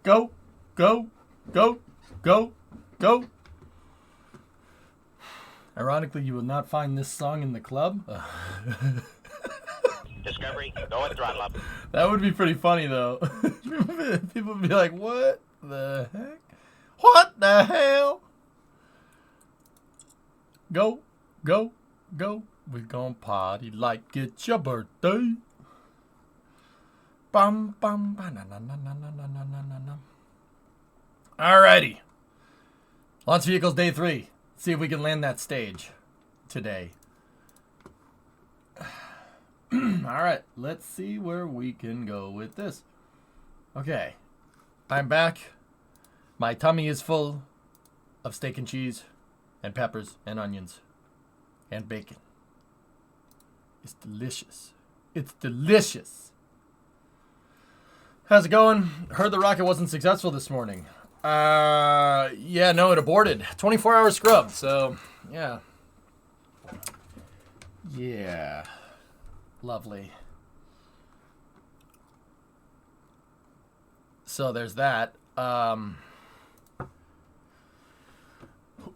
Go, go, go, go, go. Ironically, you will not find this song in the club. Discovery, go and throttle up. That would be pretty funny, though. People would be like, what the heck? What the hell? Go, go, go. We're gonna party like it's your birthday. Bum, bum, ba, na, na, na, na, na, na, na, na, na. Alrighty. Launch vehicles day 3. See if we can land that stage today. Alright, let's see where we can go with this. Okay. I'm back. My tummy is full of steak and cheese and peppers and onions and bacon. It's delicious. It's delicious. How's it going? Heard the rocket wasn't successful this morning. Yeah, no, it aborted. 24-hour scrub, so, yeah. Yeah. Lovely. So there's that.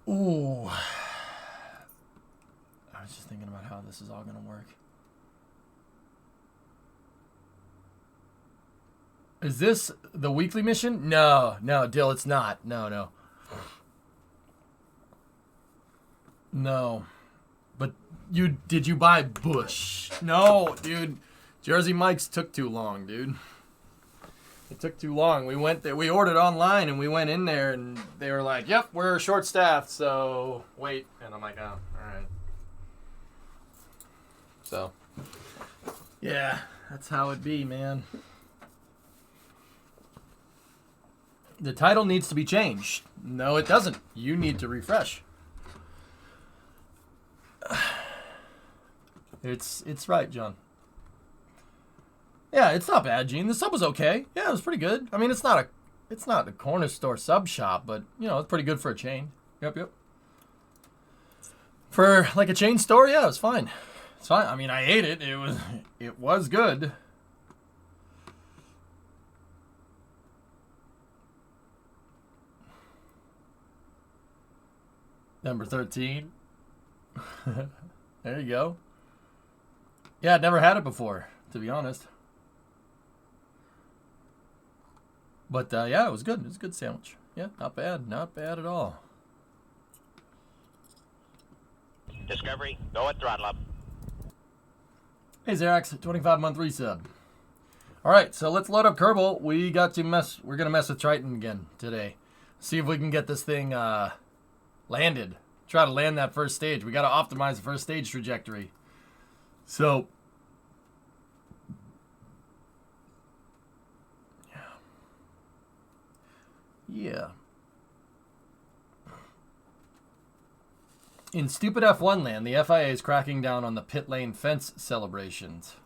Ooh. I was just thinking about how this is all going to work. Is this the weekly mission? No, Dill, it's not. No. No. But did you buy Bush? No, dude. Jersey Mike's took too long, dude. It took too long. We went there. We ordered online and we went in there and they were like, "Yep, we're short staffed, so wait." And I'm like, "Oh, all right." So, yeah, that's how it be, man. The title needs to be changed. No, it doesn't. You need to refresh. It's right, John. Yeah, it's not bad, Gene. The sub was okay. Yeah, it was pretty good. I mean, it's not a corner store sub shop, but you know, it's pretty good for a chain. Yep. For like a chain store, yeah, it was fine. It's fine. I mean, I ate it. It was good. Number 13. There you go. Yeah, I'd never had it before, to be honest. But, yeah, it was good. It was a good sandwich. Yeah, not bad. Not bad at all. Discovery, go and throttle up. Hey, Xerax, 25-month resub. All right, so let's load up Kerbal. We're going to mess with Triton again today. See if we can get this thing landed. Try to land that first stage. We got to optimize the first stage trajectory. So, yeah. In stupid F1 land, the FIA is cracking down on the pit lane fence celebrations.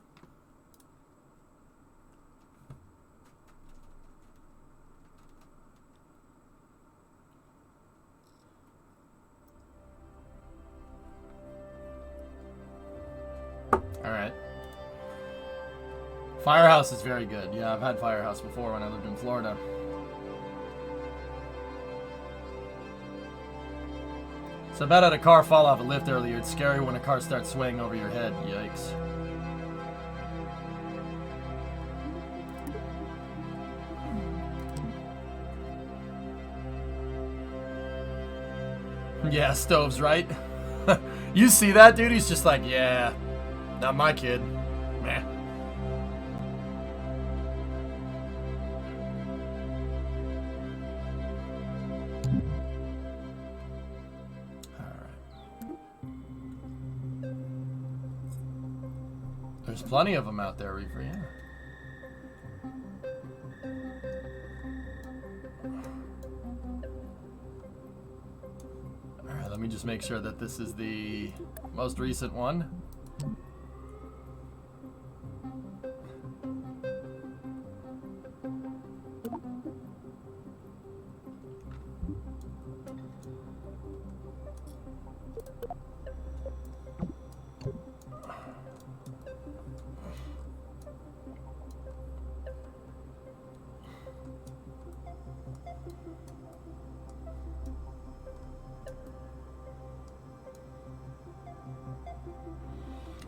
Alright. Firehouse is very good. Yeah, I've had Firehouse before when I lived in Florida. So I bet I had a car fall off a lift earlier. It's scary when a car starts swaying over your head. Yikes. Yeah, Stove's right. You see that, dude? He's just like, yeah, not my kid. Meh. There's plenty of them out there, Reefer, yeah. Alright, let me just make sure that this is the most recent one.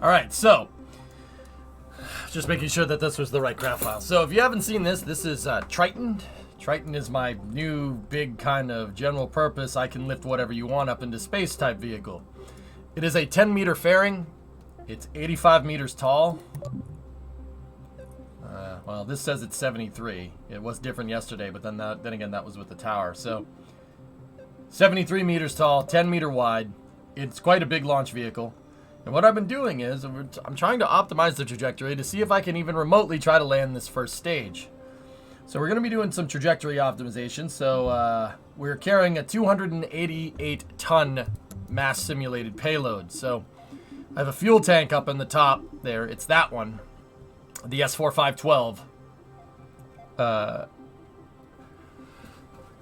All right, so just making sure that this was the right craft file. So if you haven't seen this, this is Triton. Triton is my new big kind of general purpose, I can lift whatever you want up into space type vehicle. It is a 10-meter fairing. It's 85 meters tall. Well, this says it's 73. It was different yesterday, but then again, that was with the tower. So 73 meters tall, 10 meter wide. It's quite a big launch vehicle. And what I've been doing is I'm trying to optimize the trajectory to see if I can even remotely try to land this first stage. So we're going to be doing some trajectory optimization. So we're carrying a 288-ton mass simulated payload. So I have a fuel tank up in the top there. It's that one, the S4512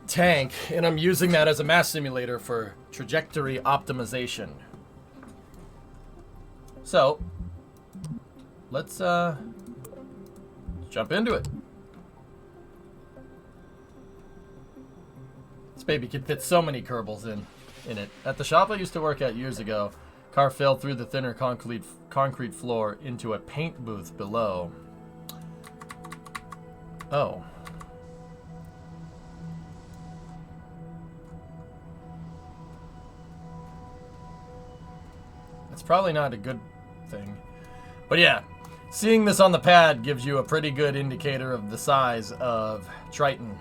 tank, and I'm using that as a mass simulator for trajectory optimization. So let's jump into it. This baby can fit so many Kerbals in it. At the shop I used to work at years ago, car fell through the thinner concrete floor into a paint booth below. Oh. That's probably not a good thing. But yeah, seeing this on the pad gives you a pretty good indicator of the size of Triton.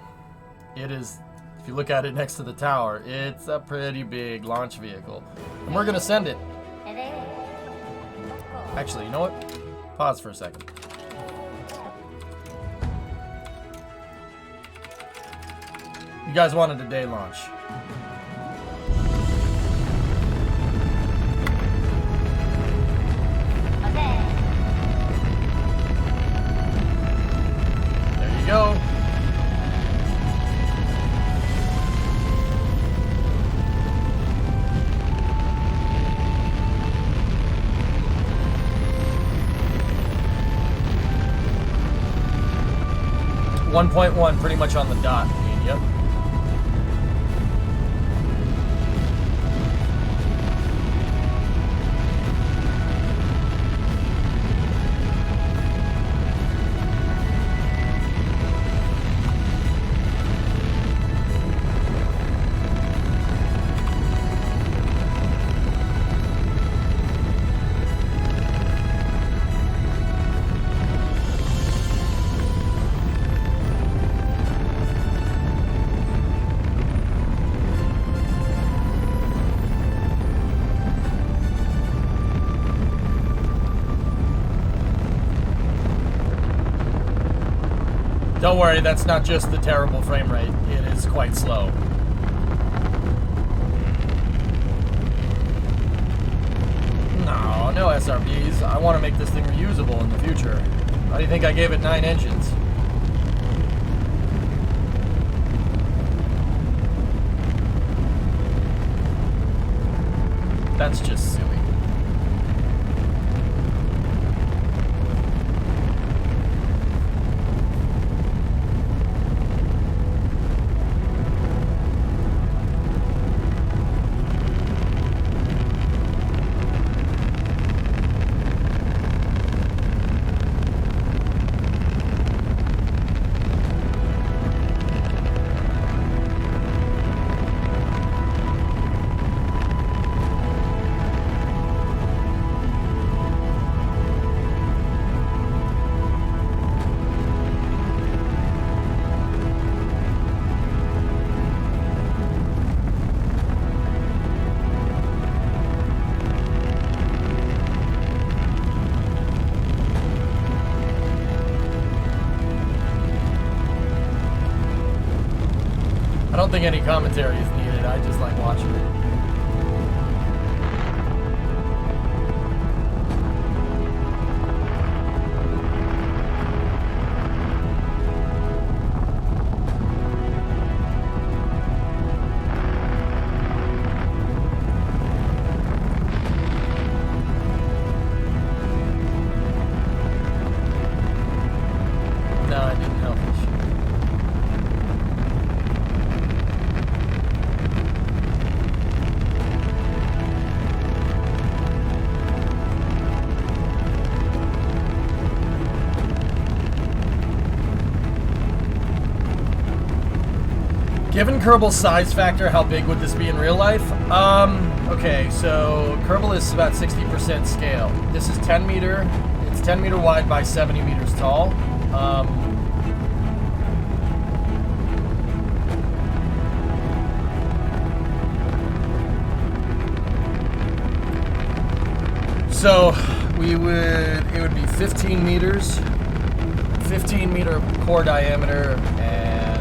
It is, if you look at it next to the tower, it's a pretty big launch vehicle. And we're gonna send it. Actually, you know what? Pause for a second. You guys wanted a day launch. There you go. .1, pretty much on the dot. I mean, yep. Don't worry, that's not just the terrible frame rate. It is quite slow. No SRBs. I want to make this thing reusable in the future. Why do you think I gave it 9 engines? That's just silly. I don't think any commentary is needed. I just like watching it. No, I didn't help it. Given Kerbal's size factor, how big would this be in real life? Okay, so Kerbal is about 60% scale. This is 10 meter. It's 10 meter wide by 70 meters tall. So it would be 15 meters, 15 meter core diameter, and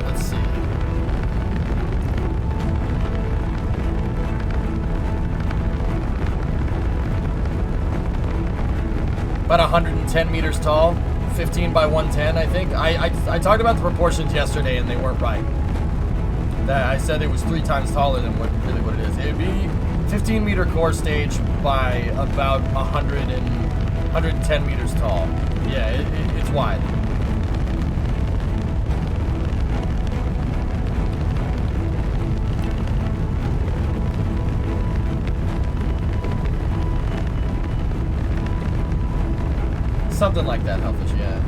let's see. About 110 meters tall, 15 by 110, I think. I talked about the proportions yesterday and they weren't right. I said it was 3 times taller than what it is. It would be 15 meter core stage by about 110 meters tall. Yeah, it's wide. Something like that, Helfish, yeah.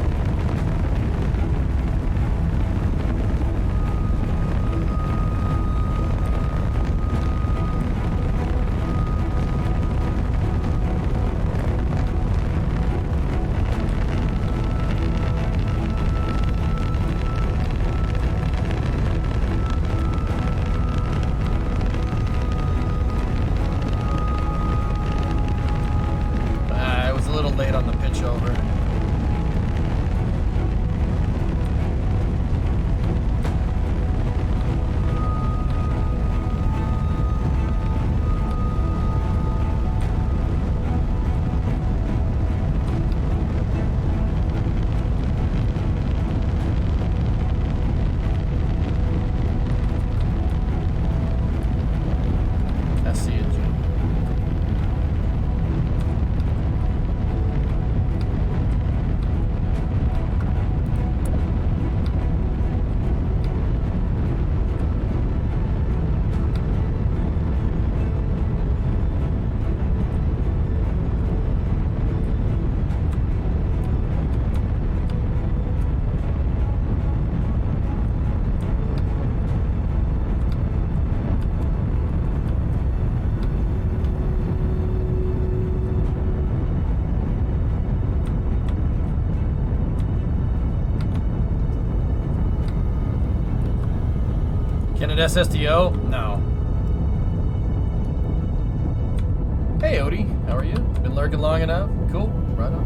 SSDO? No. Hey, Odie. How are you? Been lurking long enough? Cool. Right on.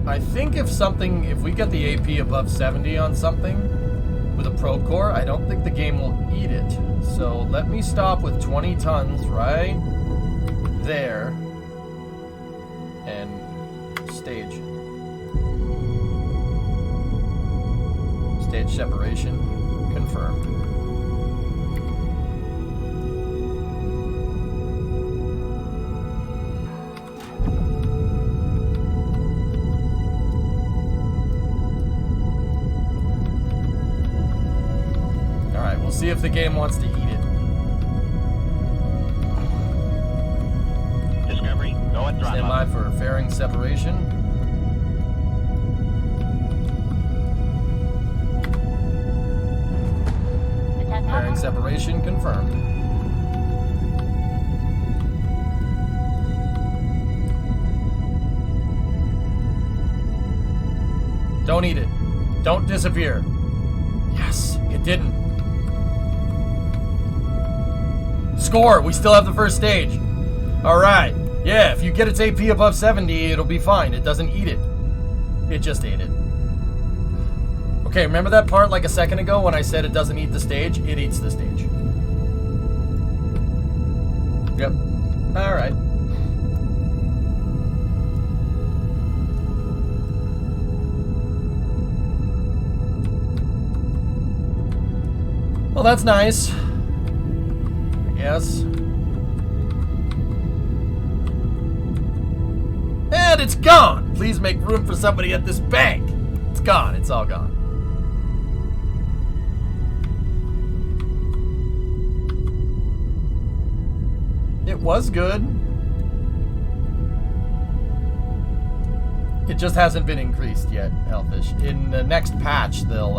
I think if we get the AP above 70 on something with a probe core, I don't think the game will eat it. So let me stop with 20 tons right there and stage. Stage separation confirmed. All right, we'll see if the game wants to eat it. Discovery, go and throttle. Stand by for fairing separation. Fairing separation confirmed. Don't eat it. Don't disappear. Yes, it didn't. Score! We still have the first stage. Alright. Yeah, if you get its AP above 70, it'll be fine. It doesn't eat it. It just ate it. Okay, remember that part like a second ago when I said it doesn't eat the stage? It eats the stage. Yep. Alright. Well, that's nice. I guess. And it's gone! Please make room for somebody at this bank. It's gone. It's all gone. It was good. It just hasn't been increased yet, Hellfish. In the next patch, they'll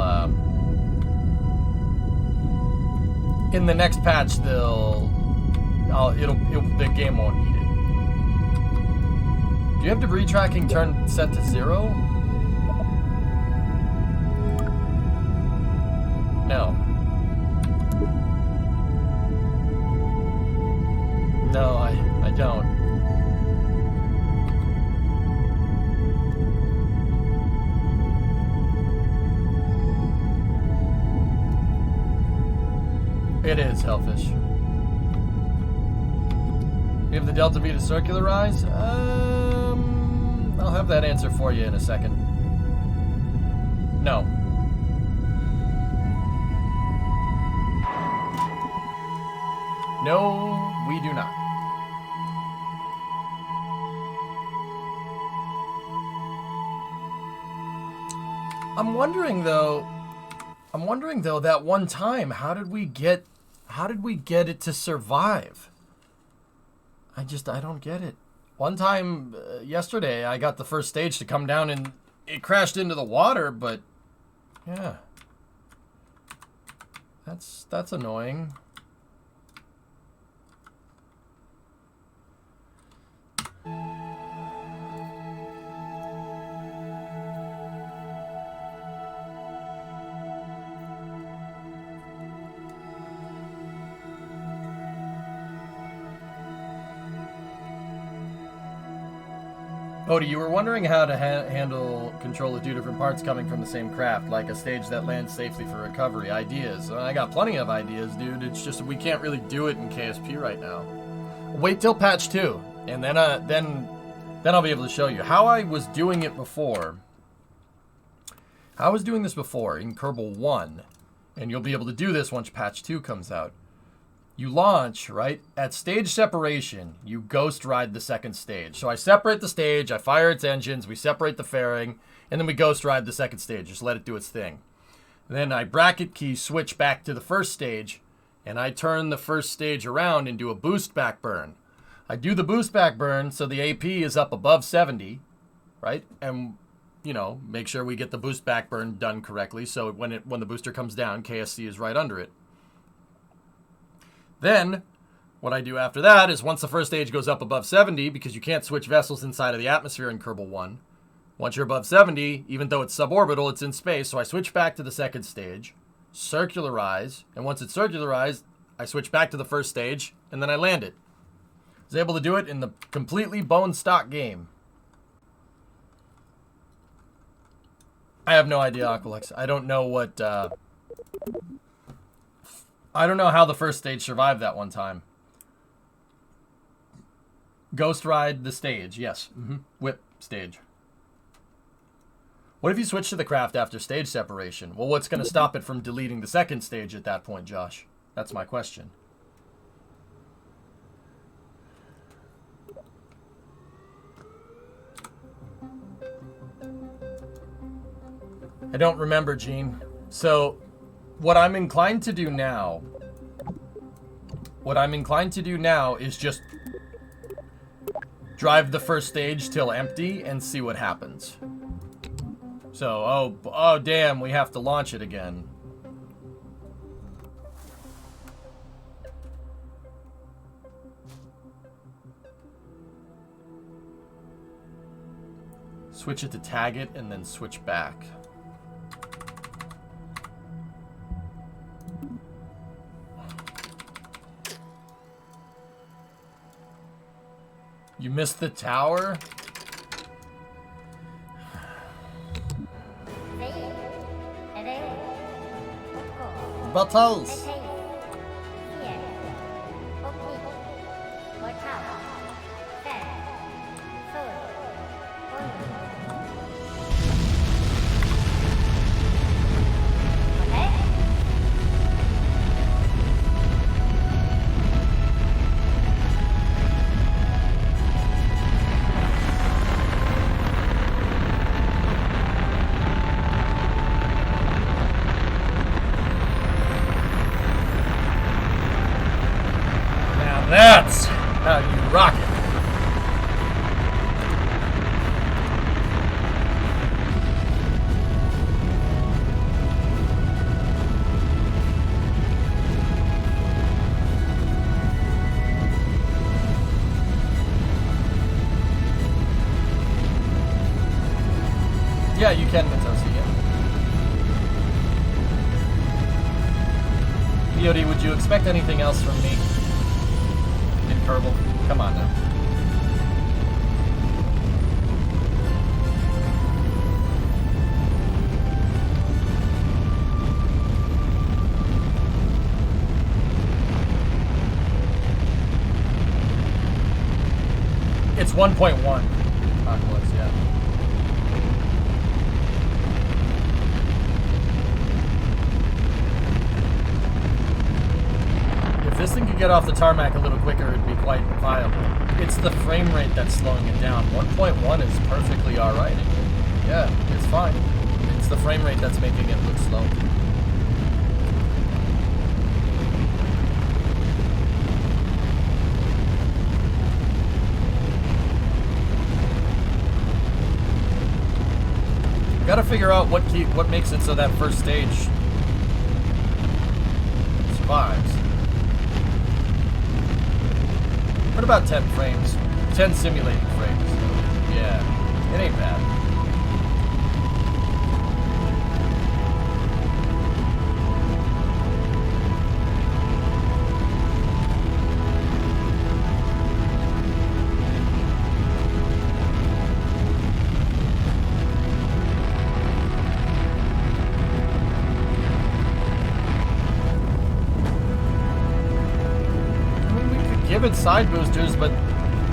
the game won't need it. Do you have debris tracking turned set to 0? No. No, I don't. It is, Hellfish. You have the Delta V to circularize? I'll have that answer for you in a second. No. No, we do not. I'm wondering though that one time, how did we get it to survive? I don't get it. One time yesterday, I got the first stage to come down and it crashed into the water, but yeah. That's annoying. Odie, you were wondering how to handle control of two different parts coming from the same craft, like a stage that lands safely for recovery. Ideas. I got plenty of ideas, dude. It's just we can't really do it in KSP right now. Wait till patch 2, and then I'll be able to show you how I was doing it before. I was doing this before in Kerbal 1, and you'll be able to do this once patch 2 comes out. You launch, right? At stage separation, you ghost ride the second stage. So I separate the stage, I fire its engines, we separate the fairing, and then we ghost ride the second stage. Just let it do its thing. Then I bracket key switch back to the first stage, and I turn the first stage around and do a boost back burn. I do the boost back burn so the AP is up above 70, right? And, you know, make sure we get the boost back burn done correctly so when the booster comes down, KSC is right under it. Then, what I do after that is once the first stage goes up above 70, because you can't switch vessels inside of the atmosphere in Kerbal 1, once you're above 70, even though it's suborbital, it's in space, so I switch back to the second stage, circularize, and once it's circularized, I switch back to the first stage, and then I land it. I was able to do it in the completely bone stock game. I have no idea, Aqualex. I don't know what... I don't know how the first stage survived that one time. Ghost ride the stage, yes. Whip stage. What if you switch to the craft after stage separation? Well, what's going to stop it from deleting the second stage at that point, Josh? That's my question. I don't remember, Gene. So... What I'm inclined to do now is just drive the first stage till empty and see what happens. So, oh damn, we have to launch it again. Switch it to tag it and then switch back. You missed the tower? Battles! That's how you rock it. BOD, would you expect anything else from me in Kerbal? Come on now. It's 1.1. Apocalypse, yeah. If this thing could get off the tarmac a little quicker, it'd be quite viable. It's the frame rate that's slowing it down. 1.1 is perfectly alright. Yeah, it's fine. It's the frame rate that's making it look slow. Gotta figure out what makes it so that first stage survives. What about 10 frames? 10 simulating frames. Yeah, it ain't bad. Give it side boosters, but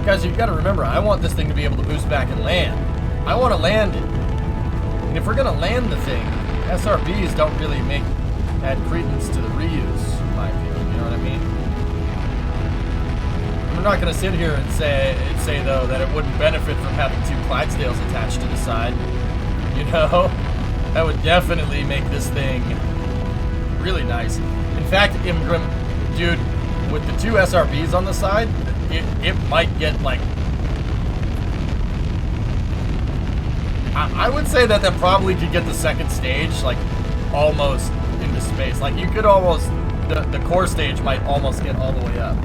guys, you've got to remember, I want this thing to be able to boost back and land. I want to land it. And if we're going to land the thing, SRBs don't really add credence to the reuse, in my opinion, you know what I mean? I'm not going to sit here and say though, that it wouldn't benefit from having 2 Clydesdales attached to the side. You know? That would definitely make this thing really nice. In fact, Imgrim, dude, with the 2 SRBs on the side, it might get like... I would say that probably could get the second stage, like, almost into space. Like, you could almost... The core stage might almost get all the way up.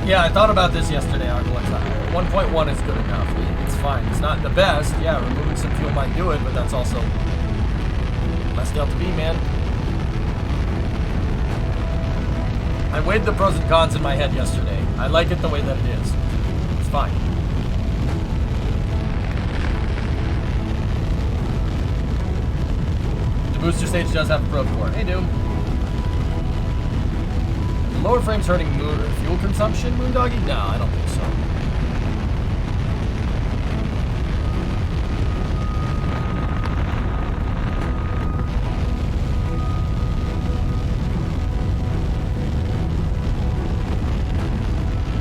Yeah, I thought about this yesterday, Aqualex. 1.1 is good enough. It's fine. It's not the best. Yeah, removing some fuel might do it, but that's also less delta V, man. I weighed the pros and cons in my head yesterday. I like it the way that it is. It's fine. The booster stage does have a probe core. Hey, Doom. Lower frames hurting fuel consumption, Moondoggy? No, I don't think so.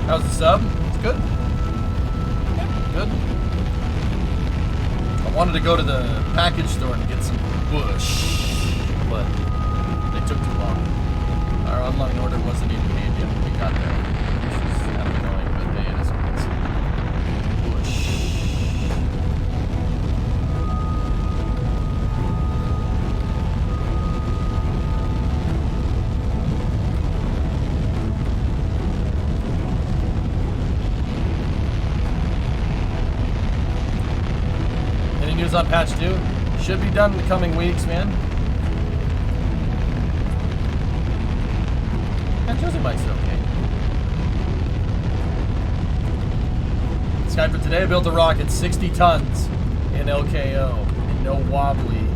How's the sub? It's good. Yeah, good. I wanted to go to the package store and get some bush, but they took too long. Our online order wasn't even made yet when we got there, which is kind of annoying, but hey, it is what it is. Bush. Any news on patch 2? Should be done in the coming weeks, man. Josie Mike's okay. Skype for today built a rocket 60 tons in LKO and no wobbly.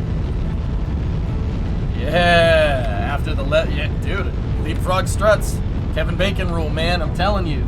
Yeah, after the yeah, dude, leapfrog struts, Kevin Bacon rule, man. I'm telling you.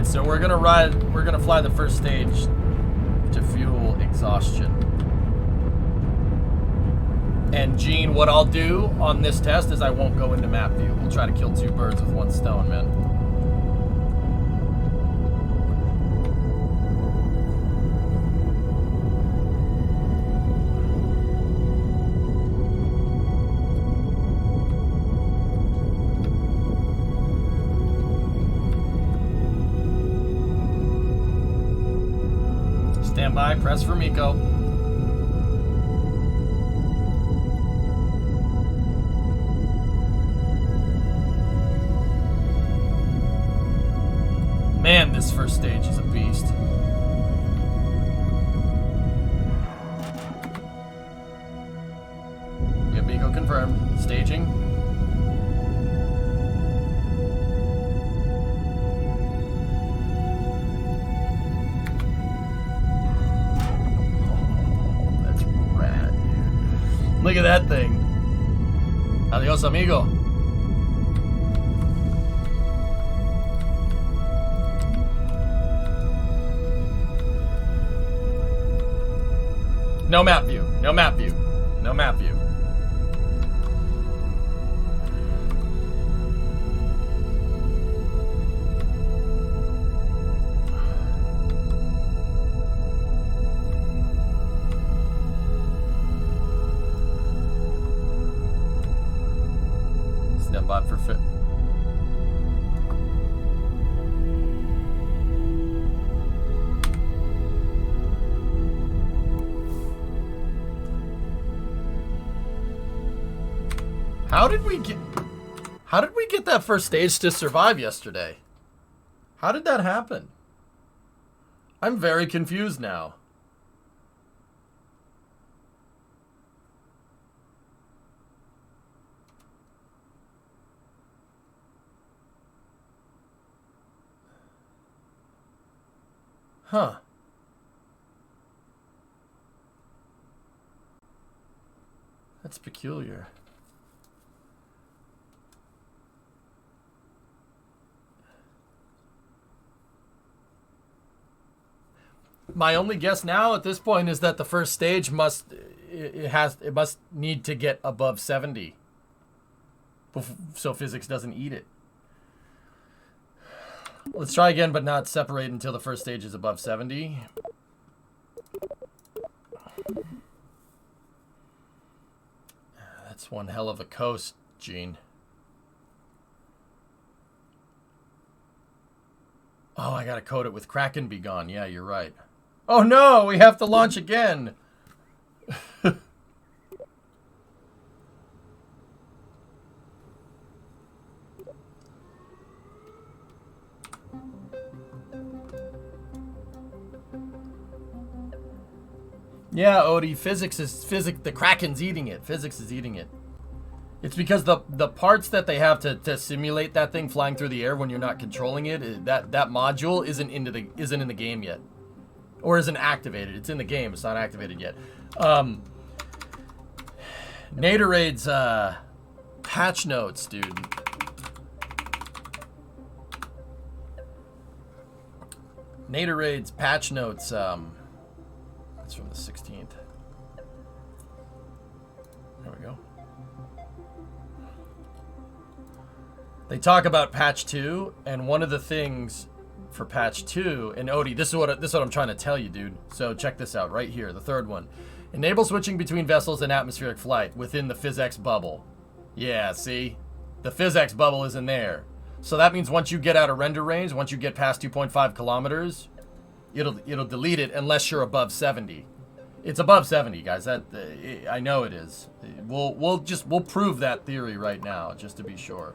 right, so we're gonna fly the first stage to fuel exhaustion. And Gene, what I'll do on this test is I won't go into map view. We'll try to kill two birds with one stone, man. Stand by, press for Miko. Man, this first stage is a beast. Yeah, Miko confirmed. Staging. That's rad, dude. Look at that thing. Adios, amigo. No map view. No map view. No map view. Stand by for fit. How did we get that first stage to survive yesterday? How did that happen? I'm very confused now. Huh. That's peculiar. My only guess now at this point is that the first stage must need to get above 70 so physics doesn't eat it. Let's try again, but not separate until the first stage is above 70. That's one hell of a coast, Gene. Oh, I gotta code it with Kraken be gone. Yeah, you're right. Oh no, we have to launch again. Yeah, Odie, the Kraken's eating it. Physics is eating it. It's because the parts that they have to simulate that thing flying through the air when you're not controlling it, that module isn't in the game yet. Or isn't activated. It's in the game, it's not activated yet. Naturade's patch notes, dude. Naturade's patch notes, that's from the 16th. There we go. They talk about patch 2, and one of the things for patch 2, and Odie, this is what I'm trying to tell you, dude. So check this out right here, the third one. Enable switching between vessels and atmospheric flight within the PhysX bubble. Yeah, see? The PhysX bubble is in there. So that means once you get out of render range, once you get past 2.5 kilometers, it'll delete it unless you're above 70. It's above 70, guys. That I know it is. We'll prove that theory right now, just to be sure.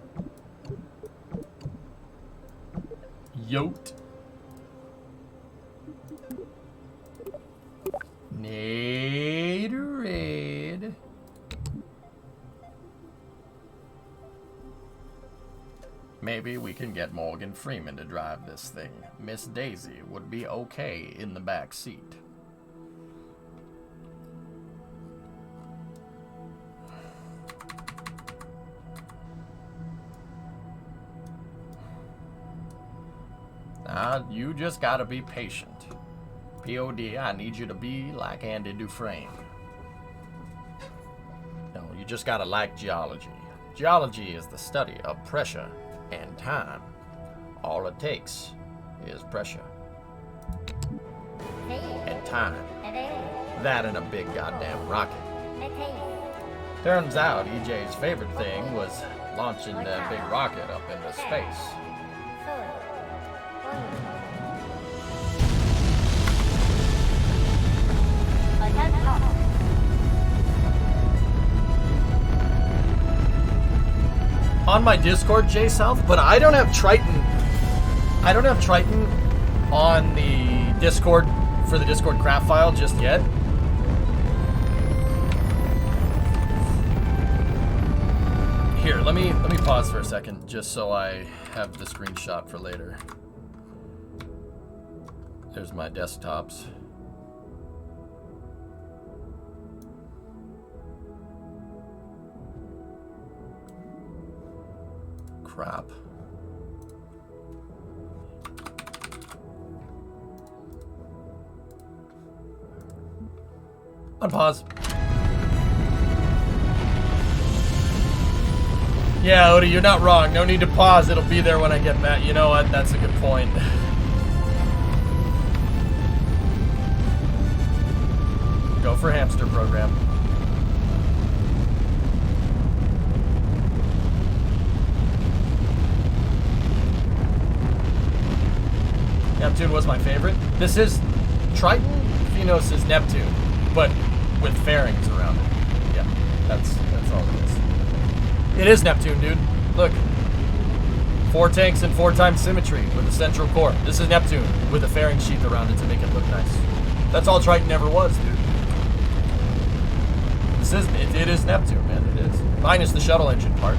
Yote. Naderade. Maybe we can get Morgan Freeman to drive this thing. Miss Daisy would be okay in the back seat. You just gotta be patient. POD, I need you to be like Andy Dufresne. No, you just gotta like geology. Geology is the study of pressure and time. All it takes is pressure and time. That and a big goddamn rocket. Turns out EJ's favorite thing was launching that big rocket up into space. On my Discord, J South, but I don't have Triton. I don't have Triton on the Discord for the Discord craft file just yet. Here, let me pause for a second just so I have the screenshot for later. There's my desktops. Crap. Unpause. Yeah, Odie, you're not wrong. No need to pause. It'll be there when I get back. You know what? That's a good point. Go for hamster program. Neptune was my favorite. This is Triton. Phenos is Neptune, but with fairings around it. Yeah, that's all it is. It is Neptune, dude. Look. 4 tanks and 4 times symmetry with a central core. This is Neptune with a fairing sheath around it to make it look nice. That's all Triton ever was, dude. It is Neptune, man. It is. Minus the shuttle engine part.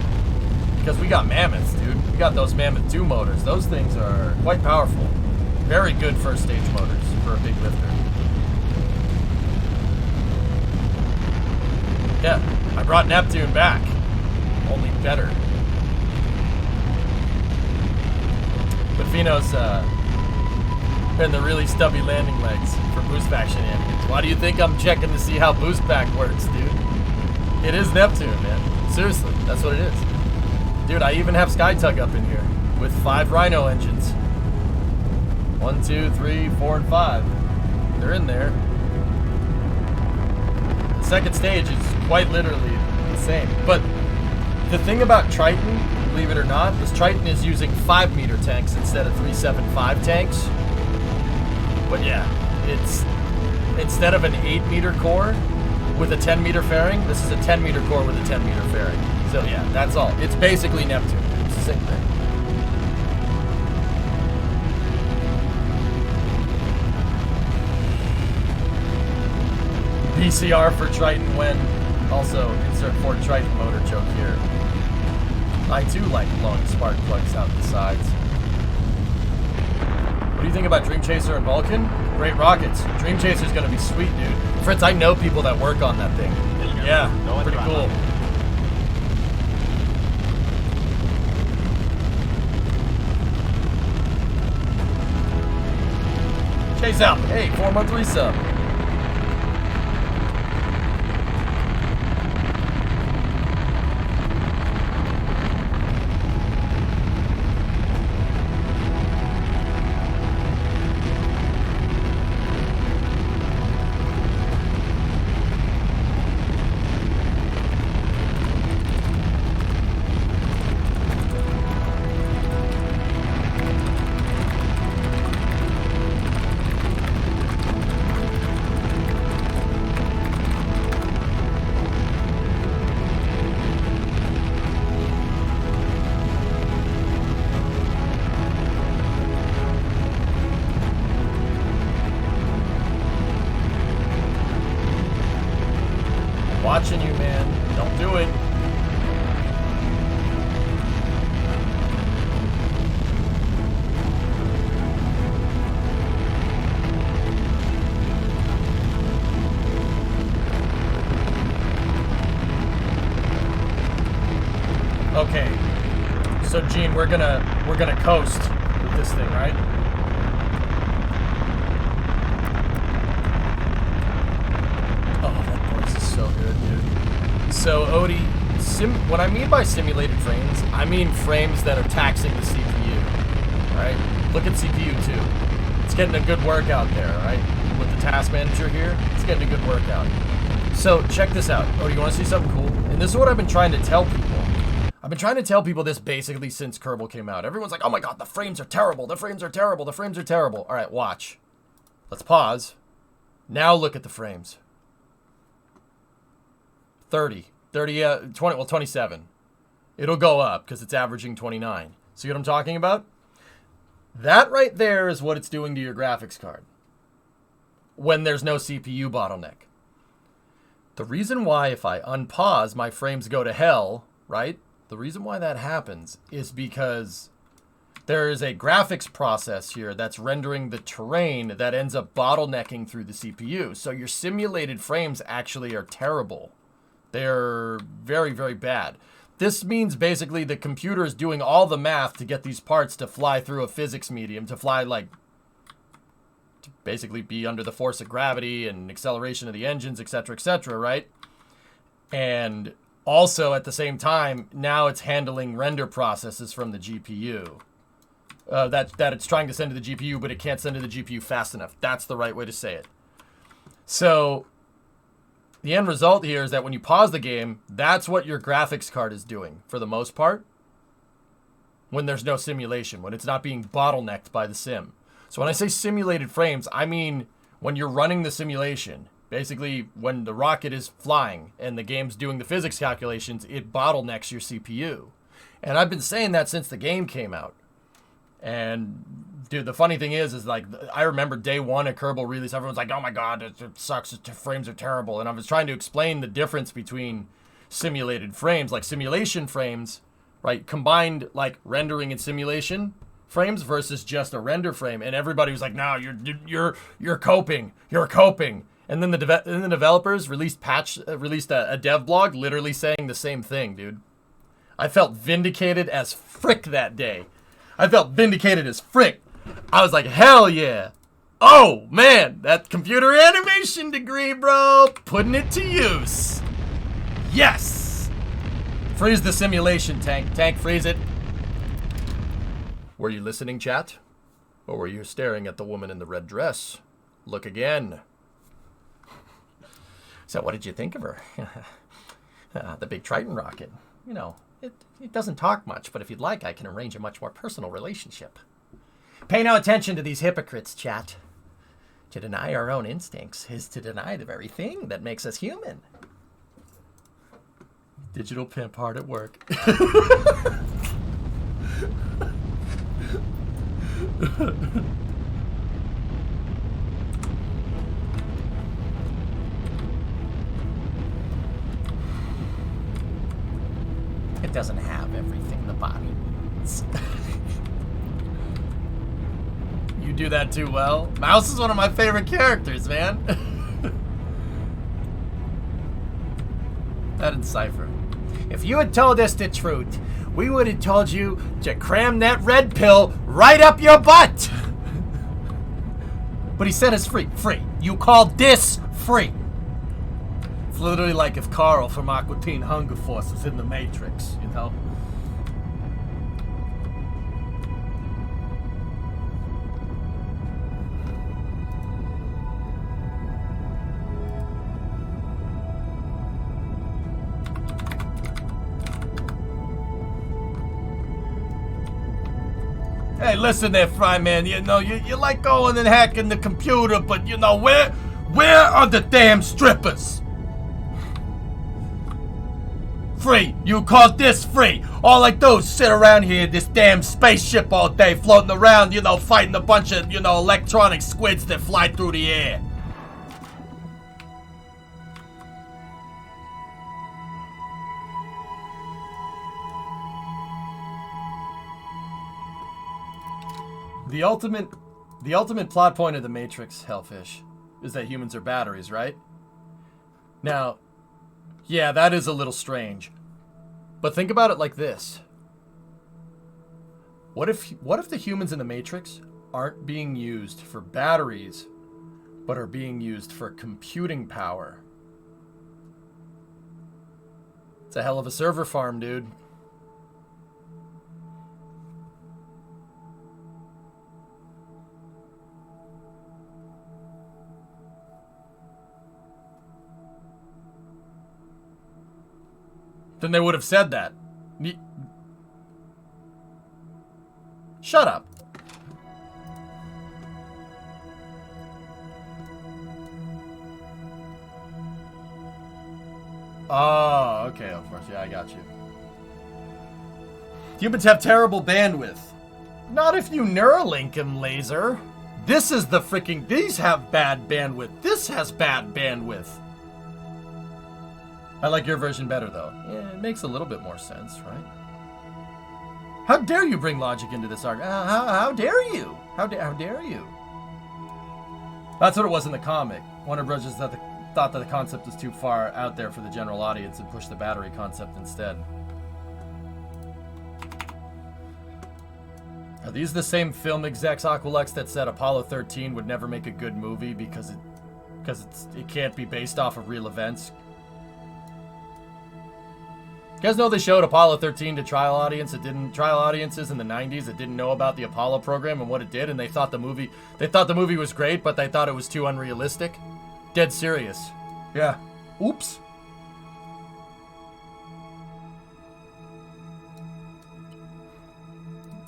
Because we got mammoths, dude. We got those Mammoth 2 motors. Those things are quite powerful. Very good first stage motors for a big lifter. Yeah, I brought Neptune back. Only better. But Phenos, and the really stubby landing legs for boost back shenanigans. Why do you think I'm checking to see how boost back works, dude? It is Neptune, man. Seriously, that's what it is. Dude, I even have Skytug up in here with 5 Rhino engines. 1, 2, 3, 4, and 5. They're in there. The second stage is quite literally the same. But the thing about Triton, believe it or not, is Triton is using 5-meter tanks instead of 375 tanks. But yeah, it's instead of an 8-meter core with a 10-meter fairing, this is a 10-meter core with a 10-meter fairing. So yeah, that's all. It's basically Neptune. It's the same thing. PCR for Triton when also insert Ford Triton motor joke here. I too like blowing spark plugs out the sides. What do you think about Dream Chaser and Vulcan? Great rockets. Dream Chaser's gonna be sweet, dude. Fritz, I know people that work on that thing. Yeah, pretty cool. Chase out. Hey, 4-month resub. Watching you, man. Don't do it. Okay. So Gene, we're gonna coast with this thing, right? So, Odie, what I mean by simulated frames, I mean frames that are taxing the CPU, right? Look at CPU 2. It's getting a good workout there, right? With the task manager here, it's getting a good workout. So, check this out. Odie, you want to see something cool? And this is what I've been trying to tell people. I've been trying to tell people this basically since Kerbal came out. Everyone's like, oh my god, the frames are terrible, the frames are terrible, the frames are terrible. All right, watch. Let's pause. Now look at the frames. 30, 20, well, 27. It'll go up because it's averaging 29. See what I'm talking about? That right there is what it's doing to your graphics card when there's no CPU bottleneck. The reason why if I unpause, my frames go to hell, right? The reason why that happens is because there is a graphics process here that's rendering the terrain that ends up bottlenecking through the CPU. So your simulated frames actually are terrible. They're very, very bad. This means basically the computer is doing all the math to get these parts to fly through a physics medium, to fly like, to basically be under the force of gravity and acceleration of the engines, etc., right? And also, at the same time, now it's handling render processes from the GPU. That it's trying to send to the GPU, but it can't send to the GPU fast enough. That's the right way to say it. So, the end result here is that when you pause the game, that's what your graphics card is doing, for the most part, when there's no simulation, when it's not being bottlenecked by the sim. So when I say simulated frames, I mean when you're running the simulation. Basically, when the rocket is flying and the game's doing the physics calculations, it bottlenecks your CPU. And I've been saying that since the game came out. And, dude, the funny thing is like, I remember day one at Kerbal release, everyone's like, oh my god, it sucks, the frames are terrible. And I was trying to explain the difference between simulated frames, like simulation frames, right, combined, like, rendering and simulation frames versus just a render frame. And everybody was like, no, you're coping. You're coping. And then the developers released a dev blog literally saying the same thing, dude. I felt vindicated as frick that day. I felt vindicated as frick. I was like, hell yeah. Oh, man, that computer animation degree, bro. Putting it to use. Yes. Freeze the simulation, Tank. Tank, freeze it. Were you listening, chat? Or were you staring at the woman in the red dress? Look again. So what did you think of her? The big Triton rocket. You know, it doesn't talk much, but if you'd like, I can arrange a much more personal relationship. Pay no attention to these hypocrites, chat. To deny our own instincts is to deny the very thing that makes us human. Digital pimp hard at work. It doesn't have everything the body needs. You do that too well. Mouse is one of my favorite characters, man. That and Cypher. If you had told us the truth, we would have told you to cram that red pill right up your butt. But he said it's free. Free. You called this free. It's literally like if Carl from Aqua Teen Hunger Force was in the Matrix, you know? Hey, listen there, Fry Man. You know, you like going and hacking the computer, but you know, where are the damn strippers? Free. You call this free. All I do is sit around here in this damn spaceship all day, floating around, you know, fighting a bunch of, you know, electronic squids that fly through the air. The ultimate plot point of the Matrix, Hellfish, is that humans are batteries, right? Now, yeah, that is a little strange. But think about it like this. What if the humans in the Matrix aren't being used for batteries, but are being used for computing power? It's a hell of a server farm, dude. Then they would have said that. Shut up. Oh, okay, of course. Yeah, I got you. Humans have terrible bandwidth. Not if you Neuralink them, laser. This is the freaking... These have bad bandwidth. This has bad bandwidth. I like your version better, though. Yeah, it makes a little bit more sense, right? How dare you bring logic into this argument? How dare you? How dare you? That's what it was in the comic. Warner Bros. Thought that the concept was too far out there for the general audience and pushed the battery concept instead. Are these the same film execs, Aqualux, that said Apollo 13 would never make a good movie because it can't be based off of real events? You guys know they showed Apollo 13 to trial audiences in the 90s that didn't know about the Apollo program and what it did, and they thought the movie was great, but they thought it was too unrealistic. Dead serious. Yeah. Oops.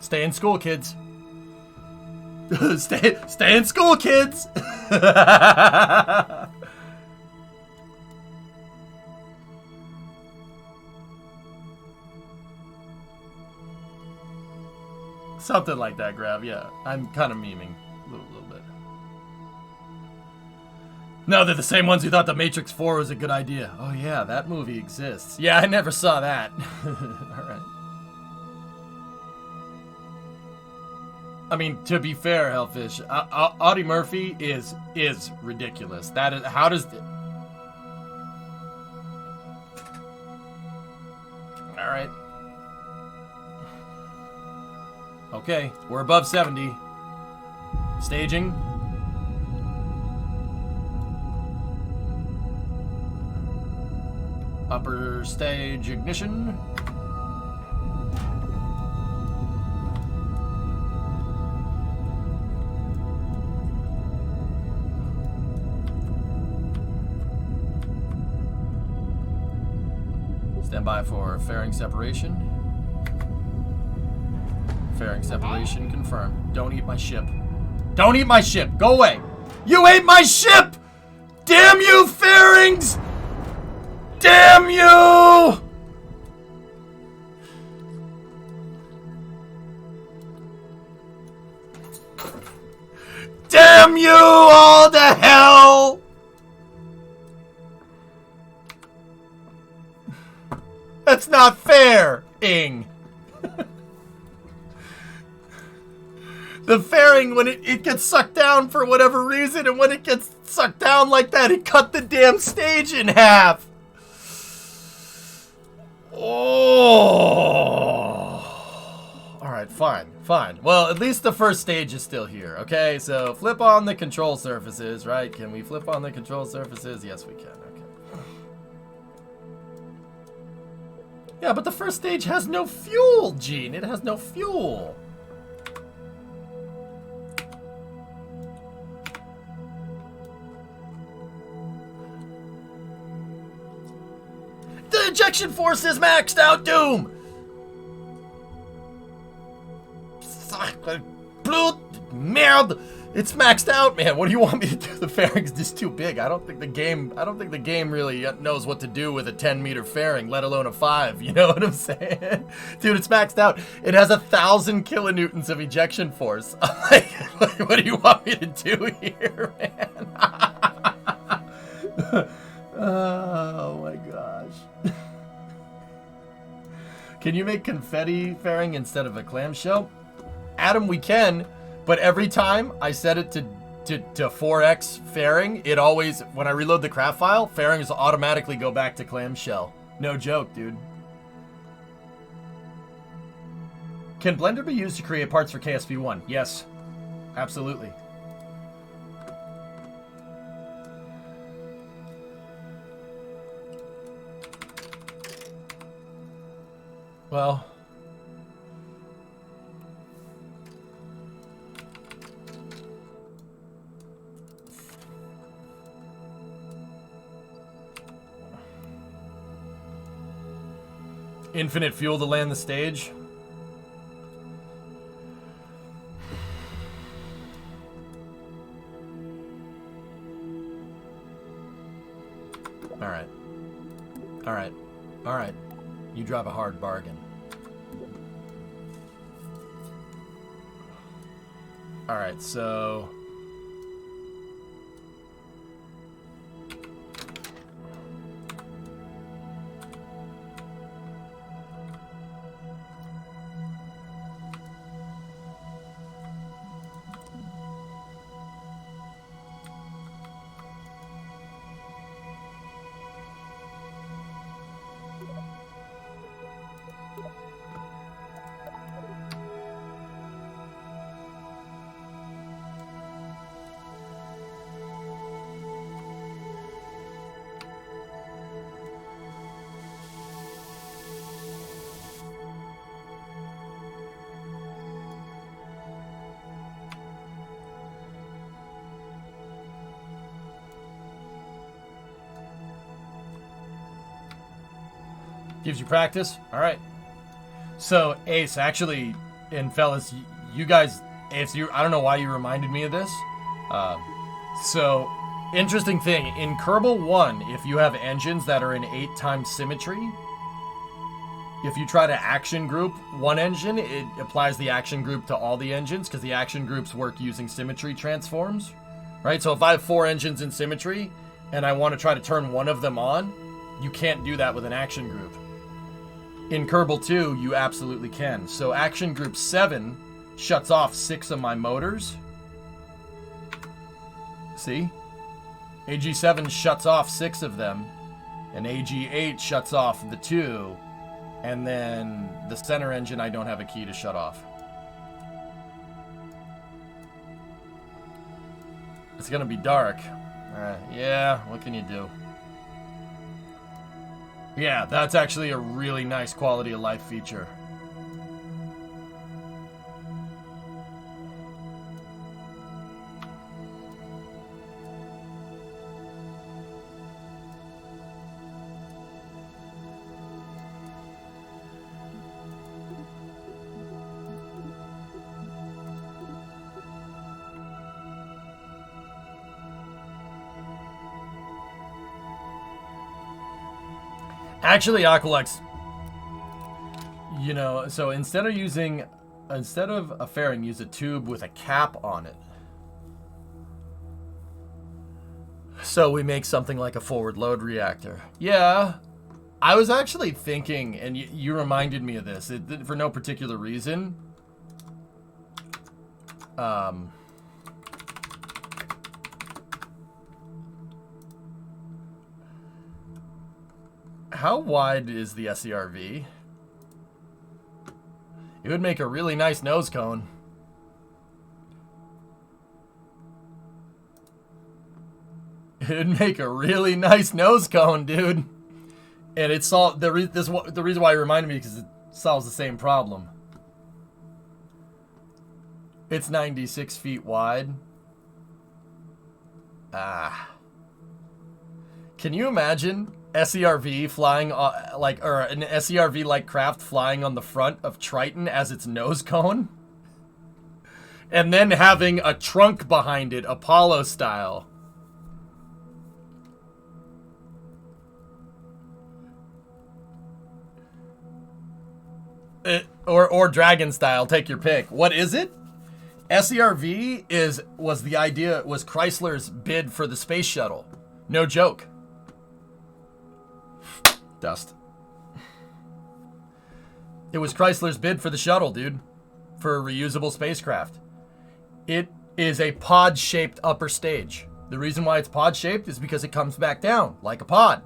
Stay in school, kids. Stay in school, kids. Something like that, Grav. Yeah, I'm kind of memeing a little bit. No, they're the same ones who thought The Matrix 4 was a good idea. Oh yeah, that movie exists. Yeah, I never saw that. All right. I mean, to be fair, Hellfish, Audie Murphy is ridiculous. That is, how does... All right. Okay, we're above 70. Staging. Upper stage ignition. Stand by for fairing separation. Fairing separation confirmed. Don't eat my ship. Don't eat my ship. Go away. You ate my ship! Damn you, fairings! Damn you! Damn you all to hell! That's not fair, Ing. The fairing, when it gets sucked down for whatever reason, and when it gets sucked down like that, it cut the damn stage in half. Oh. Alright, fine. Well, at least the first stage is still here, okay? So, flip on the control surfaces, right? Can we flip on the control surfaces? Yes, we can, okay. Yeah, but the first stage has no fuel, Gene. It has no fuel. The ejection force is maxed out, Doom! Merde! It's maxed out, man. What do you want me to do? The fairing's just too big. I don't think the game really knows what to do with a 10-meter fairing, let alone a 5. You know what I'm saying? Dude, it's maxed out. It has 1,000 kilonewtons of ejection force. I'm like, what do you want me to do here, man? Oh my gosh. Can you make confetti fairing instead of a clamshell? Adam, we can, but every time I set it to 4x fairing, it always, when I reload the craft file, fairings will automatically go back to clamshell. No joke, dude. Can Blender be used to create parts for KSP1? Yes, absolutely. Well... Infinite fuel to land the stage. Alright. Alright. Alright. You drive a hard bargain. Alright, so... Gives you practice. All right. So Ace, actually, and fellas, you guys, Ace, I don't know why you reminded me of this. So interesting thing in Kerbal 1, if you have engines that are in 8x symmetry, if you try to action group one engine, it applies the action group to all the engines because the action groups work using symmetry transforms, right? So if I have 4 engines in symmetry and I want to try to turn one of them on, you can't do that with an action group. In Kerbal 2, you absolutely can. So action group 7 shuts off 6 of my motors. See? AG7 shuts off 6 of them, and AG8 shuts off the 2, and then the center engine I don't have a key to shut off. It's gonna be dark. Yeah, what can you do? Yeah, that's actually a really nice quality of life feature. Actually, Aqualex, you know, so instead of a fairing, use a tube with a cap on it. So we make something like a forward load reactor. Yeah, I was actually thinking, and you reminded me of this, for no particular reason. How wide is the SCRV? It would make a really nice nose cone. It'd make a really nice nose cone, dude. And it solved the reason why it reminded me because it solves the same problem. It's 96 feet wide. Can you imagine SCRV flying or an SCRV like craft flying on the front of Triton as its nose cone, and then having a trunk behind it, Apollo style? Or Dragon style, take your pick. What is it? SCRV was Chrysler's bid for the space shuttle. No joke. Dust. It was Chrysler's bid for the shuttle, dude. For a reusable spacecraft. It is a pod-shaped upper stage. The reason why it's pod-shaped is because it comes back down like a pod.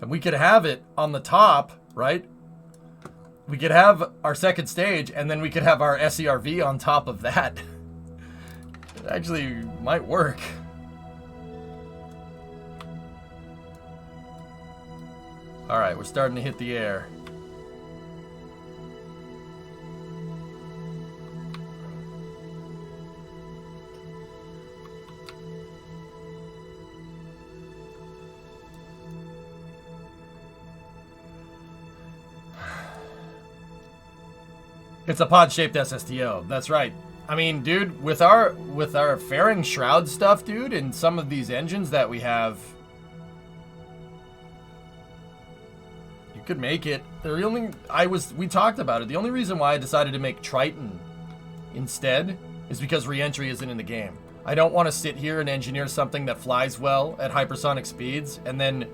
And we could have it on the top, right? We could have our second stage, and then we could have our SCRV on top of that. It actually might work. Alright, we're starting to hit the air. It's a pod-shaped SSTO. That's right. I mean, dude, with our fairing shroud stuff, dude, and some of these engines that we have, you could make it. We talked about it. The only reason why I decided to make Triton instead is because re-entry isn't in the game. I don't want to sit here and engineer something that flies well at hypersonic speeds and then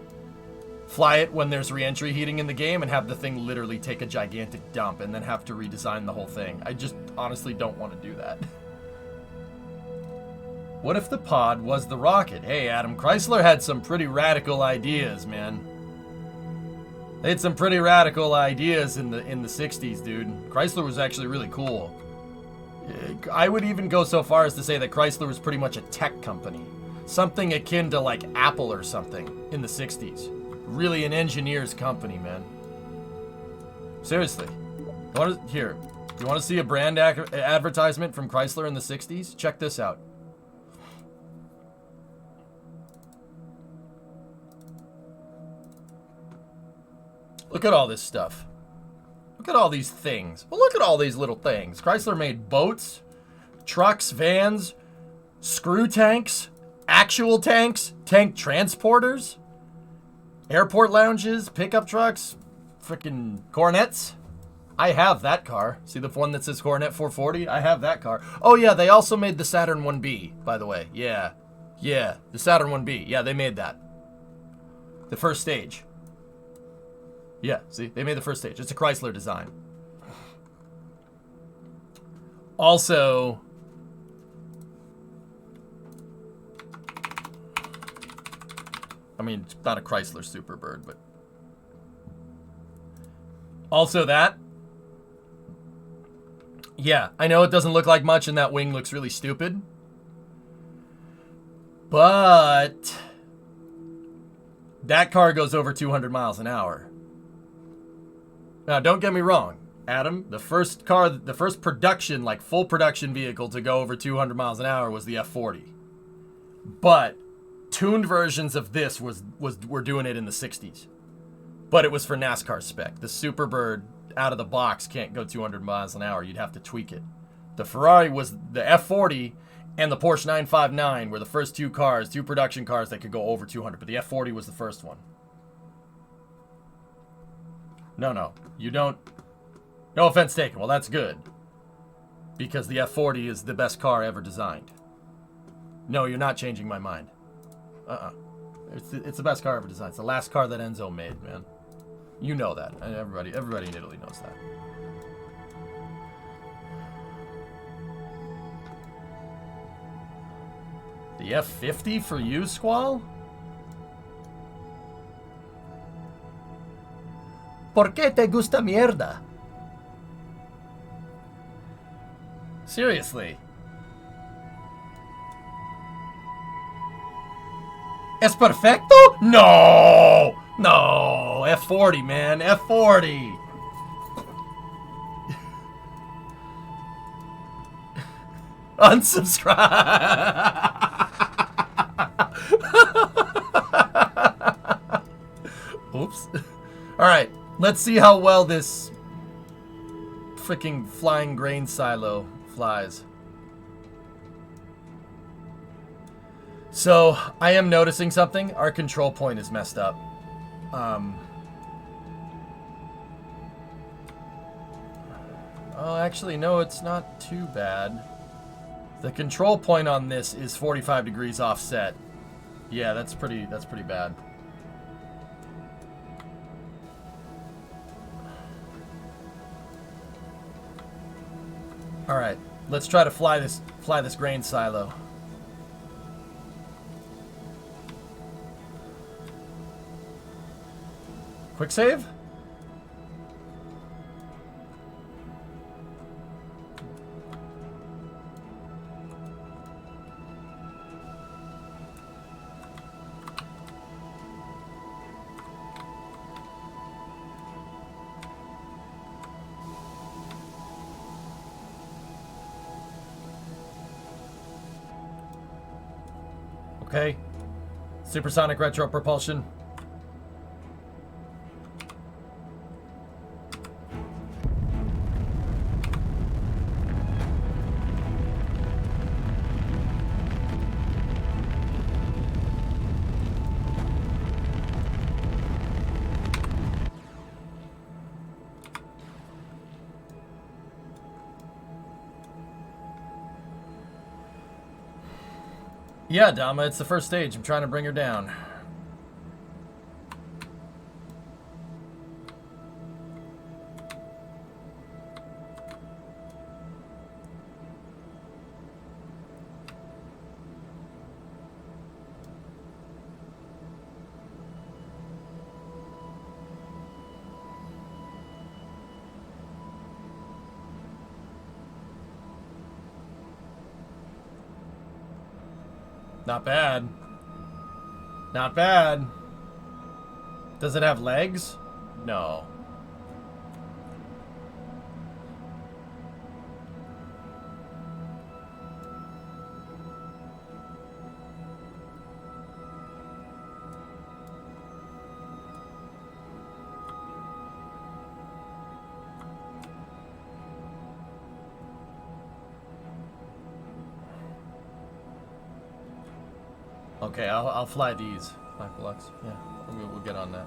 fly it when there's re-entry heating in the game and have the thing literally take a gigantic dump and then have to redesign the whole thing. I just honestly don't want to do that. What if the pod was the rocket? Hey, Adam, Chrysler had some pretty radical ideas, man. They had some pretty radical ideas in the 60s, dude. Chrysler was actually really cool. I would even go so far as to say that Chrysler was pretty much a tech company. Something akin to like Apple or something in the 60s. Really an engineer's company, man. Seriously. Here, you want to see a brand advertisement from Chrysler in the 60s? Check this out. Look at all this stuff. Look at all these things. Well, look at all these little things. Chrysler made boats, trucks, vans, screw tanks, actual tanks, tank transporters, airport lounges, pickup trucks, freaking Cornets. I have that car. See the one that says Coronet 440? I have that car. Oh yeah, they also made the Saturn 1B, by the way. Yeah. Yeah, the Saturn 1B. Yeah, they made that. The first stage. Yeah, see? They made the first stage. It's a Chrysler design. Also, I mean, it's not a Chrysler Superbird, but also that. Yeah, I know it doesn't look like much and that wing looks really stupid. But that car goes over 200 miles an hour. Now, don't get me wrong, Adam. The first production, like full production vehicle to go over 200 miles an hour was the F40. But tuned versions of this were doing it in the 60s. But it was for NASCAR spec. The Superbird out of the box can't go 200 miles an hour. You'd have to tweak it. The Ferrari was the F40 and the Porsche 959 were the first two production cars that could go over 200. But the F40 was the first one. No, you don't. No offense taken. Well, that's good. Because the F40 is the best car ever designed. No, you're not changing my mind. It's the best car ever designed. It's the last car that Enzo made, man. You know that. Everybody in Italy knows that. The F50 for you, Squall? ¿Por qué te gusta mierda? Seriously. ¿Es perfecto? No! No! F40, man. F40! Unsubscribe! Oops. Alright, let's see how well this freaking flying grain silo flies. So, I am noticing something. Our control point is messed up. Oh, actually, no, it's not too bad. The control point on this is 45 degrees offset. Yeah, that's pretty bad. All right, let's try to fly this grain silo. Quick save? Okay. Supersonic retro propulsion. Yeah, Dama, it's the first stage. I'm trying to bring her down. Not bad. Not bad. Does it have legs? No. Okay, I'll fly these. Lux. Yeah, we'll get on that.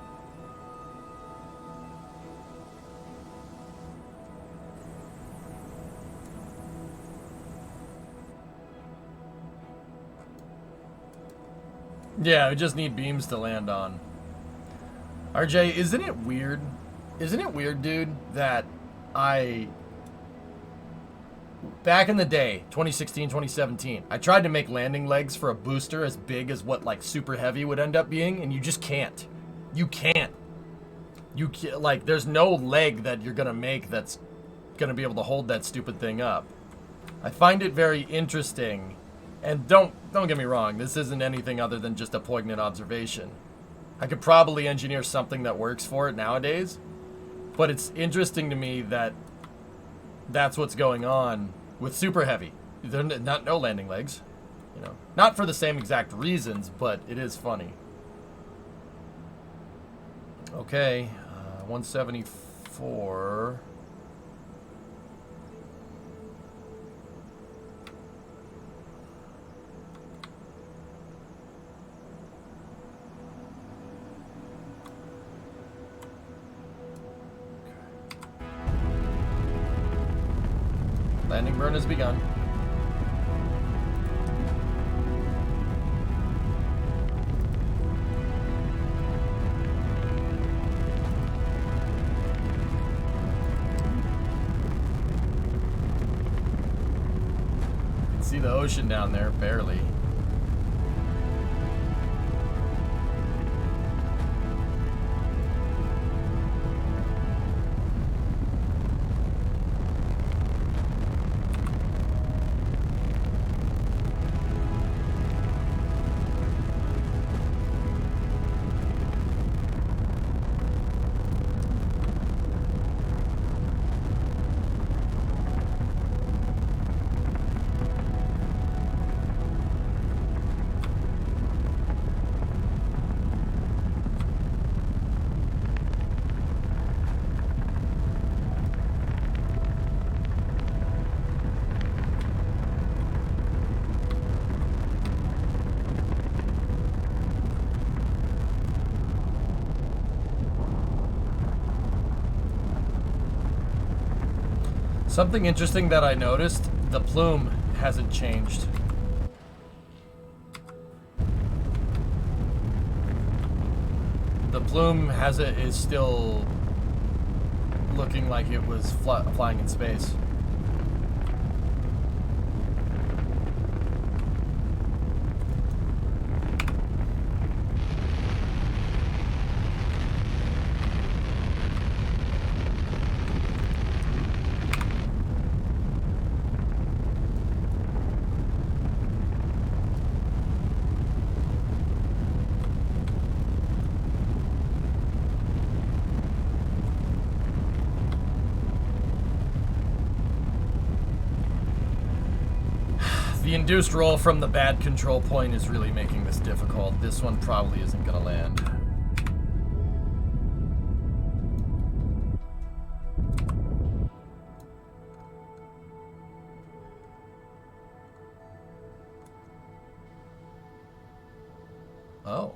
Yeah, we just need beams to land on. RJ, isn't it weird? Isn't it weird, dude, that back in the day, 2016, 2017, I tried to make landing legs for a booster as big as what, like, Super Heavy would end up being, and you just can't. You can't. You can't, like, there's no leg that you're gonna make that's gonna be able to hold that stupid thing up. I find it very interesting, and don't get me wrong, this isn't anything other than just a poignant observation. I could probably engineer something that works for it nowadays, but it's interesting to me that that's what's going on with Super Heavy. They're no landing legs, you know. Not for the same exact reasons, but it is funny. Okay, 174. Landing burn has begun. See the ocean down there, barely. Something interesting that I noticed, the plume hasn't changed. The plume is still looking like it was flying in space. The induced roll from the bad control point is really making this difficult. This one probably isn't going to land. Oh.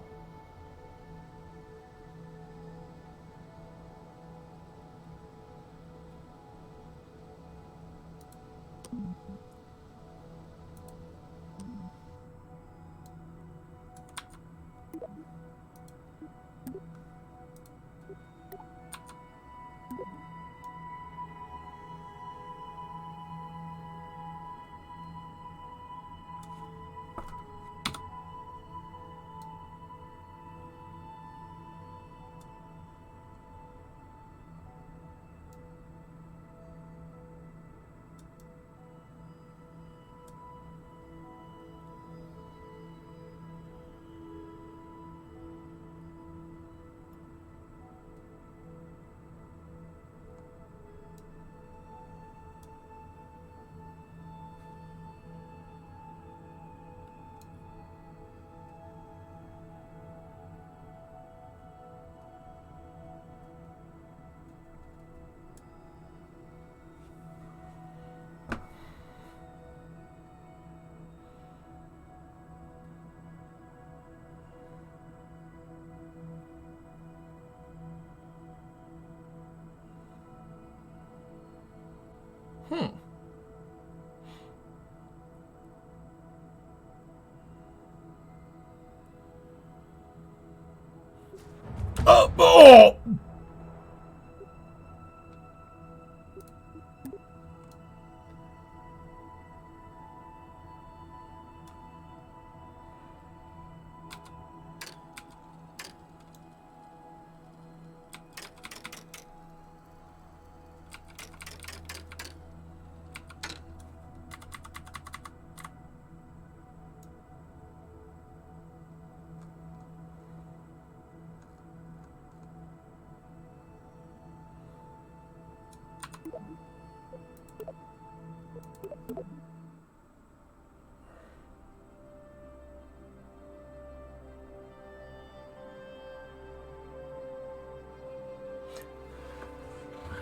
Oh!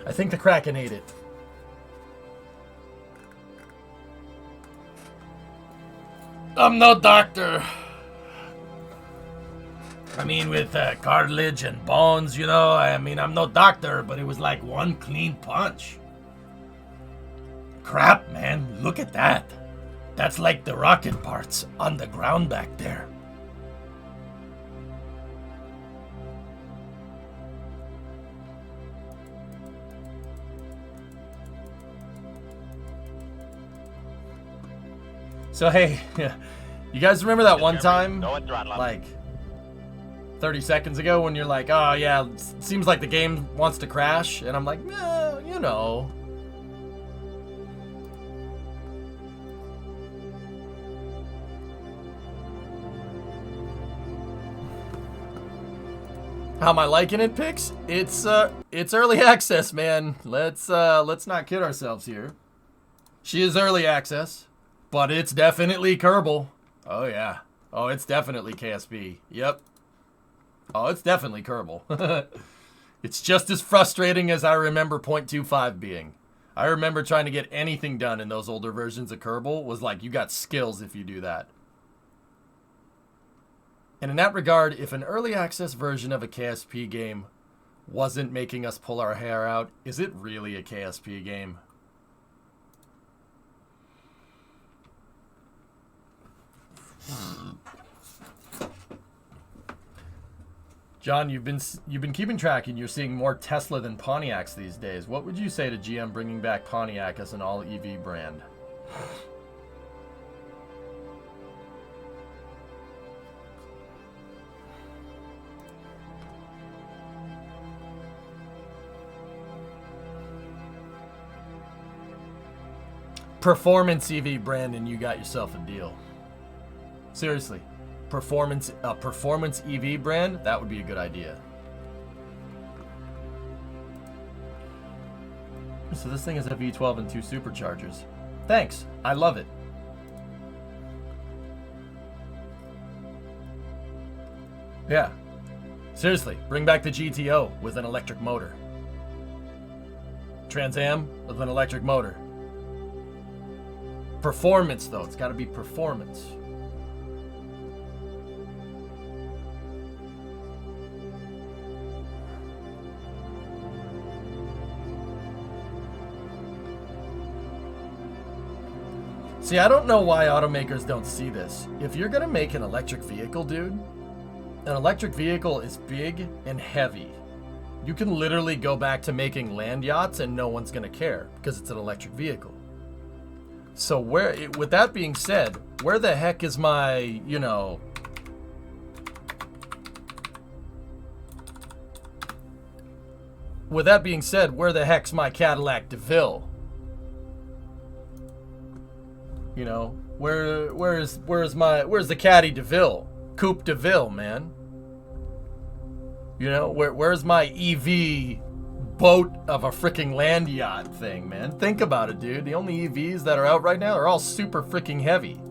I think the Kraken ate it. I'm no doctor. I mean, with cartilage and bones, you know, I mean, I'm no doctor, but it was like one clean punch. Crap, man, look at that. That's like the rocket parts on the ground back there. So hey, you guys remember that one time, like 30 seconds ago, when you're like, oh yeah, seems like the game wants to crash, and I'm like, nah, you know. How am I liking it, Pix? It's early access, man. Let's not kid ourselves here. She is early access. But it's definitely Kerbal. Oh, yeah. Oh, it's definitely KSB. Yep. Oh, it's definitely Kerbal. It's just as frustrating as I remember .25 being. I remember trying to get anything done in those older versions of Kerbal was like, you got skills if you do that. And in that regard, if an early access version of a KSP game wasn't making us pull our hair out, is it really a KSP game? John, you've been keeping track, and you're seeing more Tesla than Pontiacs these days. What would you say to GM bringing back Pontiac as an all EV brand? Performance EV brand, and you got yourself a deal. Seriously, performance EV brand, that would be a good idea. So this thing is a V12 and 2 superchargers. Thanks, I love it. Yeah. Seriously, bring back the GTO with an electric motor. Trans Am with an electric motor. Performance, though. It's got to be performance. See, I don't know why automakers don't see this. If you're going to make an electric vehicle, dude, an electric vehicle is big and heavy. You can literally go back to making land yachts and no one's going to care because it's an electric vehicle. So with that being said, where the heck is my, you know, with that being said, where the heck's my Cadillac DeVille? You know, where's the Caddy DeVille? Coupe DeVille, man. You know, where's my EV boat of a freaking land yacht thing, man? Think about it, dude. The only EVs that are out right now are all super freaking heavy.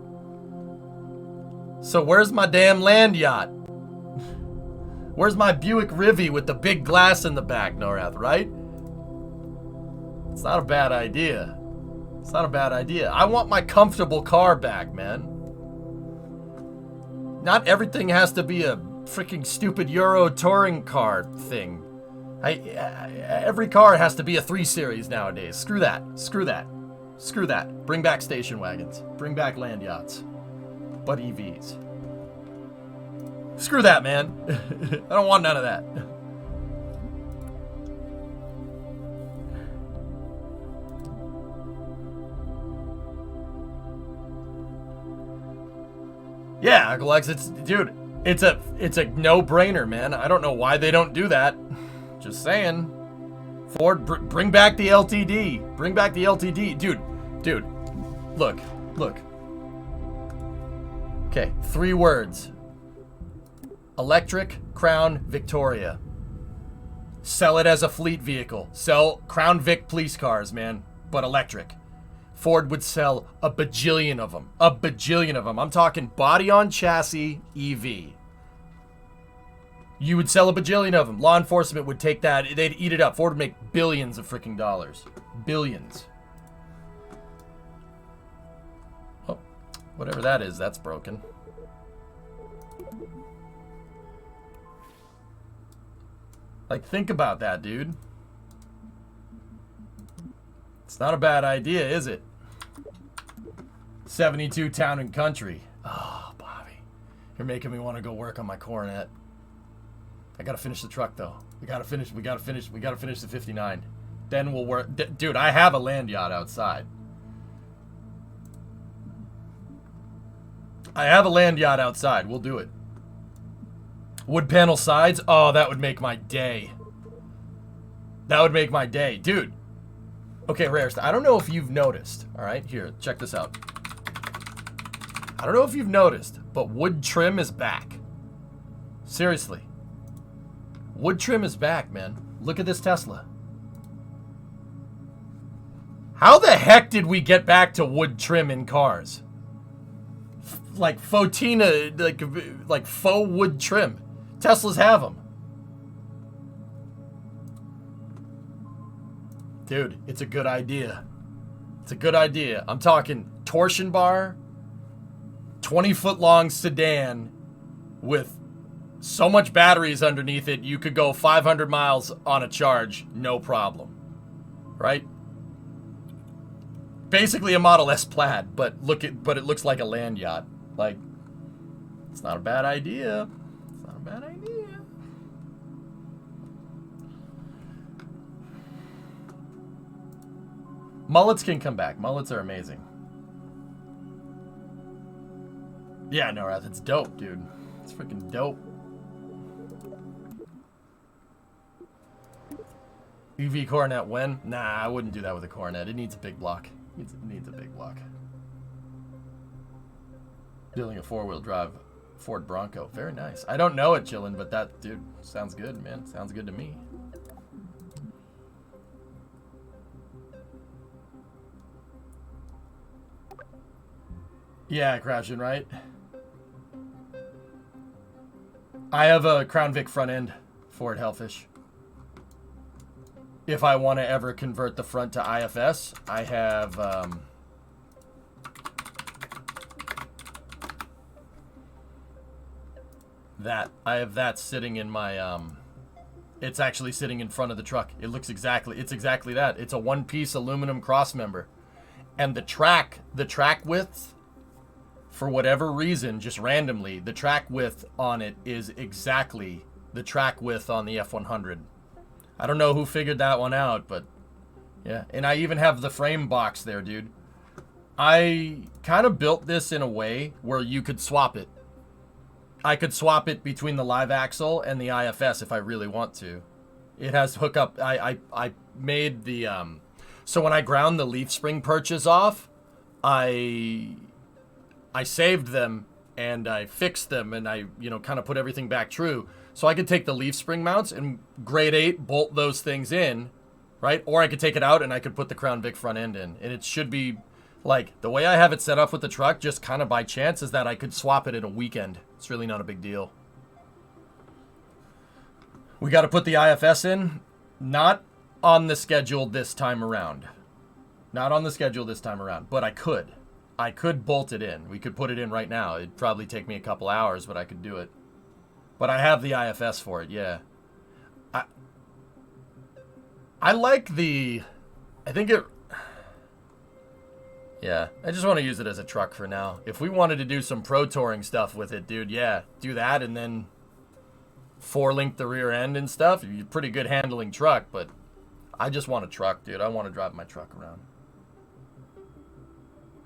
So where's my damn land yacht? Where's my Buick Rivi with the big glass in the back, Norath, right? It's not a bad idea. It's not a bad idea. I want my comfortable car back, man. Not everything has to be a freaking stupid Euro touring car thing. Every car has to be a 3 Series nowadays. Screw that. Screw that. Screw that. Bring back station wagons. Bring back land yachts. But EVs. Screw that, man. I don't want none of that. Yeah, Uncle X, dude, it's a no-brainer, man. I don't know why they don't do that. Just saying. Ford, bring back the LTD. Bring back the LTD. Dude, look. Okay, 3 words. Electric Crown Victoria. Sell it as a fleet vehicle. Sell Crown Vic police cars, man, but electric. Ford would sell a bajillion of them. A bajillion of them. I'm talking body on chassis EV. You would sell a bajillion of them. Law enforcement would take that. They'd eat it up. Ford would make billions of freaking dollars. Billions. Oh, whatever that is, that's broken. Like, think about that, dude. It's not a bad idea, is it? 72 Town and Country. Oh, Bobby. You're making me want to go work on my Coronet. I gotta finish the truck, though. We gotta finish the 59. Then we'll work. Dude, I have a land yacht outside. I have a land yacht outside. We'll do it. Wood panel sides. Oh, that would make my day. That would make my day. Dude. Okay, Rarest, I don't know if you've noticed. All right, here, check this out. I don't know if you've noticed, but wood trim is back. Seriously. Wood trim is back, man. Look at this Tesla. How the heck did we get back to wood trim in cars? Like Fotina, like faux wood trim. Teslas have them. Dude, it's a good idea. It's a good idea. I'm talking torsion bar, 20-foot long sedan with so much batteries underneath it, you could go 500 miles on a charge, no problem. Right? Basically a Model S Plaid, but it looks like a land yacht. Like, it's not a bad idea. It's not a bad idea. Mullets can come back. Mullets are amazing. Yeah, Norath, it's dope, dude. It's freaking dope. EV Coronet when? Nah, I wouldn't do that with a Coronet. It needs a big block. It needs a big block. Building a 4-wheel drive Ford Bronco. Very nice. I don't know it, Chillin', but that, dude, sounds good, man. Sounds good to me. Yeah, crashing, right? I have a Crown Vic front end for it, Hellfish. If I want to ever convert the front to IFS, I have that. I have that sitting in my it's actually sitting in front of the truck. It looks it's exactly that. It's a one-piece aluminum cross member. And the track width, for whatever reason, just randomly, the track width on it is exactly the track width on the F100. I don't know who figured that one out, but yeah. And I even have the frame box there, dude. I kind of built this in a way where you could swap it. I could swap it between the live axle and the IFS if I really want to. It has hookup. I made the so when I ground the leaf spring perches off, I saved them and I fixed them and I kind of put everything back true. So I could take the leaf spring mounts and grade 8 bolt those things in, right? Or I could take it out and I could put the Crown Vic front end in. And it should be like the way I have it set up with the truck, just kind of by chance, is that I could swap it in a weekend. It's really not a big deal. We got to put the IFS in. Not on the schedule this time around. Not on the schedule this time around, but I could. I could bolt it in. We could put it in right now. It'd probably take me a couple hours, but I could do it. But I have the IFS for it, yeah. I like the... I think it... Yeah, I just want to use it as a truck for now. If we wanted to do some pro touring stuff with it, dude, yeah, do that and then 4-link the rear end and stuff. You're a pretty good handling truck, but I just want a truck, dude. I want to drive my truck around.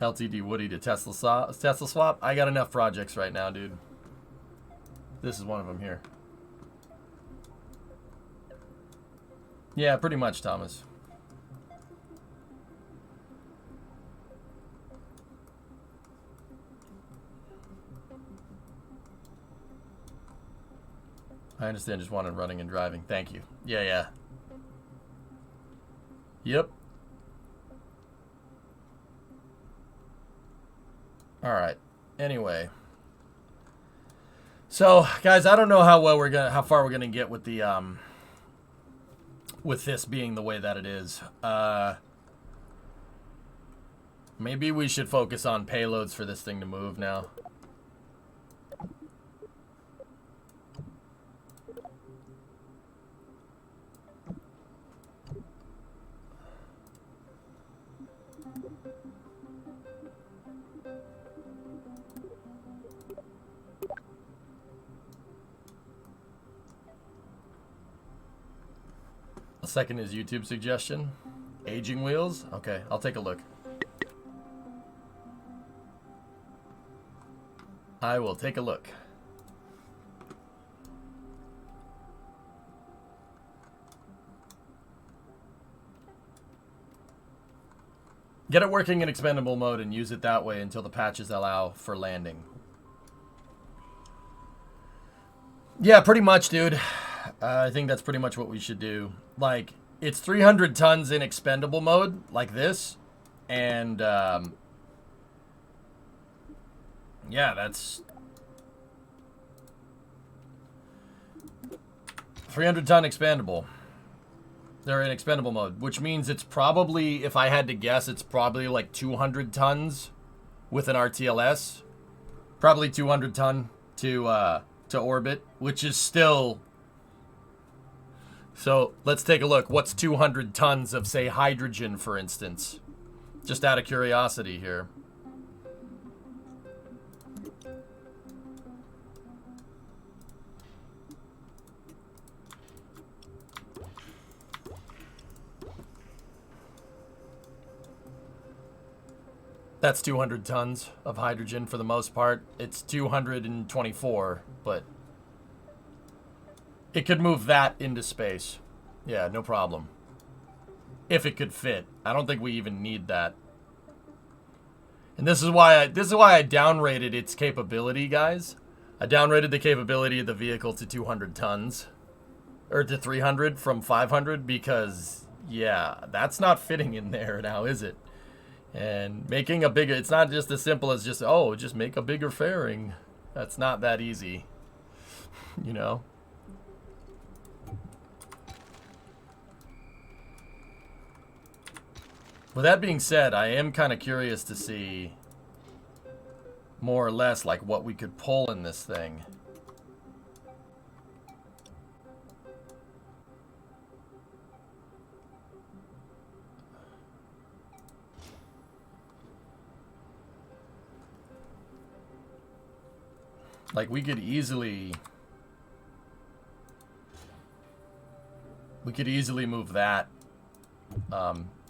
LTD Woody to Tesla swap. I got enough projects right now, dude. This is one of them here. Yeah, pretty much, Thomas. I understand, just wanted running and driving. Thank you. Yeah. Yep. Alright. Anyway. So, guys, I don't know how far we're gonna get with the with this being the way that it is. Maybe we should focus on payloads for this thing to move now. A second is YouTube suggestion. Aging wheels? Okay, I'll take a look. I will take a look. Get it working in expendable mode and use it that way until the patches allow for landing. Yeah, pretty much, dude. I think that's pretty much what we should do. Like, it's 300 tons in expendable mode, like this. And, yeah, that's 300 ton expandable. They're in expendable mode, which means it's probably, if I had to guess, it's probably like 200 tons with an RTLS. Probably 200 ton to orbit, which is still... So let's take a look. What's 200 tons of, say, hydrogen, for instance? Just out of curiosity here. That's 200 tons of hydrogen for the most part. It's 224, but it could move that into space. Yeah, no problem. If it could fit. I don't think we even need that. And this is why I downrated its capability, guys. I downrated the capability of the vehicle to 200 tons. Or to 300 from 500 because, yeah, that's not fitting in there now, is it? And making a bigger, it's not just as simple as just make a bigger fairing. That's not that easy. You know? With that being said, I am kind of curious to see more or less like what we could pull in this thing. Like we could easily move that.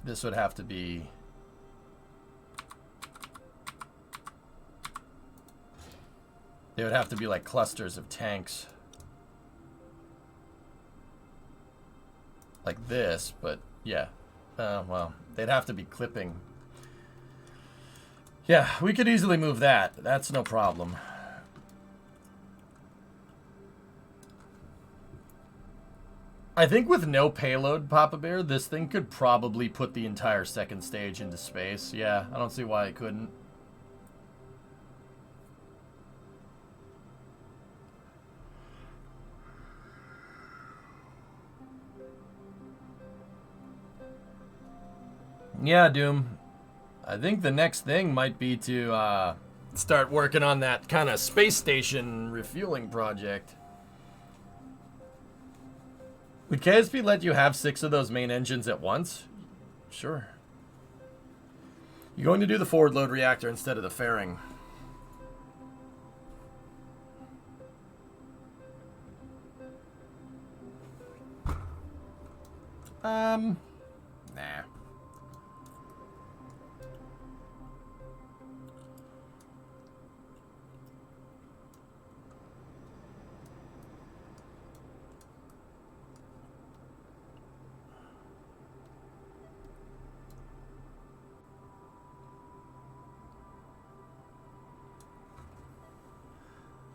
This would have to be they would have to be like clusters of tanks like this, but yeah. Well, they'd have to be clipping. Yeah, we could easily move that. That's no problem. I think with no payload, Papa Bear, this thing could probably put the entire second stage into space. Yeah, I don't see why it couldn't. Yeah, Doom. I think the next thing might be to start working on that kind of space station refueling project. Would KSP let you have 6 of those main engines at once? Sure. You're going to do the forward load reactor instead of the fairing. Nah.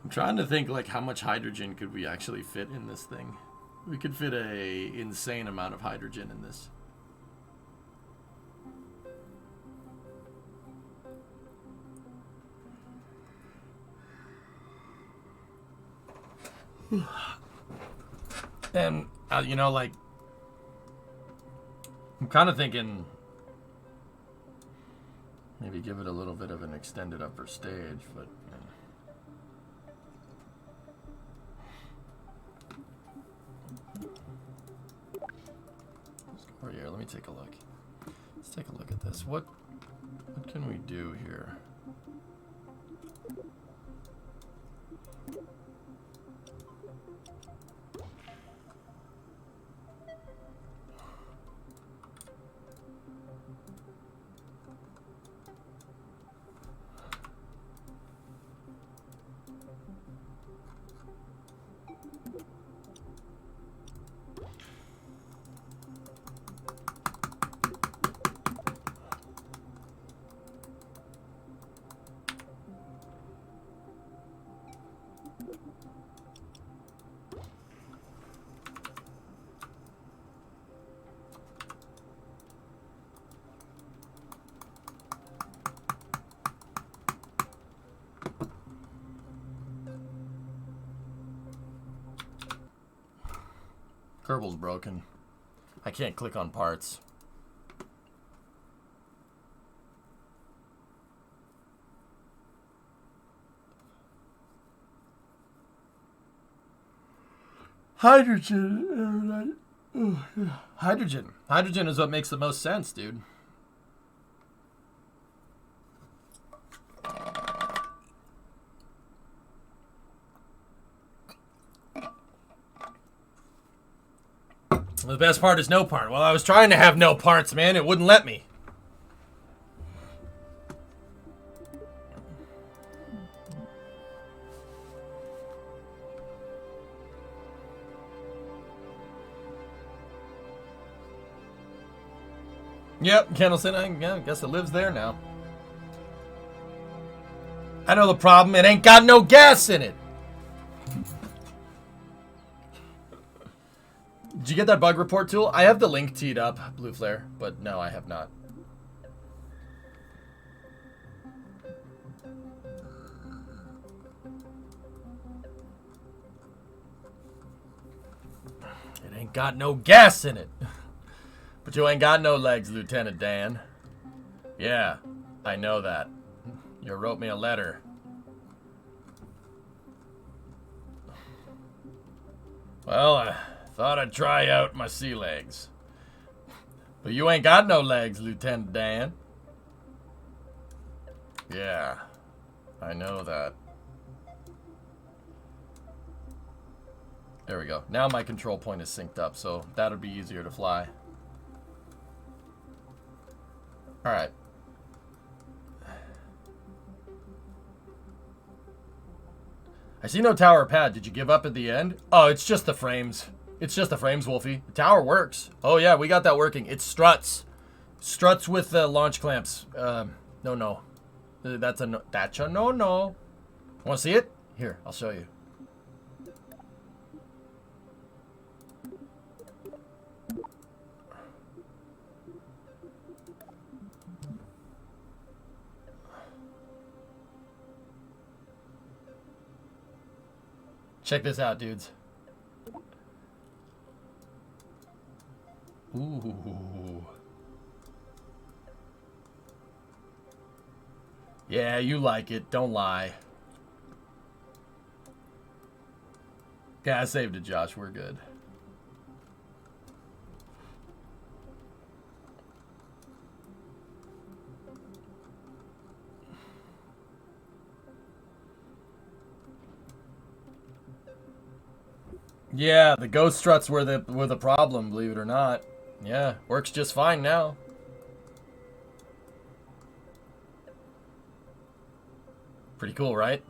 I'm trying to think like how much hydrogen could we actually fit in this thing. We could fit a insane amount of hydrogen in this. And you know, like I'm kind of thinking maybe give it a little bit of an extended upper stage, but over here, let me take a look. Let's take a look at this. What can we do here? Kerbal's broken. I can't click on parts. Hydrogen. Hydrogen. Hydrogen is what makes the most sense, dude. The best part is no part. Well, I was trying to have no parts, man. It wouldn't let me. Yep, Candlestick, I guess it lives there now. I know the problem. It ain't got no gas in it. Did you get that bug report tool? I have the link teed up, Blue Flare, but no, I have not. Ain't got no gas in it. But you ain't got no legs, Lieutenant Dan. Yeah, I know that. You wrote me a letter. Well, I thought I'd try out my sea legs. But you ain't got no legs, Lieutenant Dan. Yeah, I know that. There we go. Now my control point is synced up, so that'll be easier to fly. Alright. I see no tower pad. Did you give up at the end? Oh, it's just the frames. It's just the frames, Wolfie. The tower works. Oh, yeah, we got that working. It's struts. Struts with launch clamps. No. That's a no. That's a no. Want to see it? Here, I'll show you. Check this out, dudes. Ooh. Yeah, you like it. Don't lie. Yeah, I saved it, Josh. We're good. Yeah, the ghost struts were the problem, believe it or not. Yeah, works just fine now. Pretty cool, right?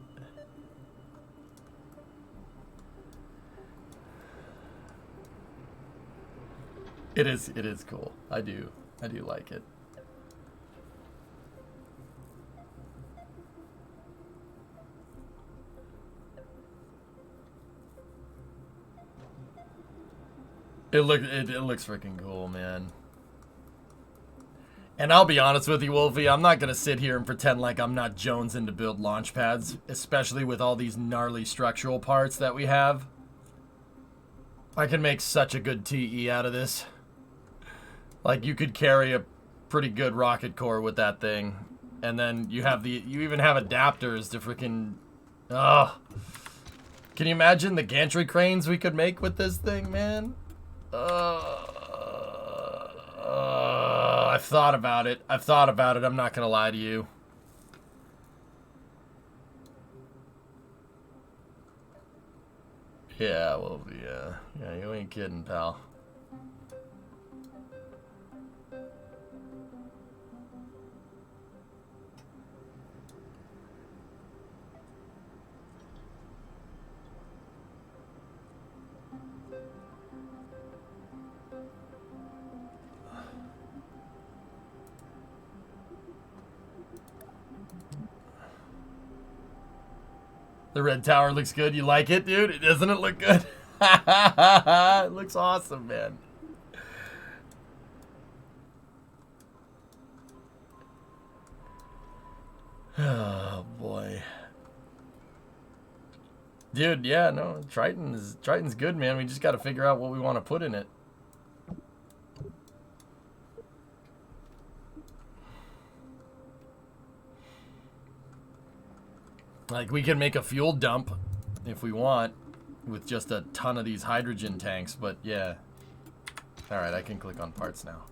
It is cool. I do like it. It looks freaking cool, man. And I'll be honest with you, Wolfie, I'm not gonna sit here and pretend like I'm not jonesing to build launch pads, especially with all these gnarly structural parts that we have. I can make such a good TE out of this. Like, you could carry a pretty good rocket core with that thing. And then you even have adapters to freaking... Ugh. Can you imagine the gantry cranes we could make with this thing, man? I've thought about it. I'm not gonna lie to you. Yeah, well, yeah, you ain't kidding, pal. The red tower looks good. You like it, dude? Doesn't it look good? It looks awesome, man. Oh, boy. Dude, yeah, no, Triton's good, man. We just got to figure out what we want to put in it. Like, we can make a fuel dump if we want with just a ton of these hydrogen tanks, but yeah. Alright, I can click on parts now.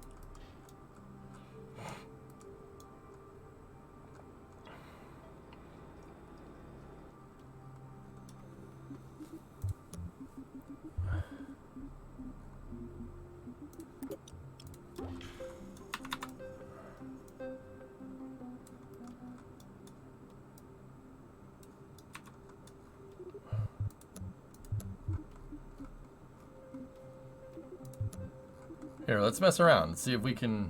Here, let's mess around and see if we can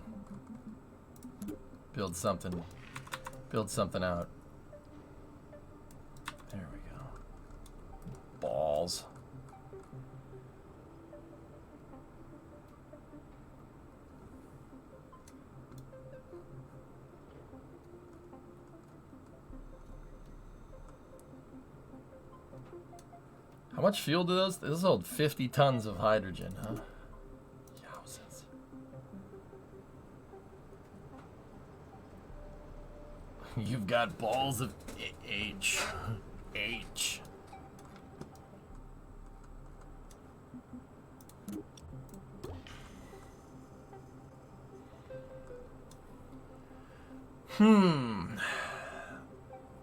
build something out. There we go. Balls. How much fuel do those hold? 50 tons of hydrogen, huh? Yowzers. You've got balls of H. H.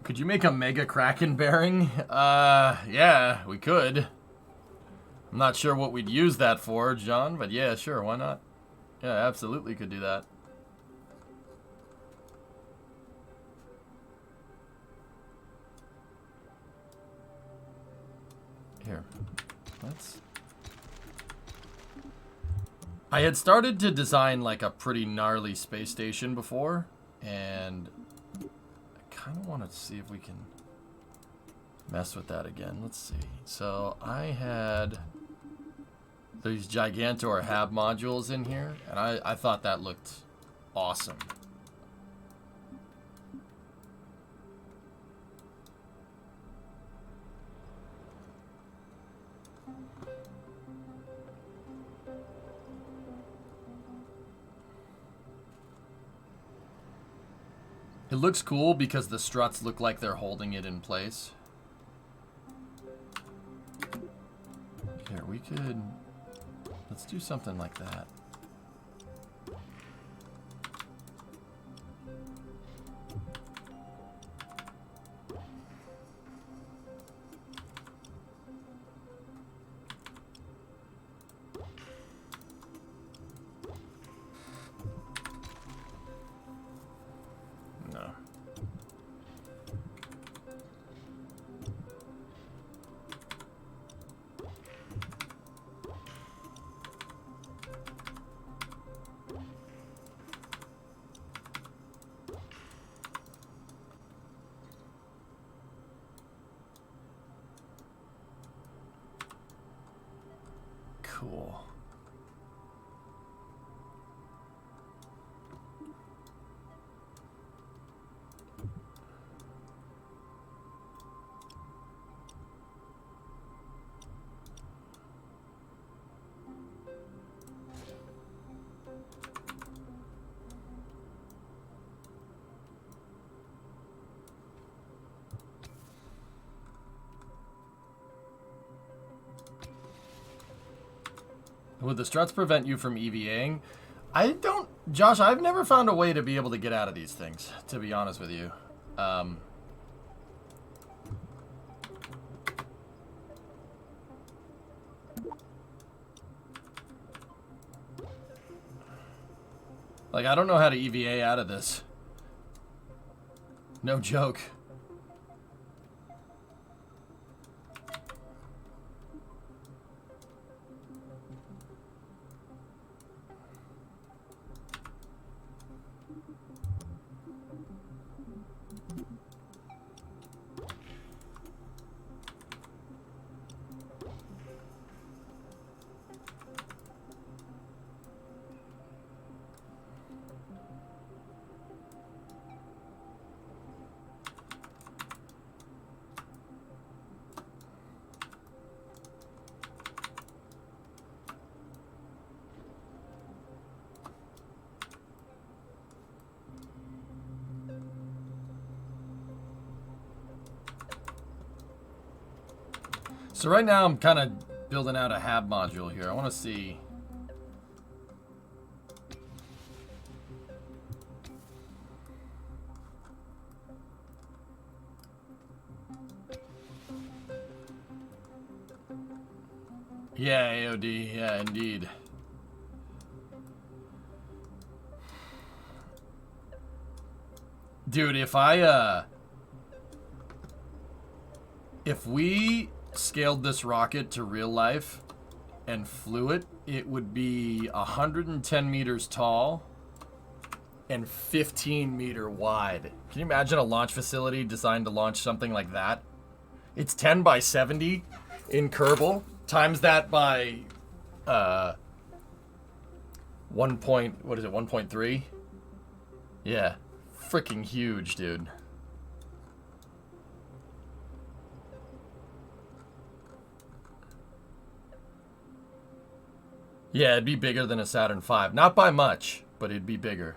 Could you make a Mega Kraken bearing? Yeah, we could. I'm not sure what we'd use that for, John, but yeah, sure, why not? Yeah, absolutely could do that. Here, let's... I had started to design like a pretty gnarly space station before, and I kind of want to see if we can mess with that again. Let's see. So I had these Gigantor Hab modules in here, and I thought that looked awesome. It looks cool because the struts look like they're holding it in place. Here, we could... Let's do something like that. No. Cool. Would the struts prevent you from EVAing? I don't... Josh, I've never found a way to be able to get out of these things, to be honest with you. Like, I don't know how to EVA out of this. No joke. So right now I'm kind of building out a hab module here. I want to see... Yeah, AOD. Yeah, indeed. Dude, if we scaled this rocket to real life and flew it, it would be 110 meters tall and 15 meter wide. Can you imagine a launch facility designed to launch something like that? It's 10 by 70 in Kerbal. Times that by 1.3? Yeah. Freaking huge, dude. Yeah, it'd be bigger than a Saturn V. Not by much, but it'd be bigger.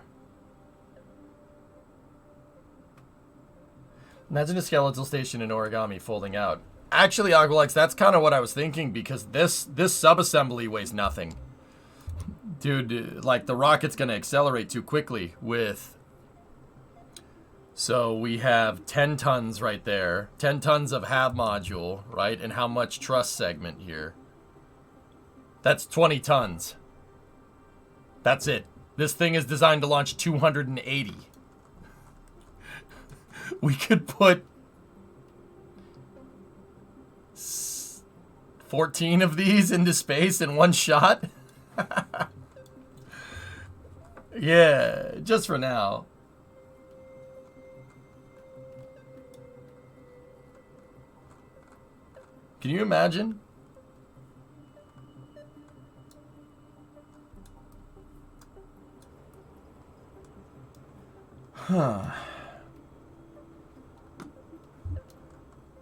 Imagine a skeletal station in origami folding out. Actually, Aqualex, that's kind of what I was thinking, because this sub-assembly weighs nothing. Dude, like, the rocket's going to accelerate too quickly with... So we have 10 tons right there. 10 tons of hab module, right? And how much truss segment here? That's 20 tons. That's it. This thing is designed to launch 280. We could put 14 of these into space in one shot. Yeah, just for now. Can you imagine? Huh.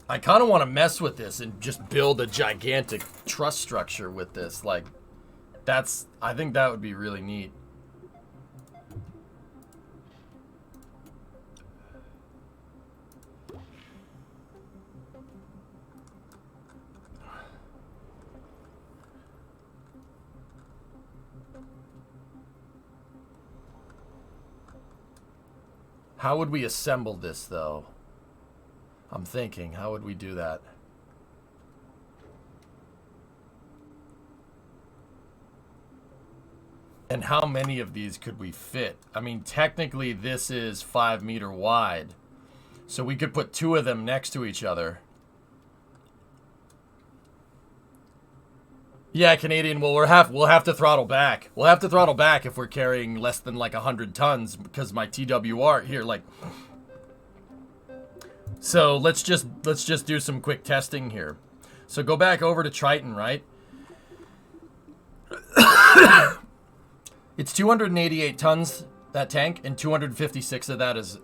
I kind of want to mess with this and just build a gigantic truss structure with this. Like, I think that would be really neat. How would we assemble this, though? I'm thinking, how would we do that? And how many of these could we fit? I mean, technically this is 5 meter wide. So we could put 2 of them next to each other. Yeah, Canadian, well, we'll have to throttle back. We'll have to throttle back if we're carrying less than like 100 tons because my TWR here, like... So let's just do some quick testing here. So go back over to Triton, right? It's 288 tons, that tank, and 256 of that is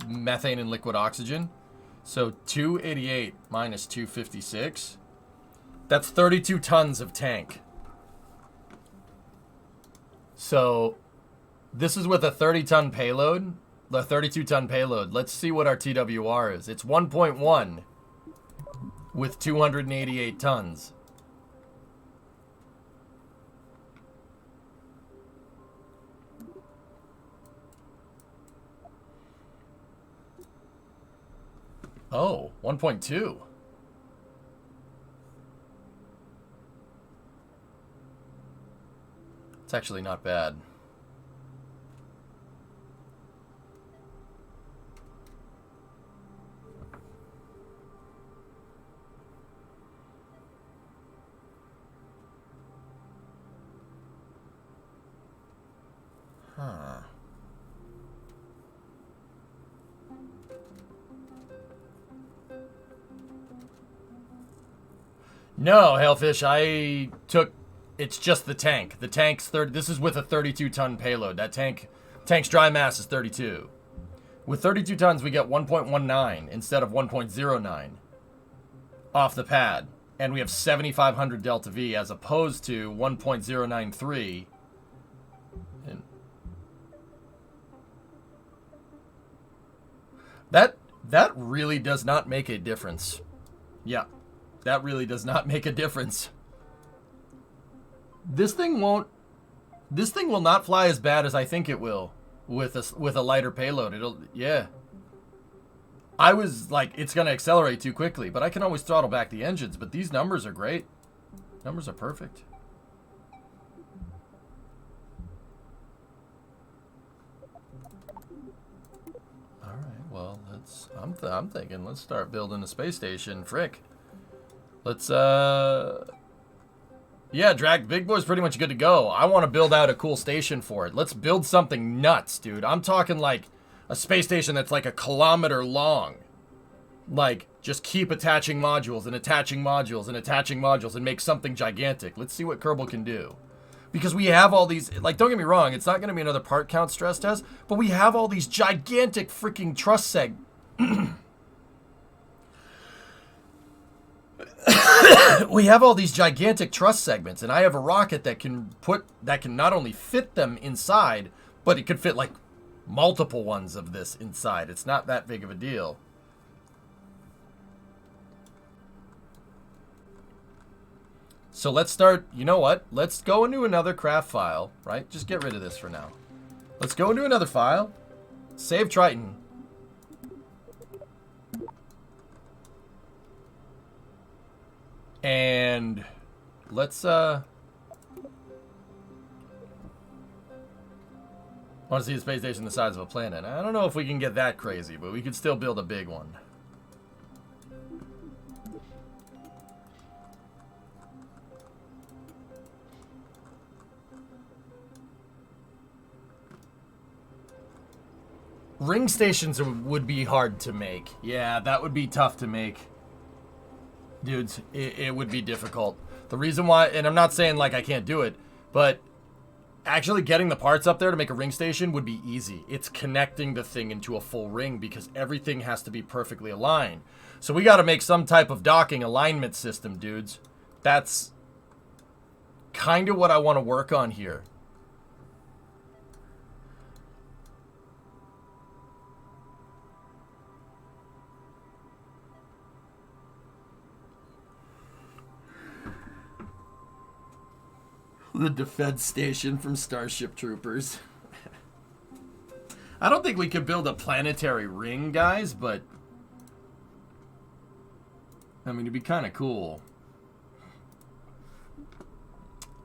methane and liquid oxygen. So 288 minus 256, that's 32 tons of tank. So this is with a 30-ton payload. The 32-ton payload. Let's see what our TWR is. It's 1.1 with 288 tons. Oh, 1.2. It's actually not bad. Huh. No, Hellfish, I took... It's just the tank. The tank's 30... This is with a 32-ton payload. That tank's dry mass is 32. With 32 tons, we get 1.19 instead of 1.09 off the pad. And we have 7,500 delta V as opposed to 1.093. And that really does not make a difference. Yeah. That really does not make a difference. This thing will not fly as bad as I think it will with a lighter payload. Yeah. I was like, it's going to accelerate too quickly, but I can always throttle back the engines, but these numbers are great. Numbers are perfect. All right, well, I'm thinking let's start building a space station. Frick. Let's, yeah, Big Boy's pretty much good to go. I want to build out a cool station for it. Let's build something nuts, dude. I'm talking like a space station that's like 1 kilometer long. Like, just keep attaching modules and attaching modules and attaching modules and make something gigantic. Let's see what Kerbal can do. Because we have all these, like, don't get me wrong, it's not going to be another part count stress test, but we have all these gigantic freaking truss we have all these gigantic truss segments, and I have a rocket that can not only fit them inside, but it could fit like multiple ones of this inside. It's not that big of a deal. So let's start, you know what? Let's go into another craft file, right? Just get rid of this for now. Let's go into another file. Save Triton. And let's, I want to see a space station the size of a planet. I don't know if we can get that crazy, but we could still build a big one. Ring stations would be hard to make. Yeah, that would be tough to make. Dudes, it would be difficult. The reason why, and I'm not saying like I can't do it, but actually getting the parts up there to make a ring station would be easy. It's connecting the thing into a full ring because everything has to be perfectly aligned. So we got to make some type of docking alignment system, dudes. That's kind of what I want to work on here. The defense station from Starship Troopers. I don't think we could build a planetary ring, guys, but I mean, it'd be kind of cool.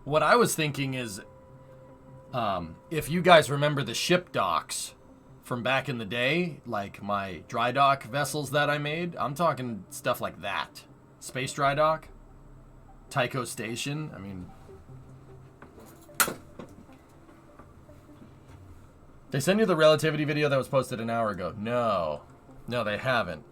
What I was thinking is, if you guys remember the ship docks from back in the day, like my dry dock vessels that I made, I'm talking stuff like that. Space dry dock, Tycho Station, I mean... They sent you the relativity video that was posted an hour ago. No. No, they haven't.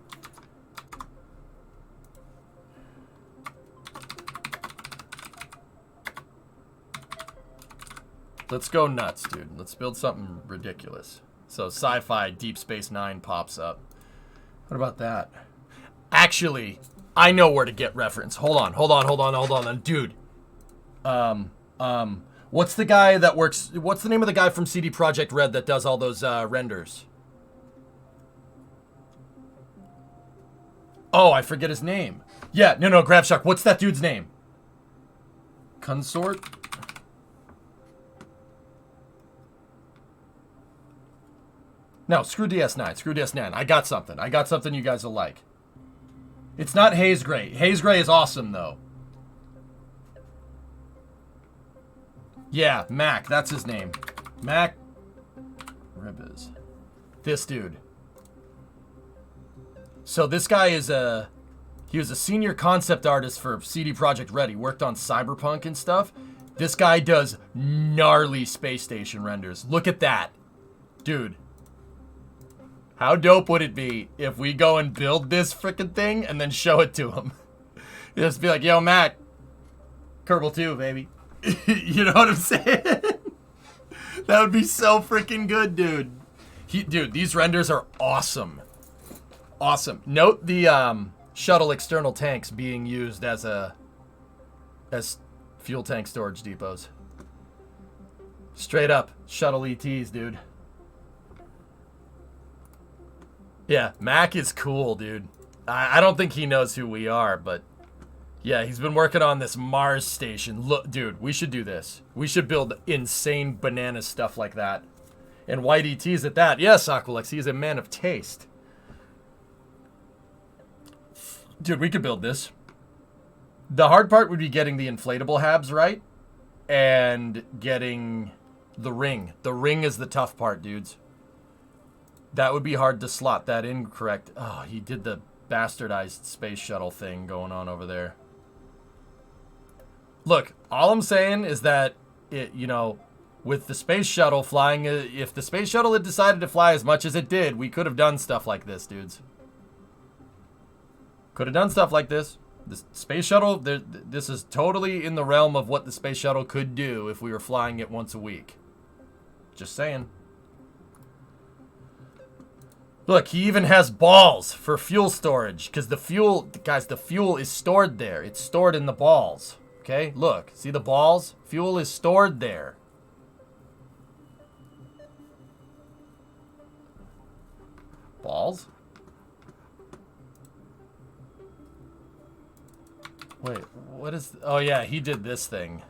Let's go nuts, dude. Let's build something ridiculous. So sci-fi Deep Space Nine pops up. What about that? Actually, I know where to get reference. Hold on. Dude. What's the guy that works... What's the name of the guy from CD Projekt Red that does all those renders? Oh, I forget his name. Yeah, no, GrabShock. What's that dude's name? Consort? No, screw DS9. Screw DS9. I got something you guys will like. It's not Haze Gray. Haze Gray is awesome, though. Yeah, Mac. That's his name. Mac Ribbiz. This dude. So this guy is he was a senior concept artist for CD Projekt Red. He worked on Cyberpunk and stuff. This guy does gnarly space station renders. Look at that. Dude. How dope would it be if we go and build this freaking thing and then show it to him? Just be like, yo, Mac. Kerbal 2, baby. You know what I'm saying? That would be so freaking good, dude. Dude, these renders are awesome. Awesome. Note the shuttle external tanks being used as fuel tank storage depots. Straight up shuttle ETs, dude. Yeah, Mac is cool, dude. I don't think he knows who we are, but yeah, he's been working on this Mars station. Look, dude, we should do this. We should build insane banana stuff like that. And white ETs at that. Yes, Aqualex, he is a man of taste. Dude, we could build this. The hard part would be getting the inflatable habs right and getting the ring. The ring is the tough part, dudes. That would be hard to slot that in correct. Oh, he did the bastardized space shuttle thing going on over there. Look, all I'm saying is that, with the space shuttle flying, if the space shuttle had decided to fly as much as it did, we could have done stuff like this, dudes. Could have done stuff like this. The space shuttle, this is totally in the realm of what the space shuttle could do if we were flying it once a week. Just saying. Look, he even has balls for fuel storage. Because the fuel, guys, the fuel is stored there. It's stored in the balls. Okay, look. See the balls? Fuel is stored there. Balls? Wait, what is... Oh, yeah, he did this thing.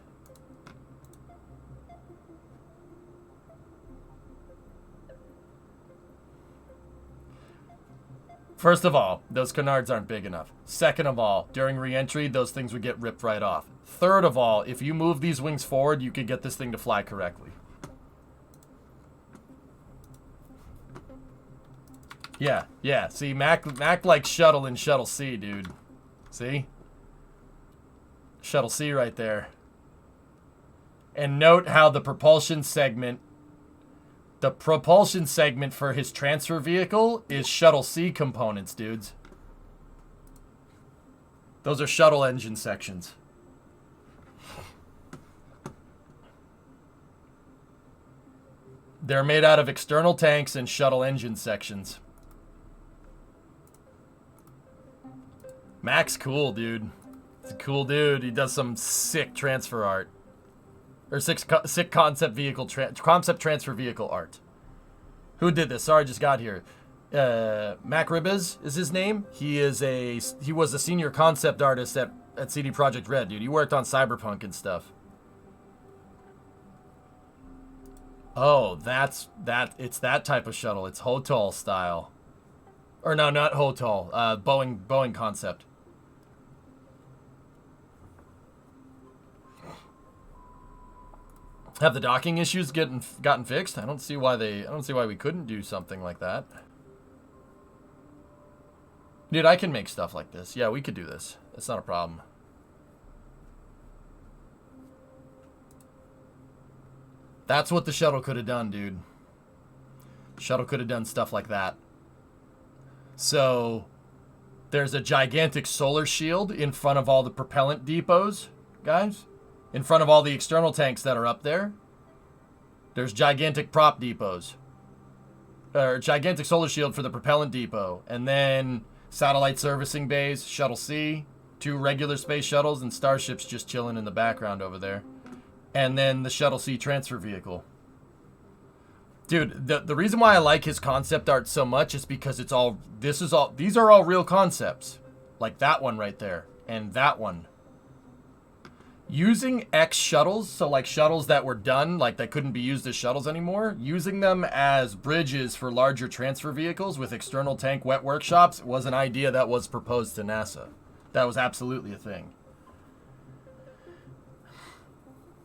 First of all, those canards aren't big enough. Second of all, during re-entry, those things would get ripped right off. Third of all, if you move these wings forward, you could get this thing to fly correctly. Yeah, yeah. See, Mac likes shuttle and shuttle C, dude. See? Shuttle C right there. And note how the propulsion segment for his transfer vehicle is shuttle C components, dudes. Those are shuttle engine sections. They're made out of external tanks and shuttle engine sections. Mac's cool, dude. He's a cool dude. He does some sick transfer art. Or sick concept transfer vehicle art. Who did this? Sorry, I just got here. Mac Ribas is his name. He was a senior concept artist at CD Projekt Red, dude. He worked on Cyberpunk and stuff. Oh, it's that type of shuttle. It's HOTOL style. Or no, not HOTOL. Boeing concept. Have the docking issues gotten fixed? I don't see why we couldn't do something like that. Dude, I can make stuff like this. Yeah, we could do this. It's not a problem. That's what the shuttle could have done, dude. Shuttle could have done stuff like that. So, there's a gigantic solar shield in front of all the propellant depots, guys. In front of all the external tanks that are up there. There's gigantic prop depots. Or gigantic solar shield for the propellant depot. And then satellite servicing bays, Shuttle C, 2 regular space shuttles, and starships just chilling in the background over there. And then the Shuttle C transfer vehicle. Dude, the reason why I like his concept art so much is because these are all real concepts. Like that one right there. And that one. Using X shuttles, so like shuttles that were done, like that couldn't be used as shuttles anymore, using them as bridges for larger transfer vehicles with external tank wet workshops was an idea that was proposed to NASA. That was absolutely a thing.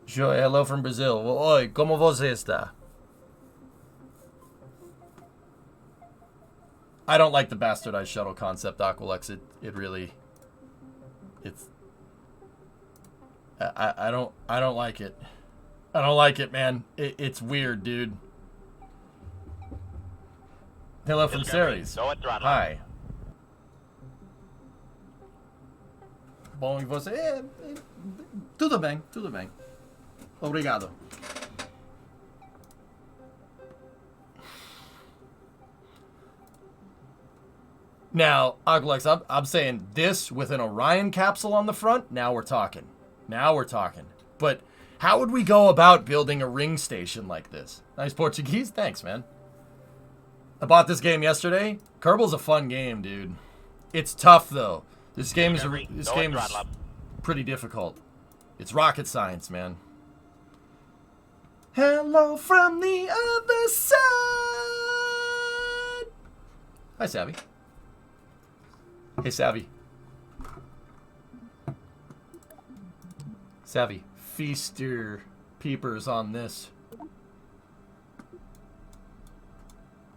Joy, hello from Brazil. Oi, como você está? I don't like the bastardized shuttle concept, Aqualex. I don't like it. I don't like it, man. It's weird, dude. Hello from Ceres. Hi. Bom, e você? Tudo bem, tudo bem. Obrigado. Now, Aqualex, I'm saying this with an Orion capsule on the front, now we're talking. Now we're talking. But how would we go about building a ring station like this? Nice Portuguese? Thanks, man. I bought this game yesterday. Kerbal's a fun game, dude. It's tough, though. This game is pretty difficult. It's rocket science, man. Hello from the other side. Hi, Savvy. Hey, Savvy. Savvy, feast your peepers on this.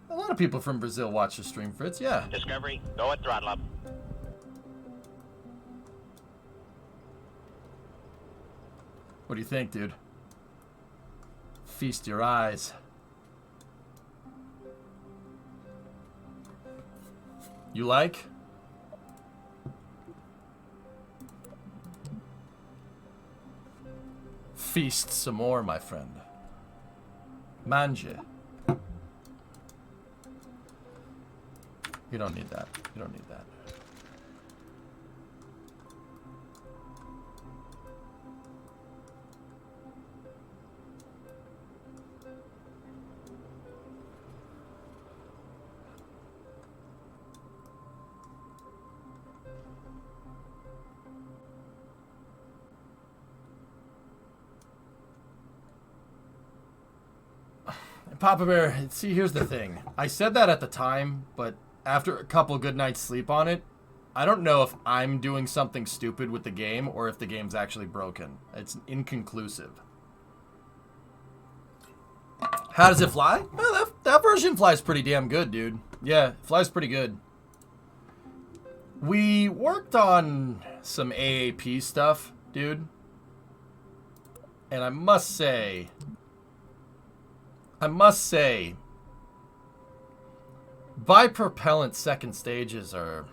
A lot of people from Brazil watch the stream, Fritz, yeah. Discovery, go at throttle up. What do you think, dude? Feast your eyes. You like? Feast some more, my friend. Manje. You don't need that. You don't need that. Papa Bear, see, here's the thing. I said that at the time, but after a couple good nights sleep on it, I don't know if I'm doing something stupid with the game or if the game's actually broken. It's inconclusive. How does it fly? Well, that version flies pretty damn good, dude. Yeah, it flies pretty good. We worked on some AAP stuff, dude. And I must say, bipropellant second stages are...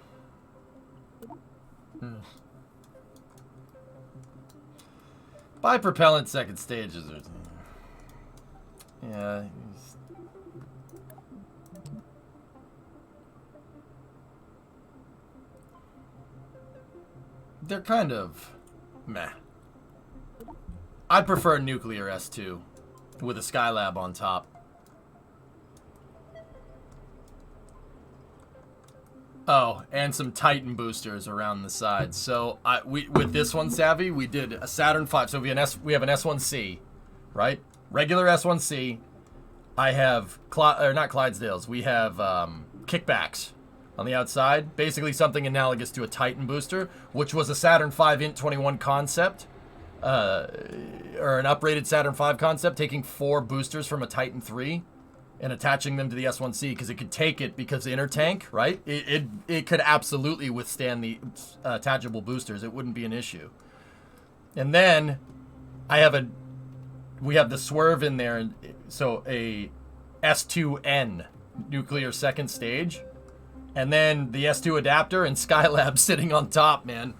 Bipropellant second stages are... Yeah. They're kind of... meh. I prefer nuclear S2 with a Skylab on top. Oh, and some Titan boosters around the sides. So with this one, Savvy, we did a Saturn V. So we have an S1C, right? Regular S1C. I have not Clydesdales. We have kickbacks on the outside. Basically something analogous to a Titan booster, which was a Saturn V Int 21 concept. Or an uprated Saturn V concept, taking 4 boosters from a Titan 3 and attaching them to the S1C because it could take it because the inner tank, right? It could absolutely withstand the attachable boosters. It wouldn't be an issue. And then we have the swerve in there, so a S2N nuclear second stage, and then the S2 adapter and Skylab sitting on top, man.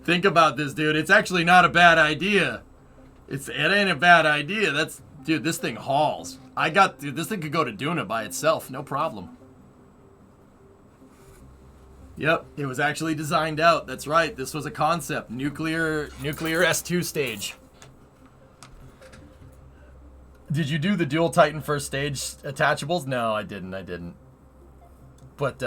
Think about this, dude. It's actually not a bad idea. It ain't a bad idea. Dude, this thing hauls. Dude, this thing could go to Duna by itself, no problem. Yep, it was actually designed out. That's right. This was a concept. Nuclear S2 stage. Did you do the dual Titan first stage attachables? No, I didn't. But,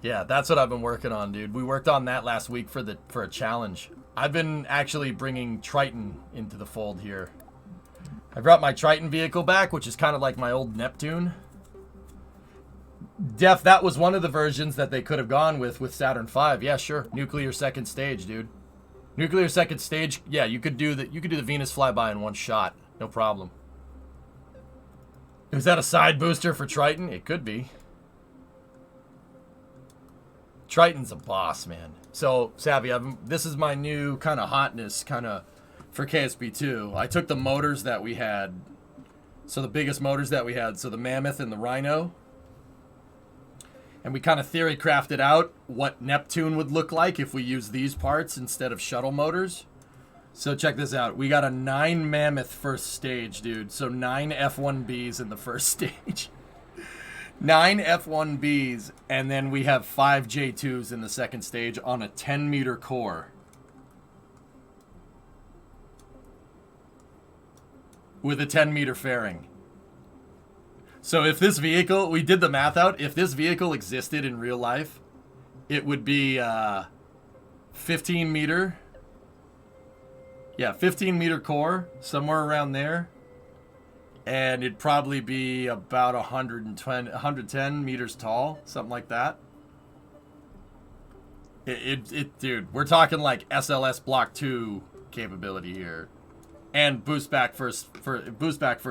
yeah, that's what I've been working on, dude. We worked on that last week for a challenge. I've been actually bringing Triton into the fold here. I brought my Triton vehicle back, which is kind of like my old Neptune. Def, that was one of the versions that they could have gone with Saturn V. Yeah, sure. Nuclear second stage, dude. Nuclear second stage. Yeah, you could do the Venus flyby in one shot. No problem. Was that a side booster for Triton? It could be. Triton's a boss, man. So, Savvy, this is my new kind of hotness for KSP2. I took the motors that we had. So the biggest motors that we had. So the Mammoth and the Rhino. And we kind of theory crafted out what Neptune would look like if we used these parts instead of shuttle motors. So check this out. We got a 9 Mammoth first stage, dude. So 9 F1Bs in the first stage. 9 F1Bs, and then we have 5 J2s in the second stage on a 10-meter core. With a 10-meter fairing. So if this vehicle, we did the math out, if this vehicle existed in real life, it would be 15-meter. Yeah, 15-meter core, somewhere around there. And it'd probably be about 110 meters tall, something like that. Dude, we're talking like SLS Block 2 capability here. And boost back first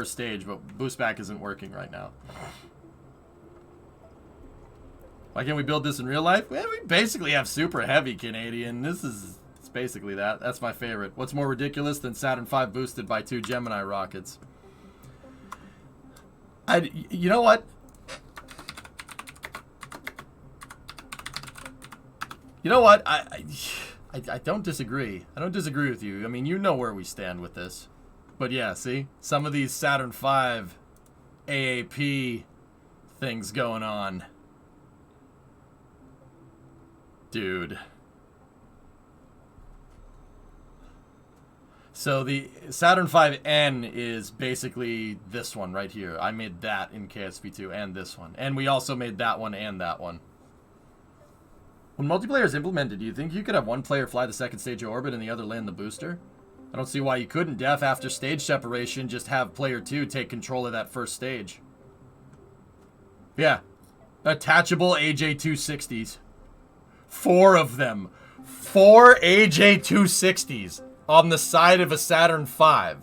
stage, but boost back isn't working right now. Why can't we build this in real life? Well, we basically have super heavy Canadian. It's basically that. That's my favorite. What's more ridiculous than Saturn V boosted by 2 Gemini rockets? You know what? You know what? I don't disagree. I don't disagree with you. I mean, you know where we stand with this. But yeah, see? Some of these Saturn V AAP things going on. Dude. So the Saturn V-N is basically this one right here. I made that in KSP2 and this one. And we also made that one and that one. When multiplayer is implemented, do you think you could have one player fly the second stage of orbit and the other land the booster? I don't see why you couldn't, Def. After stage separation, just have player 2 take control of that first stage. Yeah. Attachable AJ260s. 4 of them. 4 AJ260s on the side of a Saturn V.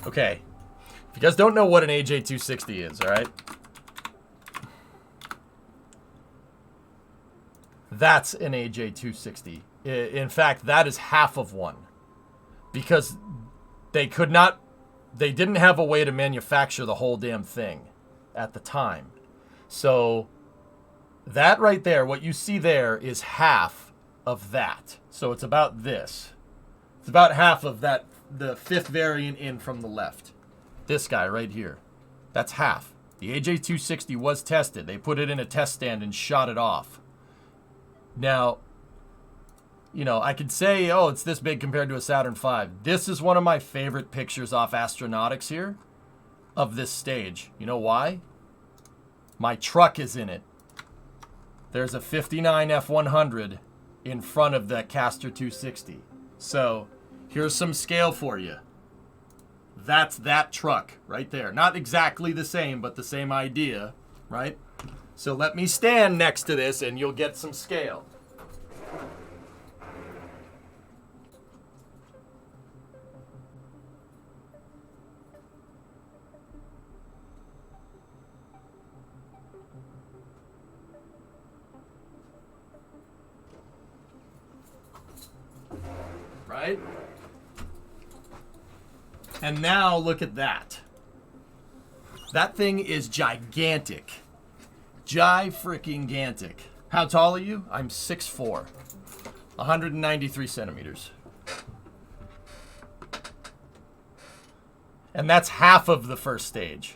Okay. If you guys don't know what an AJ260 is, alright? That's an AJ260. In fact, that is half of one. Because they didn't have a way to manufacture the whole damn thing at the time. So that right there, what you see there is half of that. So it's about this. It's about half of that, the 5th variant in from the left. This guy right here. That's half. The AJ260 was tested. They put it in a test stand and shot it off. Now, you know, I could say, oh, it's this big compared to a Saturn V. This is one of my favorite pictures off Astronautics here of this stage. You know why? My truck is in it. There's a 59 F100 in front of the Castor 260. So, here's some scale for you. That's that truck right there. Not exactly the same, but the same idea, right? So let me stand next to this and you'll get some scale. Right? And now look at that. That thing is gigantic. Freaking-gantic. How tall are you? I'm 6'4". 193 centimeters. And that's half of the first stage.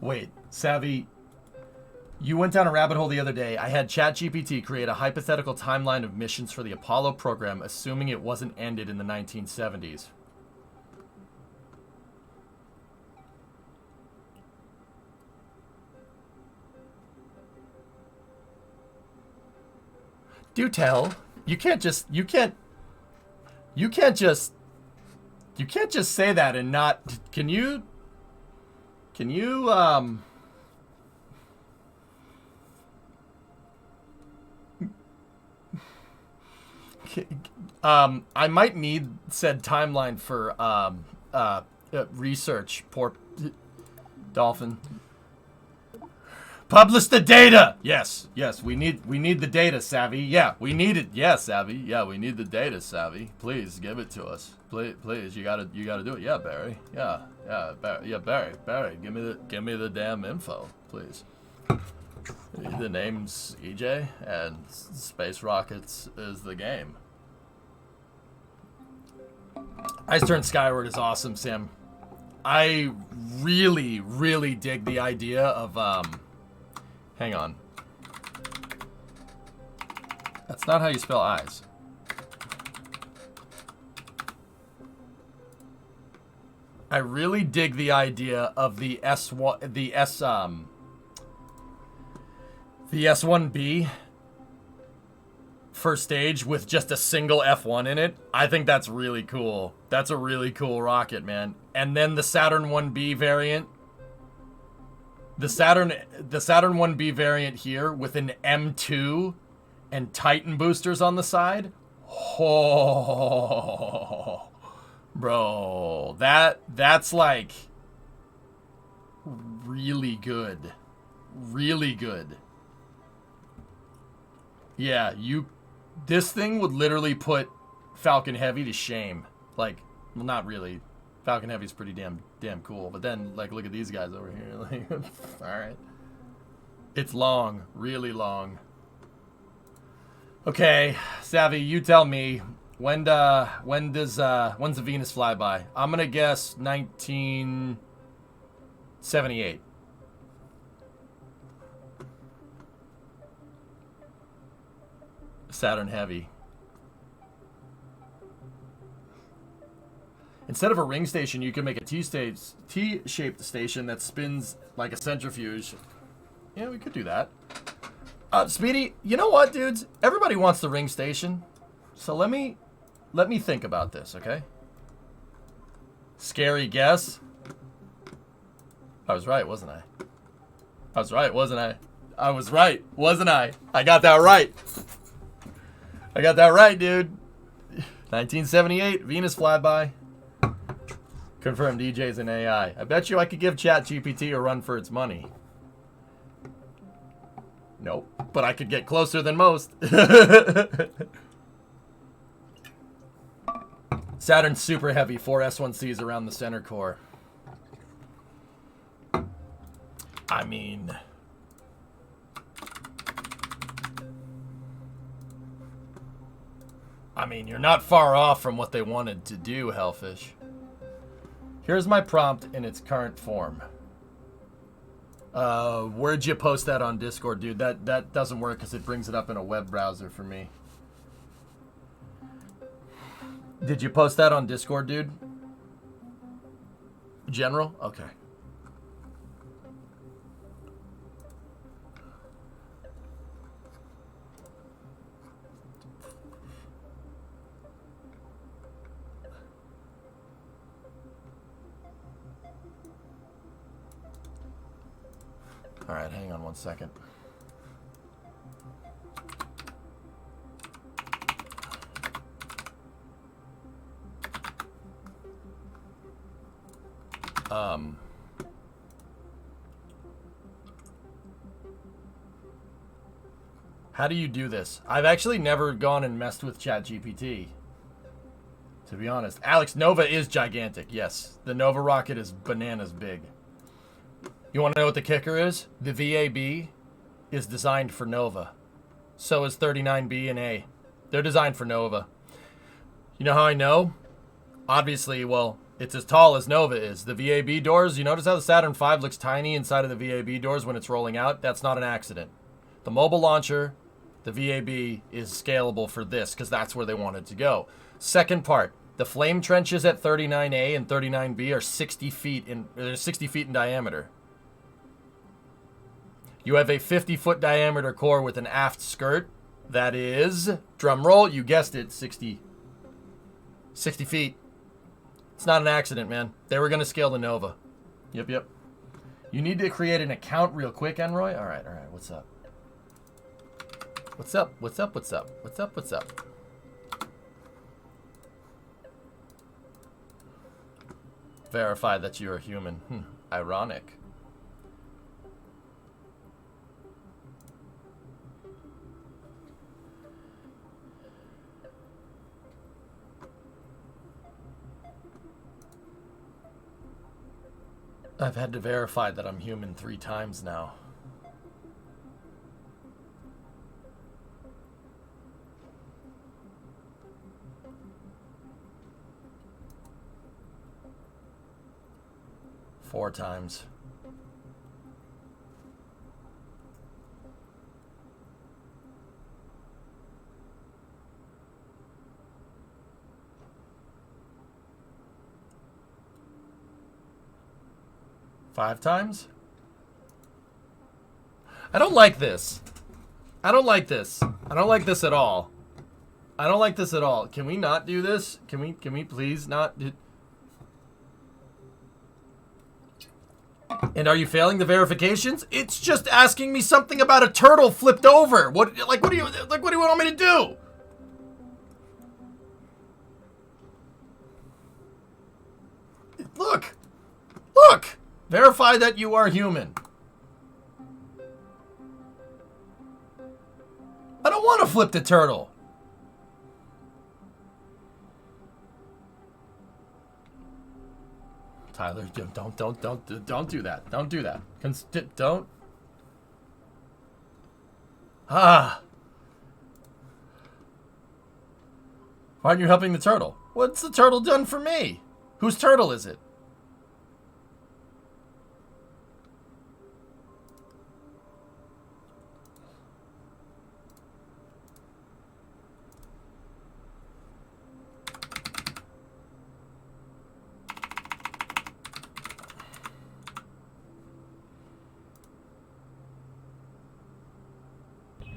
Wait, Savvy, you went down a rabbit hole the other day. I had ChatGPT create a hypothetical timeline of missions for the Apollo program, assuming it wasn't ended in the 1970s. Do tell. You can't just say that and not. Can you I might need said timeline for research. Poor Dolphin. Publish the data. Yes, we need the data, Savvy. Yeah, we need it. Yeah, Savvy. Yeah, we need the data, Savvy. Please give it to us. Please, you gotta do it. Yeah, Barry. Yeah, Barry. Yeah, Barry. Give me the damn info, please. The name's EJ, and Space Rockets is the game. Ice Turn Skyward is awesome, Sam. I really, really dig the idea of hang on. That's not how you spell eyes. I really dig the idea of the S1B first stage with just a single F1 in it. I think that's really cool. That's a really cool rocket, man. And then the Saturn 1B variant. The Saturn 1B variant here with an M2 and Titan boosters on the side. Oh, bro, that's like really good. Really good. Yeah, this thing would literally put Falcon Heavy to shame. Like, well, not really. Falcon Heavy's pretty damn cool. But then, like, look at these guys over here. Like, all right. It's long, really long. Okay, Savvy, you tell me. When's the Venus flyby? I'm gonna guess 1978. Saturn heavy. Instead of a ring station, you can make a T-shaped station that spins like a centrifuge. Yeah, we could do that. Speedy, you know what, dudes? Everybody wants the ring station. So let me think about this, okay? Scary guess. I was right, wasn't I? I was right, wasn't I? I was right, wasn't I? I got that right. I got that right, dude. 1978, Venus flyby. Confirmed DJs and AI. I bet you I could give ChatGPT a run for its money. Nope, but I could get closer than most. Saturn's super heavy, 4 S1Cs around the center core. I mean... you're not far off from what they wanted to do, Hellfish. Here's my prompt in its current form. Where'd you post that on Discord, dude? That doesn't work because it brings it up in a web browser for me. Did you post that on Discord, dude? General? Okay. All right, hang on one second. How do you do this? I've actually never gone and messed with ChatGPT, to be honest. Alex, Nova is gigantic, yes. The Nova rocket is bananas big. You want to know what the kicker is? The VAB is designed for Nova. So is 39B and A. They're designed for Nova. You know how I know? Obviously, well, it's as tall as Nova is. The VAB doors, you notice how the Saturn V looks tiny inside of the VAB doors when it's rolling out? That's not an accident. The mobile launcher, the VAB, is scalable for this because that's where they wanted to go. Second part, the flame trenches at 39A and 39B are 60 feet in diameter. You have a 50-foot diameter core with an aft skirt that is, drum roll, you guessed it, 60 feet. It's not an accident, man. They were going to scale the Nova. Yep. You need to create an account real quick, Enroy. All right. What's up? What's up? Verify that you're a human. Ironic. I've had to verify that I'm human 3 times now. Four times. Five times? I don't like this. I don't like this at all. Can we not do this? Can we please not do... And are you failing the verifications? It's just asking me something about a turtle flipped over. What do you want me to do? Look. Verify that you are human. I don't want to flip the turtle. Tyler, don't do that. Don't do that. Don't. Why aren't you helping the turtle? What's the turtle done for me? Whose turtle is it?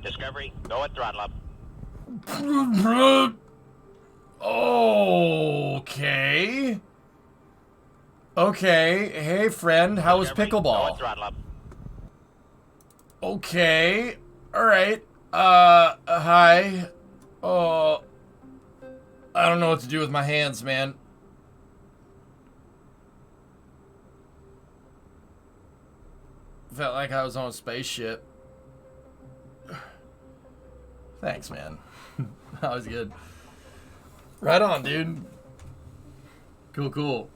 Discovery, go at throttle up. Okay. Okay. Hey, friend. How was Discovery, Go at pickleball? throttle up. Okay. All right. Hi. Oh, I don't know what to do with my hands, man. Felt like I was on a spaceship. Thanks, man. That was good. Right on, dude. Cool.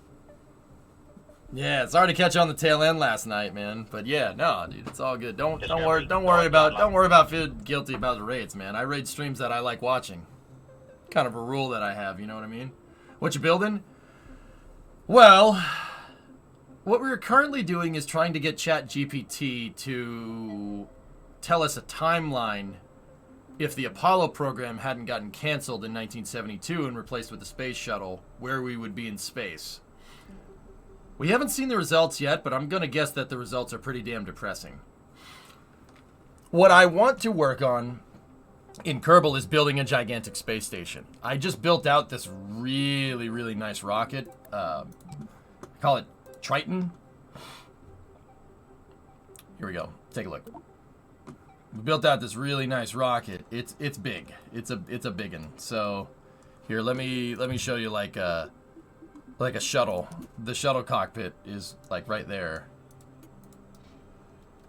Yeah, sorry to catch you on the tail end last night, man. But yeah, no, dude, it's all good. Don't worry about feeling guilty about the raids, man. I raid streams that I like watching. Kind of a rule that I have, you know what I mean? What you building? Well, what we're currently doing is trying to get ChatGPT to tell us a timeline if the Apollo program hadn't gotten canceled in 1972 and replaced with the space shuttle, where we would be in space. We haven't seen the results yet, but I'm going to guess that the results are pretty damn depressing. What I want to work on in Kerbal is building a gigantic space station. I just built out this really nice rocket. Call it Triton. Here we go. Take a look. We built out this really nice rocket. It's big. It's a big one. So here, let me show you like a shuttle. The shuttle cockpit is like right there.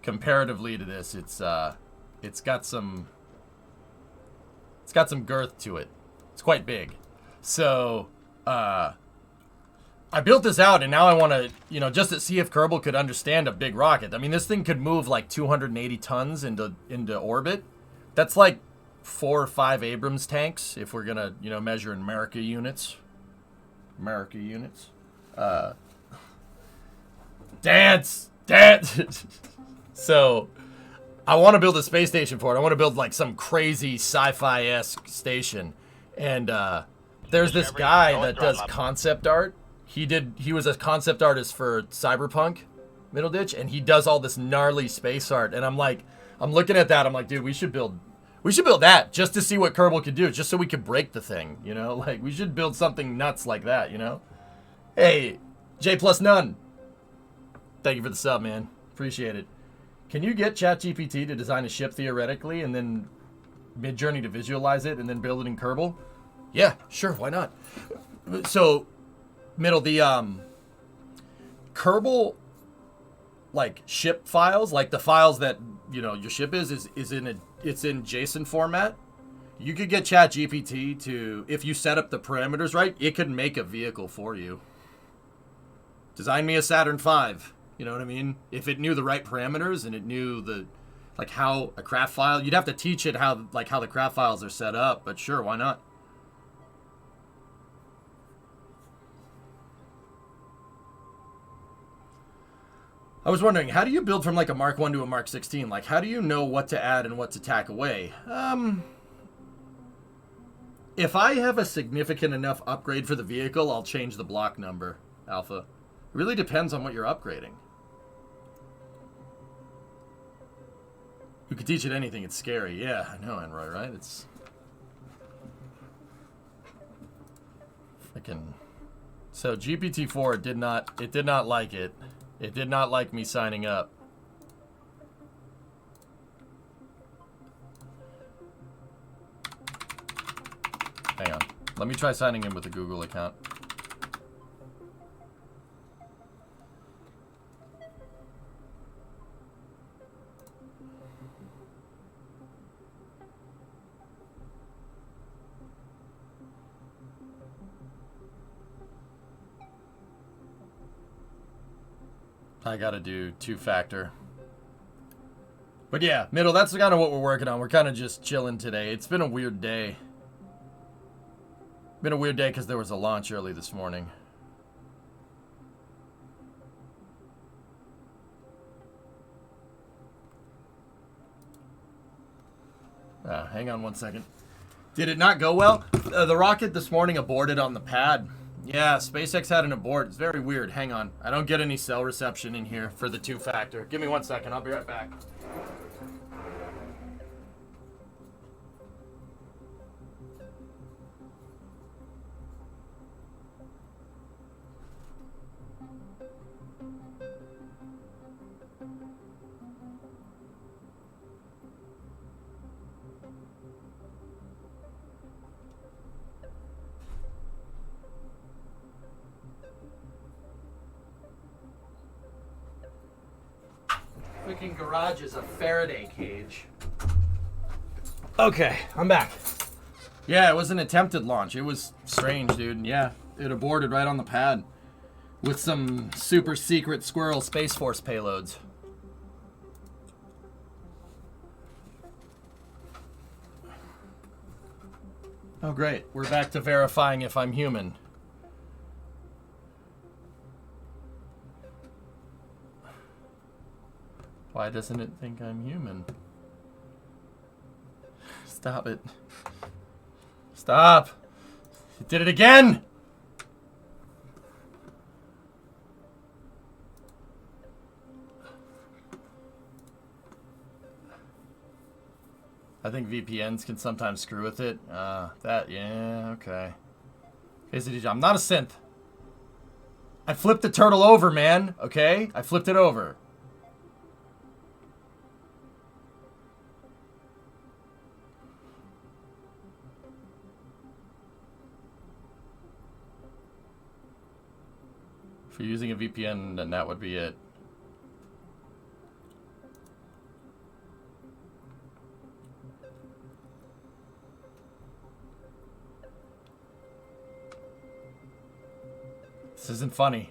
Comparatively to this, it's got some girth to it. It's quite big. So I built this out, and now I want to, just to see if Kerbal could understand a big rocket. I mean, this thing could move like 280 tons into orbit. That's like 4 or 5 Abrams tanks if we're gonna, measure in America units. Dance. So, I want to build a space station for it. I want to build like some crazy sci-fi-esque station, and there's this guy that does concept art. He was a concept artist for Cyberpunk Middle Ditch, and he does all this gnarly space art. And I'm looking at that. I'm like, dude, we should build that just to see what Kerbal could do, just so we could break the thing, Like, we should build something nuts like that, Hey, J plus none. Thank you for the sub, man. Appreciate it. Can you get ChatGPT to design a ship theoretically, and then Midjourney to visualize it, and then build it in Kerbal? Yeah, sure, why not? So, Middle, the Kerbal like ship files, like the files that your ship is in it's in JSON format. You could get ChatGPT to, if you set up the parameters right, it could make a vehicle for you. Design me a Saturn V. You know what I mean? If it knew the right parameters and it knew how a craft file, you'd have to teach it how the craft files are set up, but sure, why not? I was wondering, how do you build from like a Mark 1 to a Mark 16? Like, how do you know what to add and what to tack away? If I have a significant enough upgrade for the vehicle, I'll change the block number, Alpha. It really depends on what you're upgrading. You could teach it anything, it's scary. Yeah, I know, Enroy, right? It's freaking. So GPT-4 did not like it. It did not like me signing up. Hang on. Let me try signing in with a Google account. I gotta do 2-factor. But yeah, Middle, that's kind of what we're working on. We're kind of just chilling today. It's been a weird day. Been a weird day because there was a launch early this morning. Hang on one second. Did it not go well? The rocket this morning aborted on the pad. Yeah, SpaceX had an abort. It's very weird. Hang on. I don't get any cell reception in here for the 2-factor. Give me 1 second. I'll be right back. Freaking garage is a Faraday cage. Okay, I'm back. Yeah, it was an attempted launch. It was strange, dude. Yeah, it aborted right on the pad with some super secret Squirrel Space Force payloads. Oh, great. We're back to verifying if I'm human. Why doesn't it think I'm human? Stop it. Stop! It did it again! I think VPNs can sometimes screw with it. Yeah, okay. I'm not a synth. I flipped the turtle over, man. Okay? I flipped it over. If you're using a VPN, then that would be it. This isn't funny.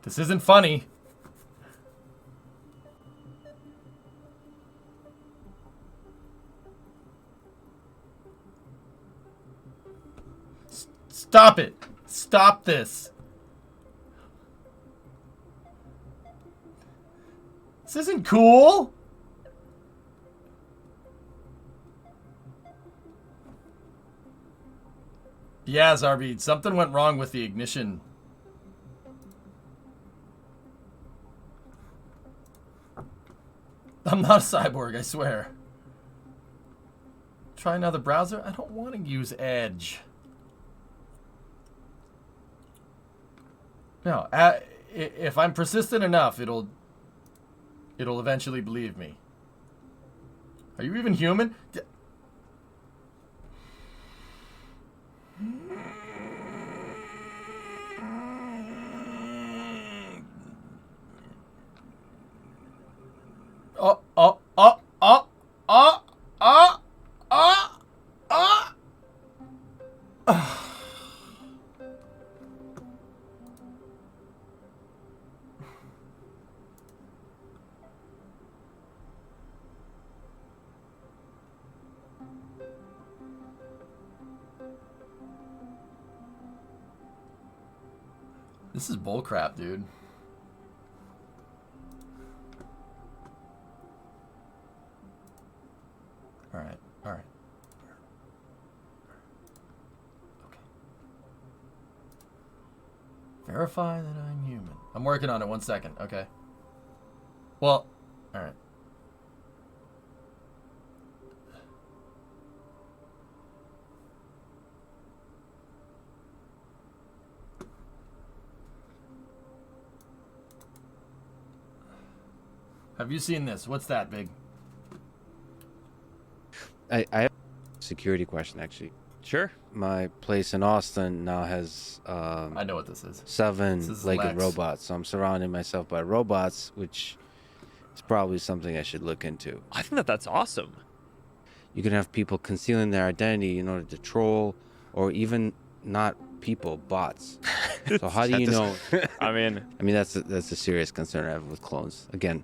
This isn't funny. Stop it. Stop this. This isn't cool. Yeah, Zarby, something went wrong with the ignition. I'm not a cyborg, I swear. Try another browser? I don't want to use Edge. No, if I'm persistent enough, it'll eventually believe me. Are you even human? This is bullcrap, dude. All right. Okay. Verify that I'm human. I'm working on it. 1 second. Okay. Well, all right. Have you seen this? What's that, Big? I have a security question, actually. Sure. My place in Austin now has I know what this is. 7 legged Lex. robots. So I'm surrounding myself by robots, which is probably something I should look into. I think that's awesome. You can have people concealing their identity in order to troll, or even not people, bots. So how do you know? I mean, that's a serious concern I have with clones. Again,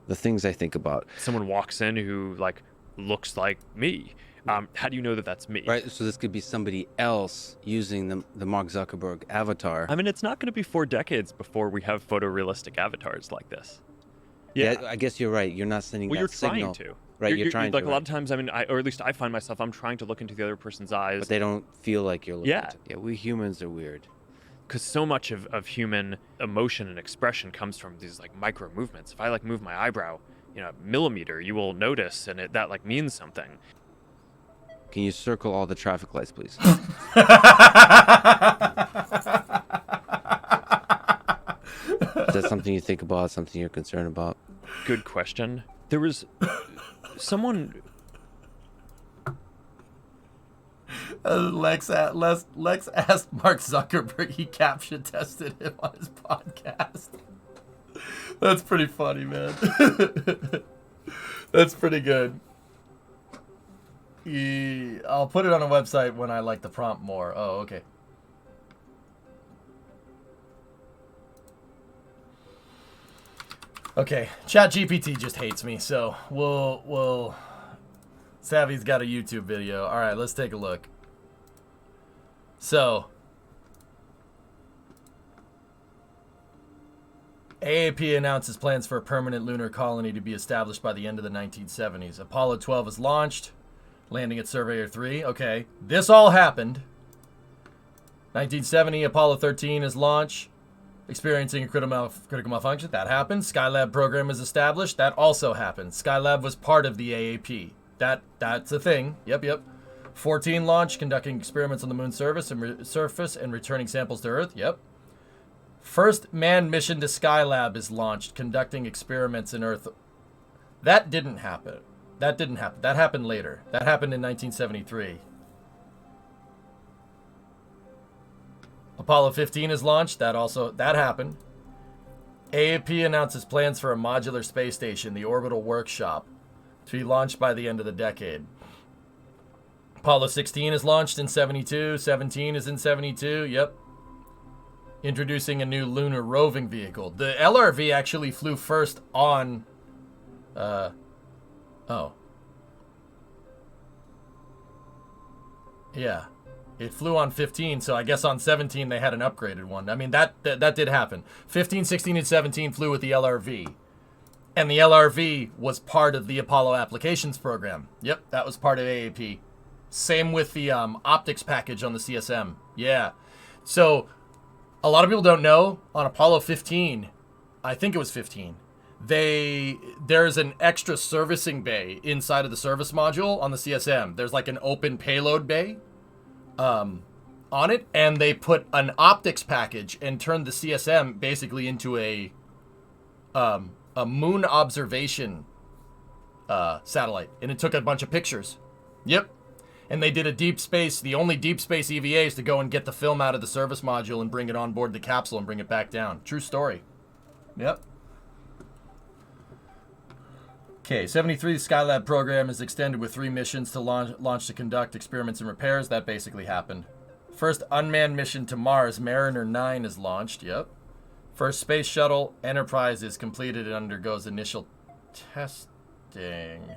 the things I think about. someone walks in who like looks like me, How do you know that that's me? Right. So this could be somebody else using the Mark Zuckerberg avatar. I mean, it's not going to be 4 decades before we have photorealistic avatars like this. Yeah, I guess you're right. You're not sending Well, that you're signal. trying to. Right, you're trying like to. a lot of times. I mean, or at least I find myself. I'm trying to look into the other person's eyes. But they don't feel like you're looking. Yeah. Yeah, we humans are weird. Because so much of human emotion and expression comes from these like micro movements. If I like move my eyebrow, a millimeter, you will notice, and that like means something. Can you circle all the traffic lights, please? Is that something you think about? Something you're concerned about? Good question. There was someone. Lex asked Mark Zuckerberg. He caption tested him on his podcast. That's pretty funny, man. That's pretty good. I'll put it on a website when I like the prompt more. Oh, okay. Okay, ChatGPT just hates me, so we'll. Savvy's got a YouTube video. All right, let's take a look. So, AAP announces plans for a permanent lunar colony to be established by the end of the 1970s. Apollo 12 is launched, landing at Surveyor 3. Okay, this all happened. 1970, Apollo 13 is launched, experiencing a critical malfunction. That happened. Skylab program is established. That also happened. Skylab was part of the AAP. That's a thing. Yep. 14 launch, conducting experiments on the moon's surface and returning samples to Earth. Yep. First manned mission to Skylab is launched, conducting experiments in Earth. That didn't happen. That happened later. That happened in 1973. Apollo 15 is launched. That happened. AAP announces plans for a modular space station, the Orbital Workshop, to be launched by the end of the decade. Apollo 16 is launched in 72. 17 is in 72. Yep. Introducing a new lunar roving vehicle. The LRV actually flew first on... Oh. Yeah. It flew on 15, so I guess on 17 they had an upgraded one. I mean, that did happen. 15, 16, and 17 flew with the LRV. And the LRV was part of the Apollo applications program. Yep, that was part of AAP. Same with the optics package on the CSM. Yeah. So, a lot of people don't know, on Apollo 15, I think it was 15, there's an extra servicing bay inside of the service module on the CSM. There's like an open payload bay on it, and they put an optics package and turned the CSM basically into a moon observation satellite, and it took a bunch of pictures. Yep. And they did a deep space, the only deep space EVAs to go and get the film out of the service module and bring it on board the capsule and bring it back down. True story. Yep. Okay, 73, the Skylab program is extended with 3 missions to launch to conduct experiments and repairs. That basically happened. First unmanned mission to Mars, Mariner 9, is launched. Yep. First space shuttle, Enterprise, is completed and undergoes initial testing.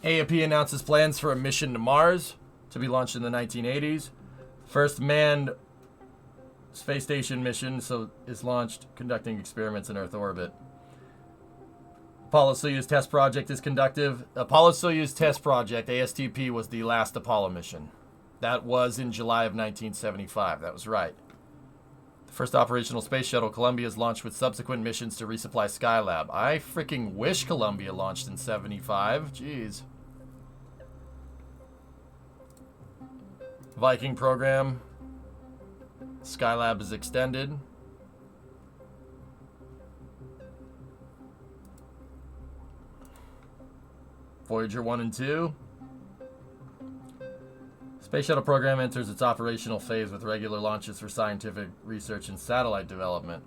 AAP announces plans for a mission to Mars to be launched in the 1980s. First manned space station mission is launched, conducting experiments in Earth orbit. Apollo-Soyuz test project is conducted. Apollo-Soyuz test project, ASTP, was the last Apollo mission. That was in July of 1975. That was right. The first operational space shuttle, Columbia, is launched with subsequent missions to resupply Skylab. I freaking wish Columbia launched in 75. Jeez. Viking program. Skylab is extended. Voyager 1 and 2. Space Shuttle program enters its operational phase with regular launches for scientific research and satellite development.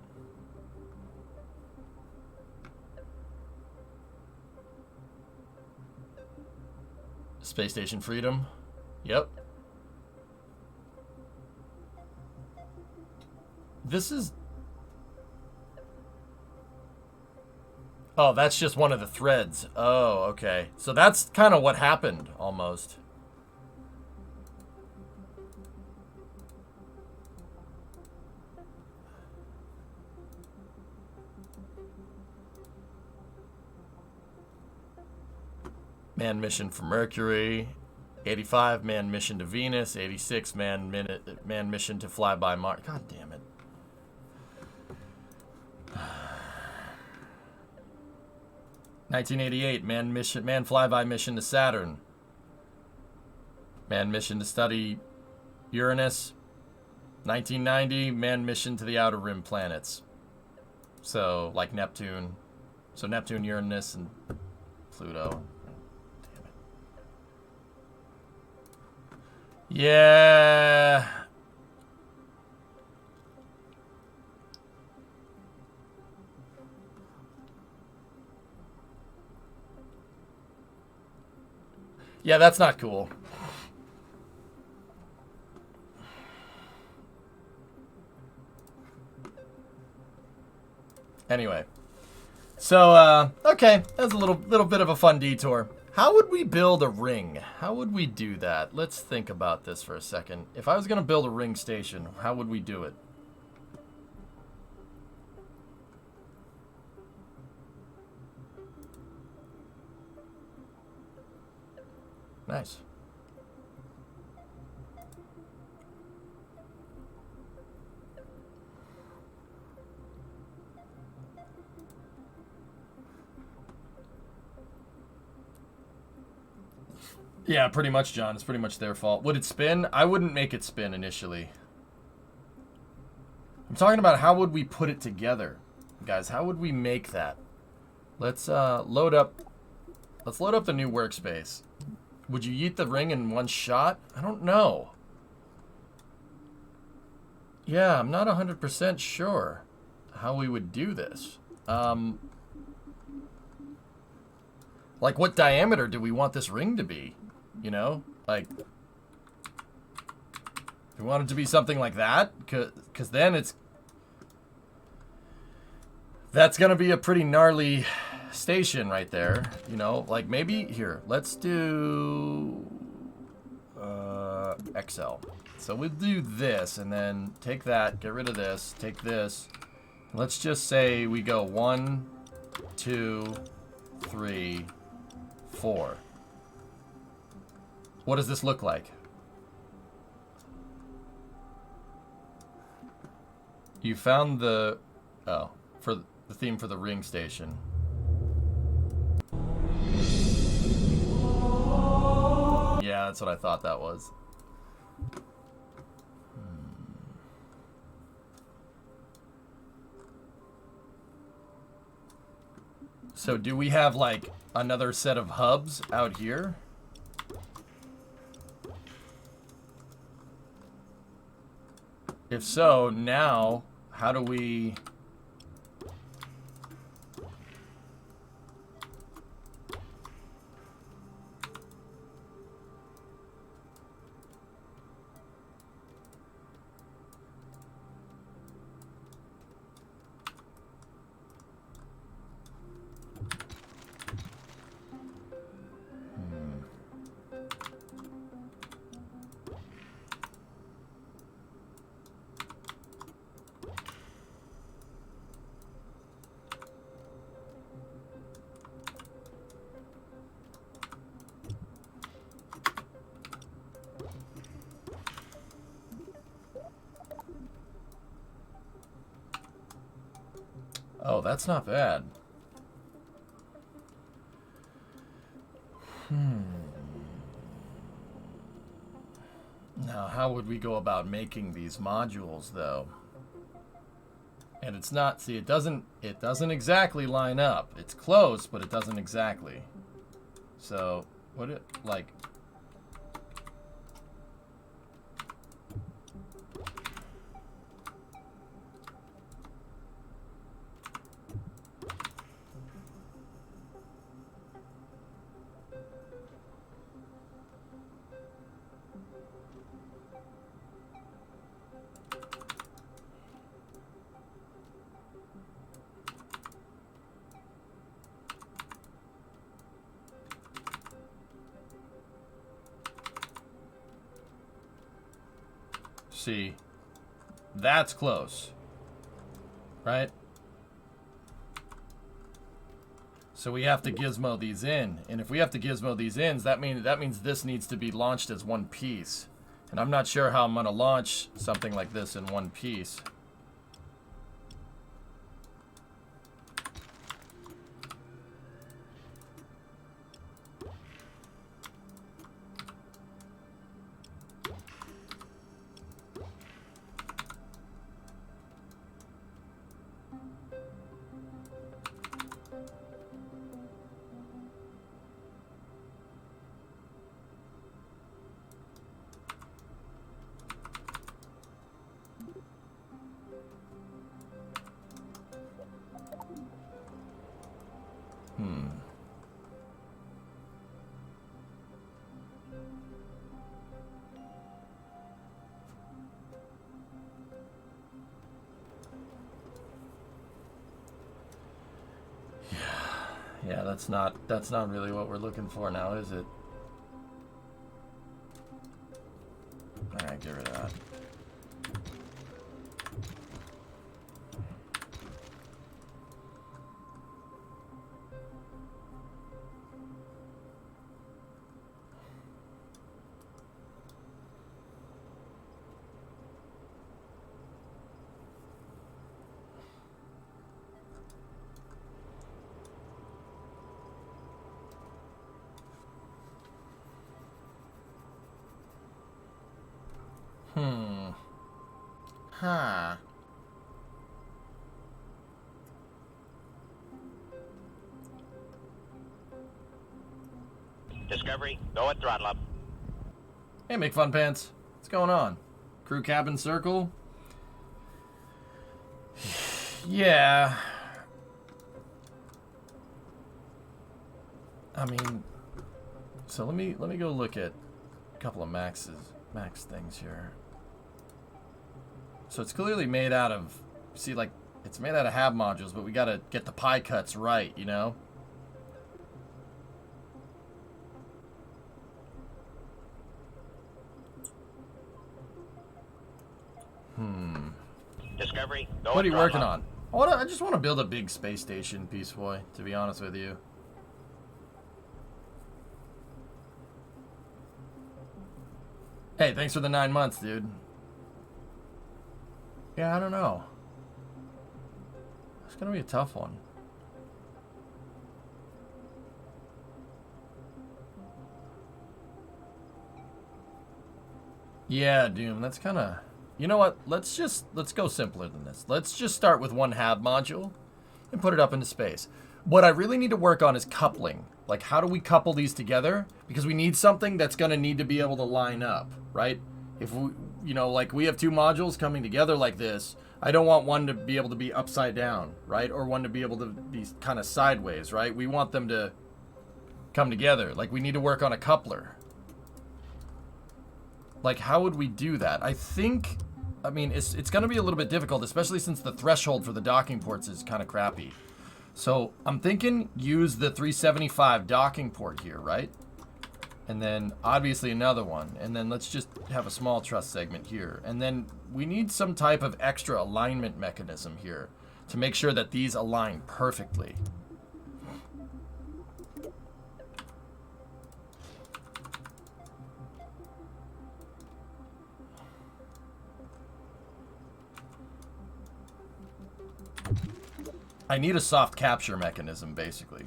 Space Station Freedom. Yep. This is... Oh, that's just one of the threads. Oh, okay. So that's kind of what happened, almost. Manned mission for Mercury. 85, manned mission to Venus. 86, manned mission to fly by Mars. God damn it. (1988) manned flyby mission to Saturn. Manned mission to study Uranus. 1990, manned mission to the outer rim planets. So, like Neptune. So Neptune, Uranus, and Pluto. Damn it. Yeah. Yeah, that's not cool. Anyway. So, okay. That was a little bit of a fun detour. How would we build a ring? How would we do that? Let's think about this for a second. If I was going to build a ring station, how would we do it? Nice. Yeah, pretty much, John. It's pretty much their fault. Would it spin? I wouldn't make it spin initially. I'm talking about how would we put it together. Guys, how would we make that? Let's load up the new workspace. Would you yeet the ring in one shot? I don't know. Yeah, I'm not 100% sure how we would do this. Like, what diameter do we want this ring to be? You know? Like, if we want it to be something like that, because then that's going to be a pretty gnarly station right there. You know? Like, maybe, here, let's do XL. So we'll do this, and then take that, get rid of this, take this. Let's just say we go 1, 2, 3, 4. What does this look like? You found the... Oh, for the theme for the ring station. Yeah, that's what I thought that was. So do we have, like, another set of hubs out here? If so, now, how do we... Oh, that's not bad. Now, how would we go about making these modules, though? And it's not, see, it doesn't exactly line up. It's close, but it doesn't exactly. So, what it, like... See, that's close, right? So we have to gizmo these in, and if we have to gizmo these in, that means this needs to be launched as one piece. And I'm not sure how I'm gonna launch something like this in one piece. Yeah, that's not really what we're looking for now, is it? Alright, get rid of that. Huh. Discovery, go at throttle up. Hey, Make Fun Pants. What's going on? Crew cabin circle? Yeah. I mean, so let me go look at a couple of max things here. So it's clearly made out of, see, like, it's made out of hab modules, but we gotta get the pie cuts right, you know? Discovery, go What are at you throttle working up. on? I just want to build a big space station, Peace Boy, to be honest with you. Hey, thanks for the 9 months, dude. Yeah, I don't know. It's gonna be a tough one. Yeah, Doom, that's kind of... You know what? Let's go simpler than this. Let's just start with one hab module and put it up into space. What I really need to work on is coupling. Like, how do we couple these together? Because we need something that's going to need to be able to line up, right? If we, you know, like we have two modules coming together like this, I don't want one to be able to be upside down, right? Or one to be able to be kind of sideways, right? We want them to come together. Like, we need to work on a coupler. Like, how would we do that? I mean, it's going to be a little bit difficult, especially since the threshold for the docking ports is kind of crappy. So I'm thinking use the 375 docking port here, right? And then obviously another one. And then let's just have a small truss segment here. And then we need some type of extra alignment mechanism here to make sure that these align perfectly. I need a soft capture mechanism, basically.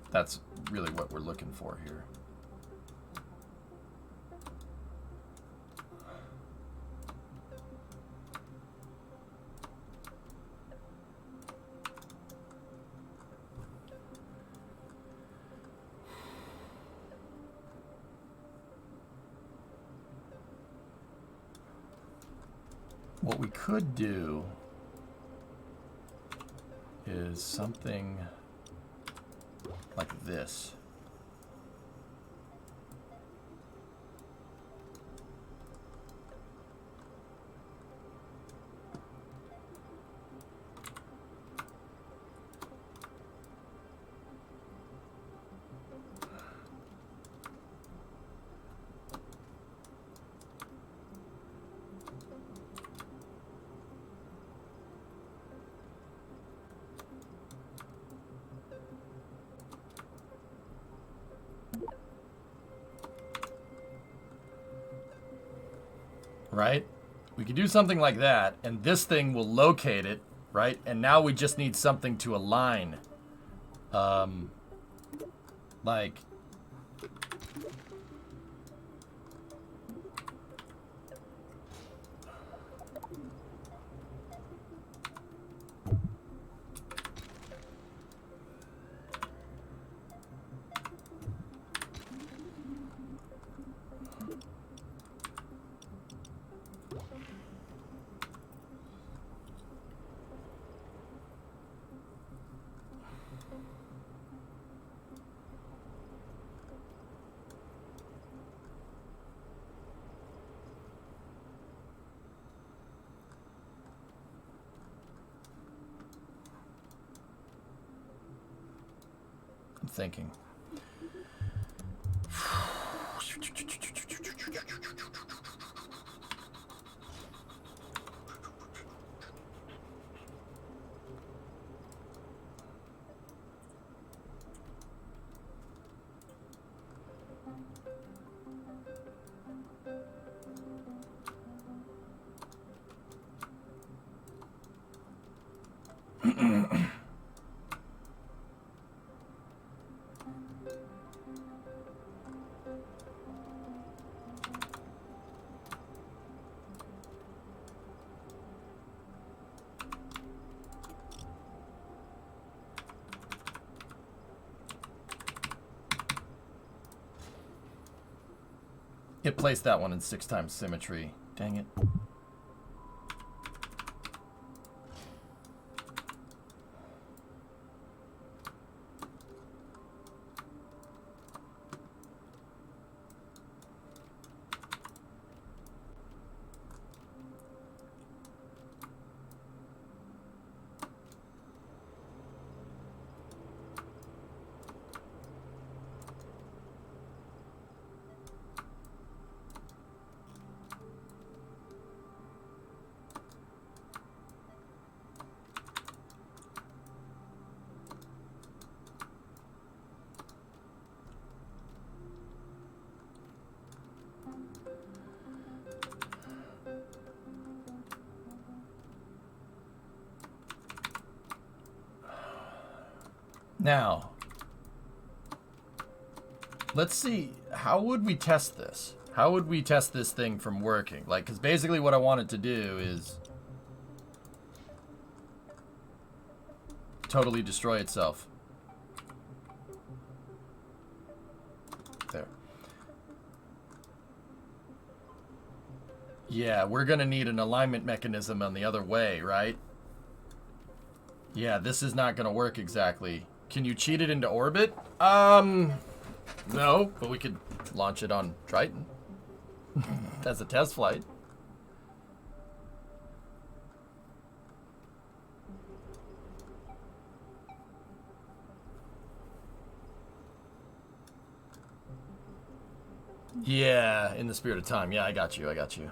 That's really what we're looking for here. What we could do is something like this. right? We could do something like that, and this thing will locate it, right? And now we just need something to align. Like... I'm thinking. It placed that one in 6 times symmetry. Dang it. Now, let's see, how would we test this? How would we test this thing from working? Like, because basically what I wanted to do is totally destroy itself. There. Yeah, we're gonna need an alignment mechanism on the other way, right? Yeah, this is not gonna work exactly. Can you cheat it into orbit? No, but we could launch it on Triton as a test flight. Yeah, in the spirit of time. Yeah, I got you. I got you.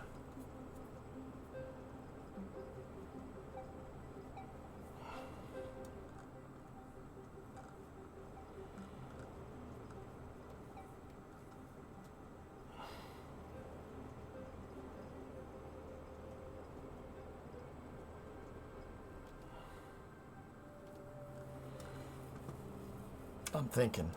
I'm thinking.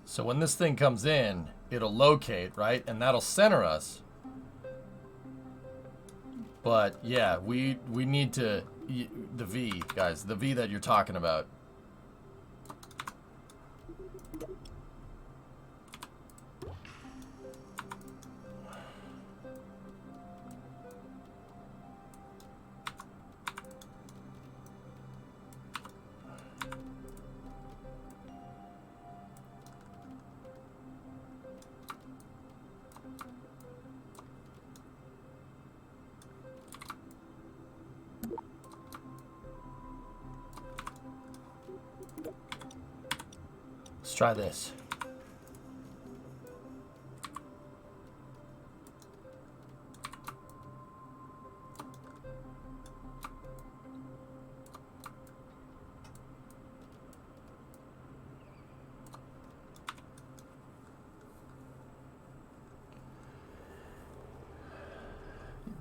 So when this thing comes in, it'll locate, right? And that'll center us. But yeah, we need to, the V, guys, the V that you're talking about. try this.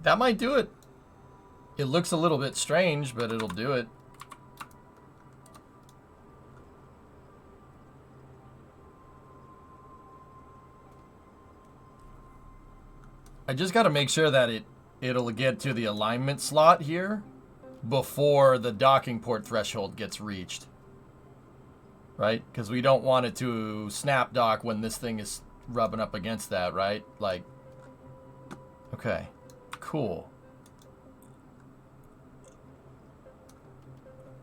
That might do it. It looks a little bit strange, but it'll do it. I just got to make sure that it'll get to the alignment slot here before the docking port threshold gets reached. Right? Because we don't want it to snap dock when this thing is rubbing up against that, right? Like, okay. Cool.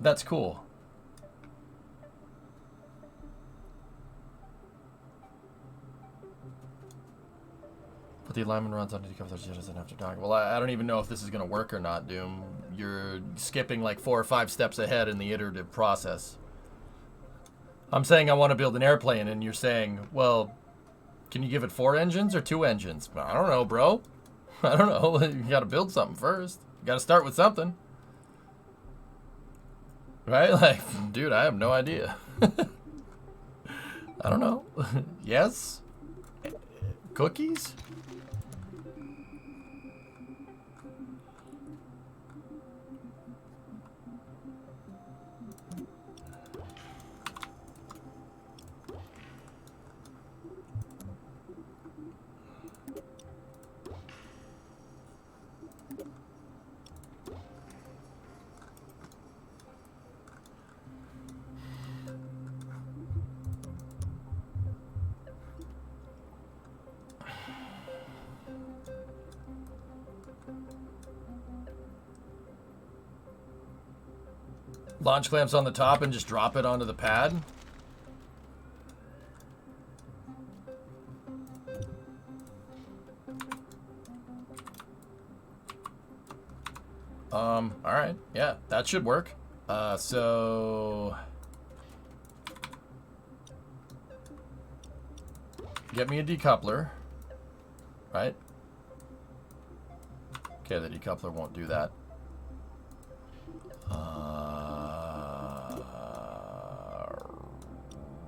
That's cool. But the alignment runs on to cover those jitters and after dock. Well, I don't even know if this is going to work or not, Doom. You're skipping like 4 or 5 steps ahead in the iterative process. I'm saying I want to build an airplane, and you're saying, well, can you give it 4 engines or 2 engines? I don't know, bro. I don't know. You got to build something first. You got to start with something. Right? Like, dude, I have no idea. I don't know. Yes? Cookies? Launch clamps on the top and just drop it onto the pad. All right. Yeah, that should work. So get me a decoupler, right? Okay, the decoupler won't do that.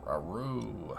Aroo.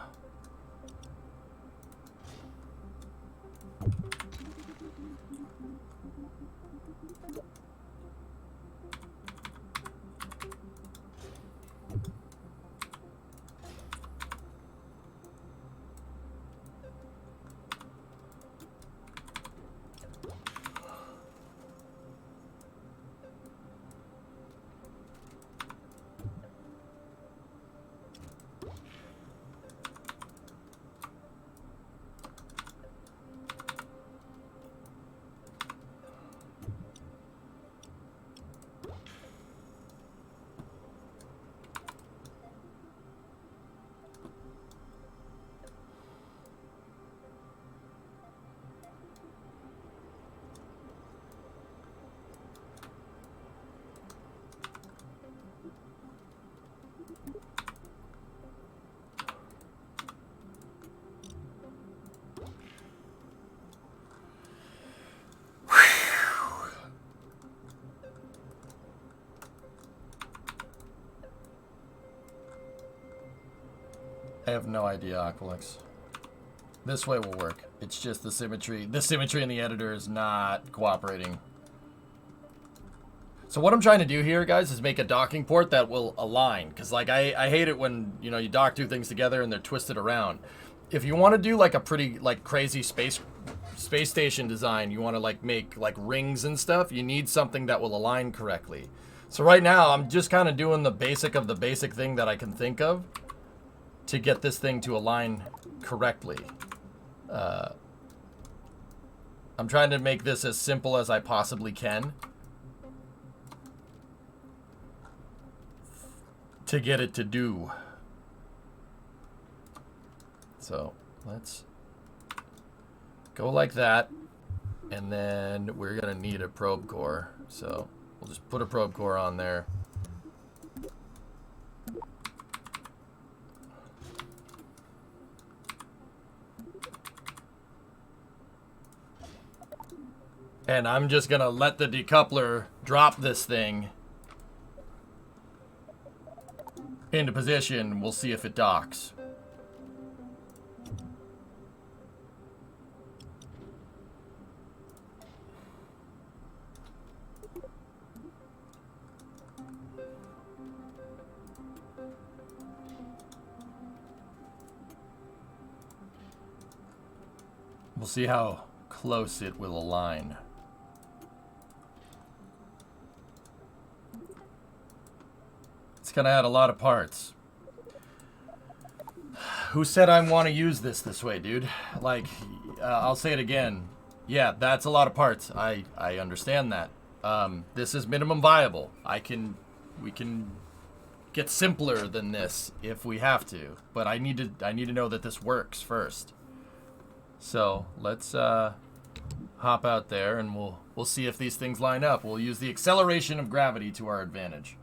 I have no idea, Aqualix. This way will work. It's just the symmetry. The symmetry in the editor is not cooperating. So what I'm trying to do here, guys, is make a docking port that will align. Because, like, I hate it when, you know, you dock 2 things together and they're twisted around. If you want to do, like, a pretty, like, crazy space station design, you want to, like, make, like, rings and stuff, you need something that will align correctly. So right now, I'm just kind of doing the basic of the basic thing that I can think of to get this thing to align correctly. I'm trying to make this as simple as I possibly can to get it to do. So let's go like that, and then we're gonna need a probe core, so we'll just put a probe core on there. And I'm just going to let the decoupler drop this thing into position. We'll see if it docks. We'll see how close it will align. It's gonna add a lot of parts. Who said I want to use this way, dude? Like, I'll say it again. Yeah, that's a lot of parts. I understand that. This is minimum viable. We can get simpler than this if we have to, but I need to know that this works first. So let's hop out there and we'll see if these things line up. We'll use the acceleration of gravity to our advantage.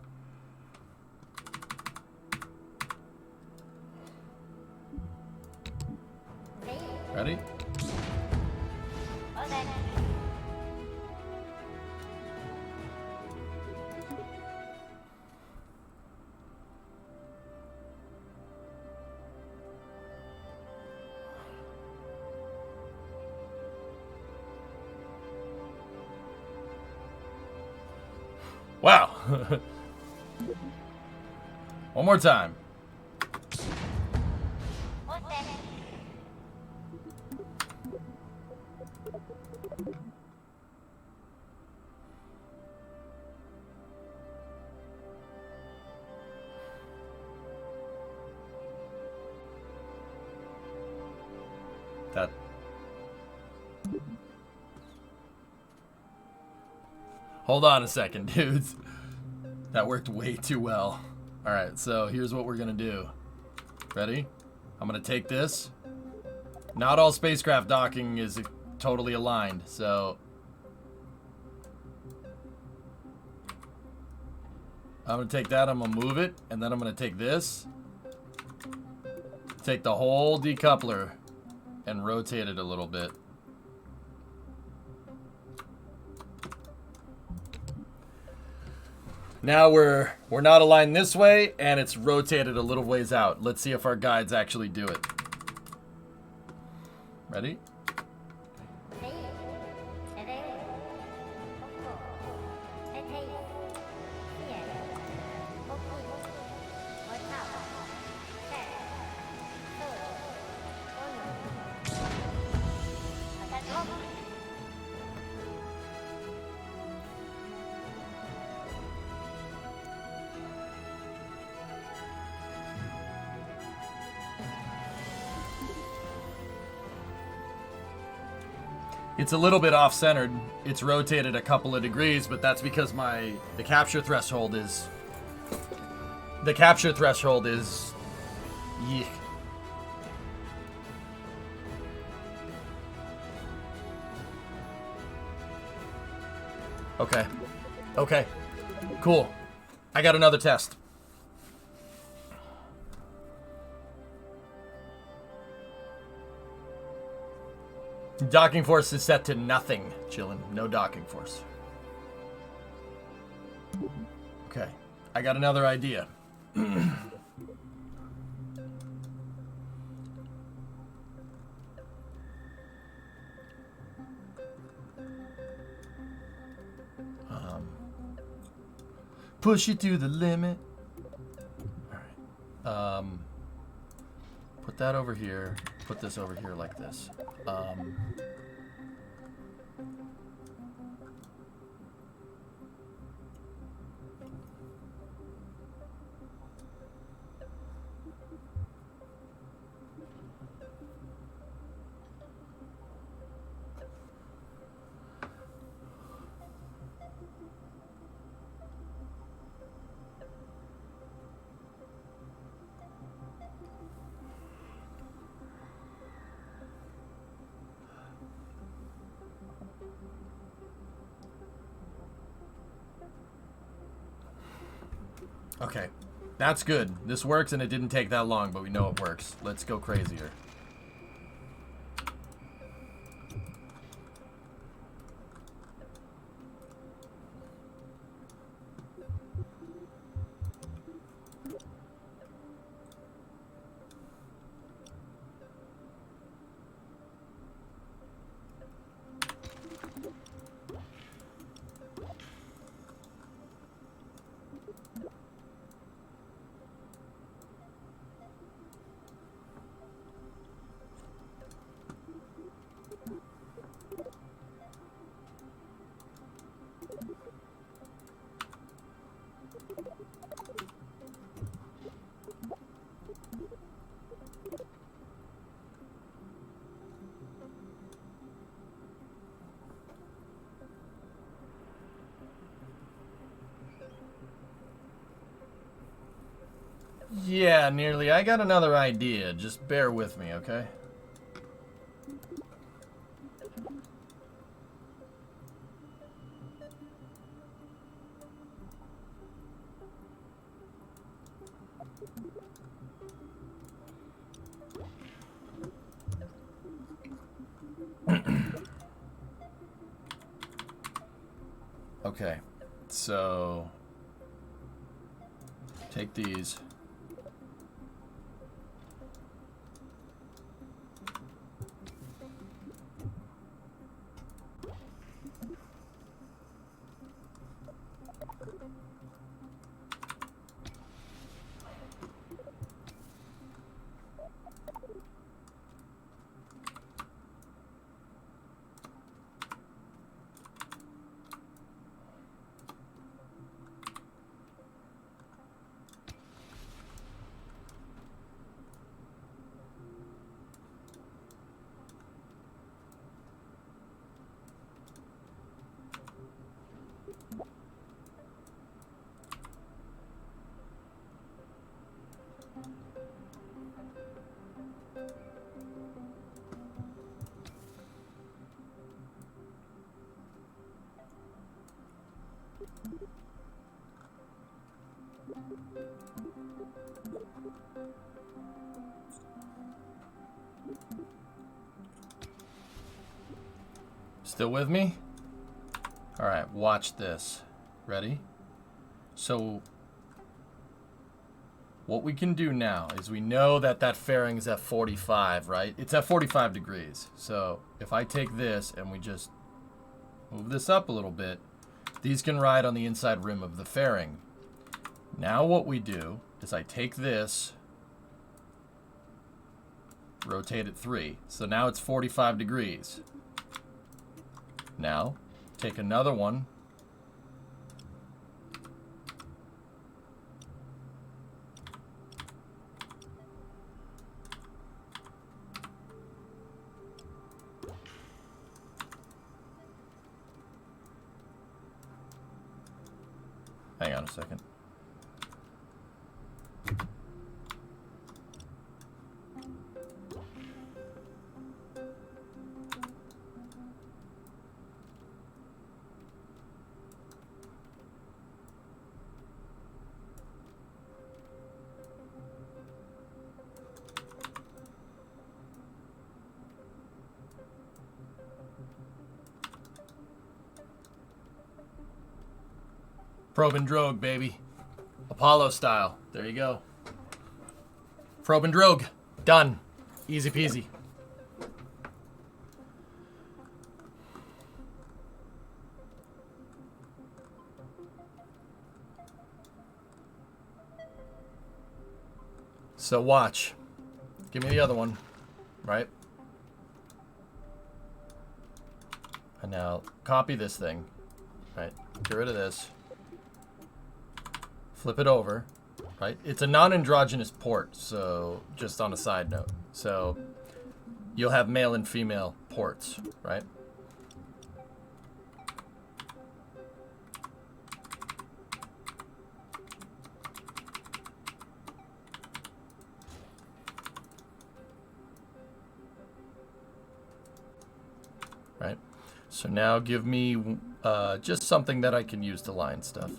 Ready? Wow. One more time. That. Hold on a second, dudes. That worked way too well. Alright, so here's what we're gonna do. Ready? I'm gonna take this. Not all spacecraft docking is totally aligned, so I'm gonna take that, I'm gonna move it, and then I'm gonna take this, take the whole decoupler, and rotate it a little bit. Now we're not aligned this way, and it's rotated a little ways out. Let's see if our guides actually do it. Ready? It's a little bit off-centered. It's rotated a couple of degrees, but that's because the capture threshold is yeek. Okay. Okay. Cool. I got another test. Docking force is set to nothing, chillin'. No docking force. Okay, I got another idea. Push it to the limit. All right. Put that over here. Put this over here like this. Okay, that's good. This works, and it didn't take that long, but we know it works. Let's go crazier. Yeah, nearly. I got another idea. Just bear with me, okay? Okay, so take these. Still with me? All right, watch this. Ready? So what we can do now is we know that that fairing is at 45, right? It's at 45 degrees. So if I take this and we just move this up a little bit, these can ride on the inside rim of the fairing. Now what we do is I take this, rotate it 3. So now it's 45 degrees. Now, take another one. Hang on a second. Probe and drogue, baby. Apollo style. There you go. Probe and drogue. Done. Easy peasy. So watch. Give me the other one. Right? And now copy this thing. Right? Get rid of this. Flip it over, right? It's a non-androgynous port, so just on a side note. So you'll have male and female ports, right? Right? So now give me just something that I can use to line stuff.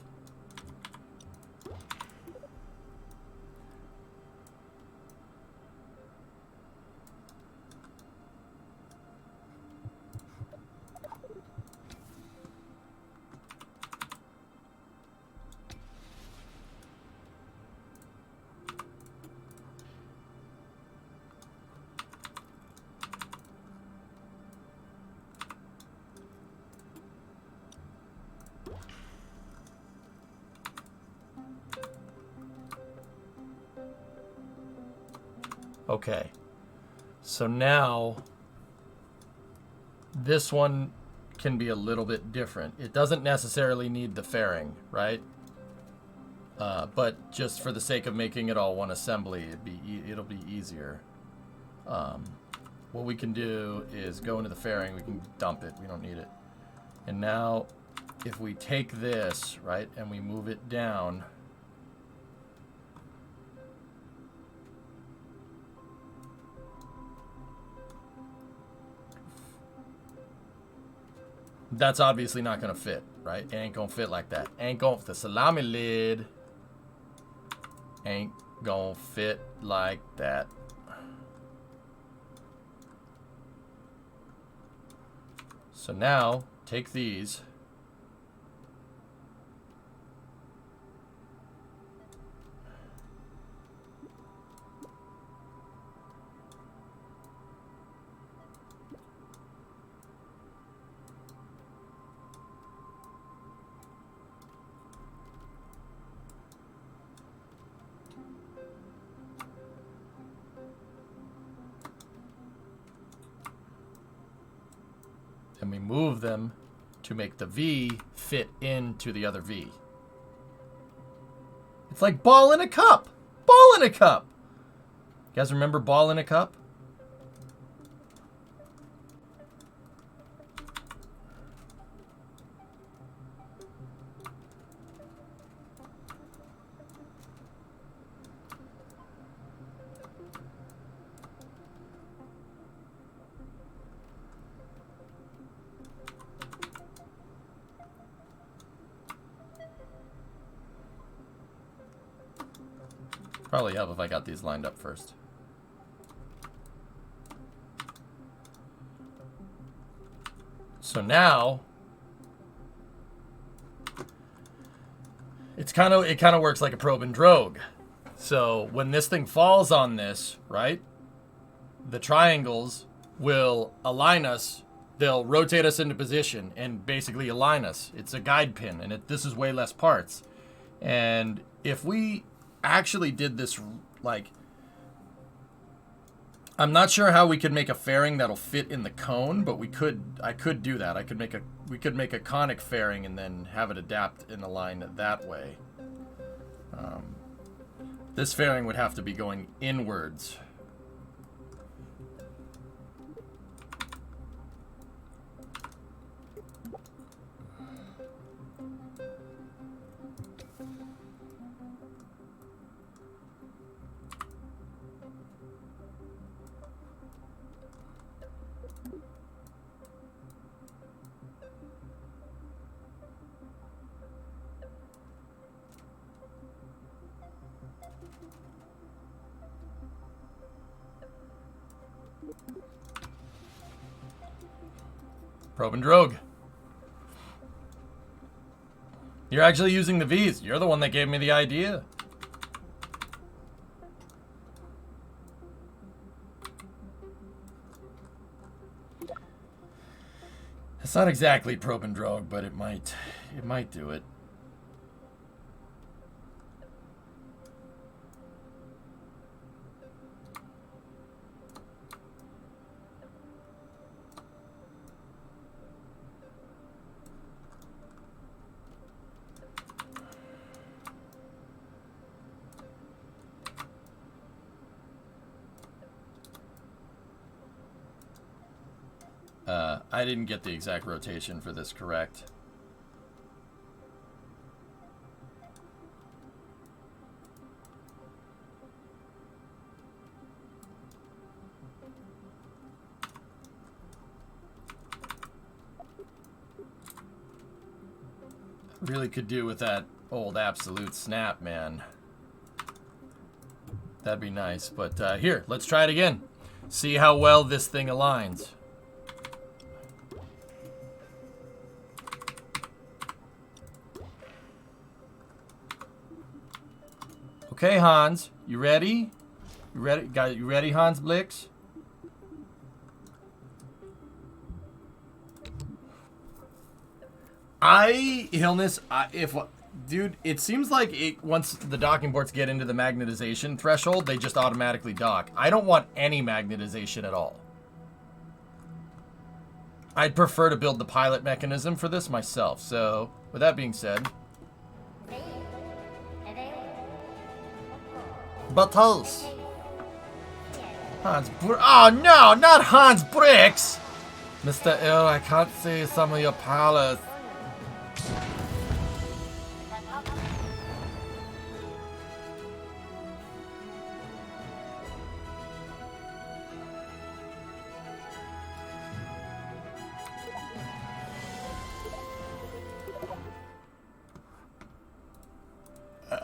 Okay, so now this one can be a little bit different. It doesn't necessarily need the fairing, right? But just for the sake of making it all one assembly, it'll be easier. What we can do is go into the fairing, we can dump it, we don't need it. And now if we take this, right, and we move it down, that's obviously not gonna fit, right? It ain't gonna fit like that. Ain't gonna, the salami lid ain't gonna fit like that. So now, take these. And we move them to make the V fit into the other V. It's like ball in a cup. Ball in a cup. You guys remember ball in a cup? Probably help if I got these lined up first. So now it kind of works like a probe and drogue. So when this thing falls on this, right? The triangles will align us. They'll rotate us into position and basically align us. It's a guide pin, and this is way less parts. And if we actually did this, like, I'm not sure how we could make a fairing that'll fit in the cone, but I could do that. We could make a conic fairing and then have it adapt and align that way. This fairing would have to be going inwards. Probe and drogue. You're actually using the V's. You're the one that gave me the idea. It's not exactly probe and drogue, but it might do it. I didn't get the exact rotation for this correct. Really could do with that old absolute snap, man. That'd be nice. But here, let's try it again. See how well this thing aligns. Okay, Hans, you ready? You ready? You ready, Hans Blix? Dude, it seems like once the docking ports get into the magnetization threshold, they just automatically dock. I don't want any magnetization at all. I'd prefer to build the pilot mechanism for this myself. So, with that being said, Battles. Oh no, not Hans Bricks! Mr. L, I can't see some of your palace.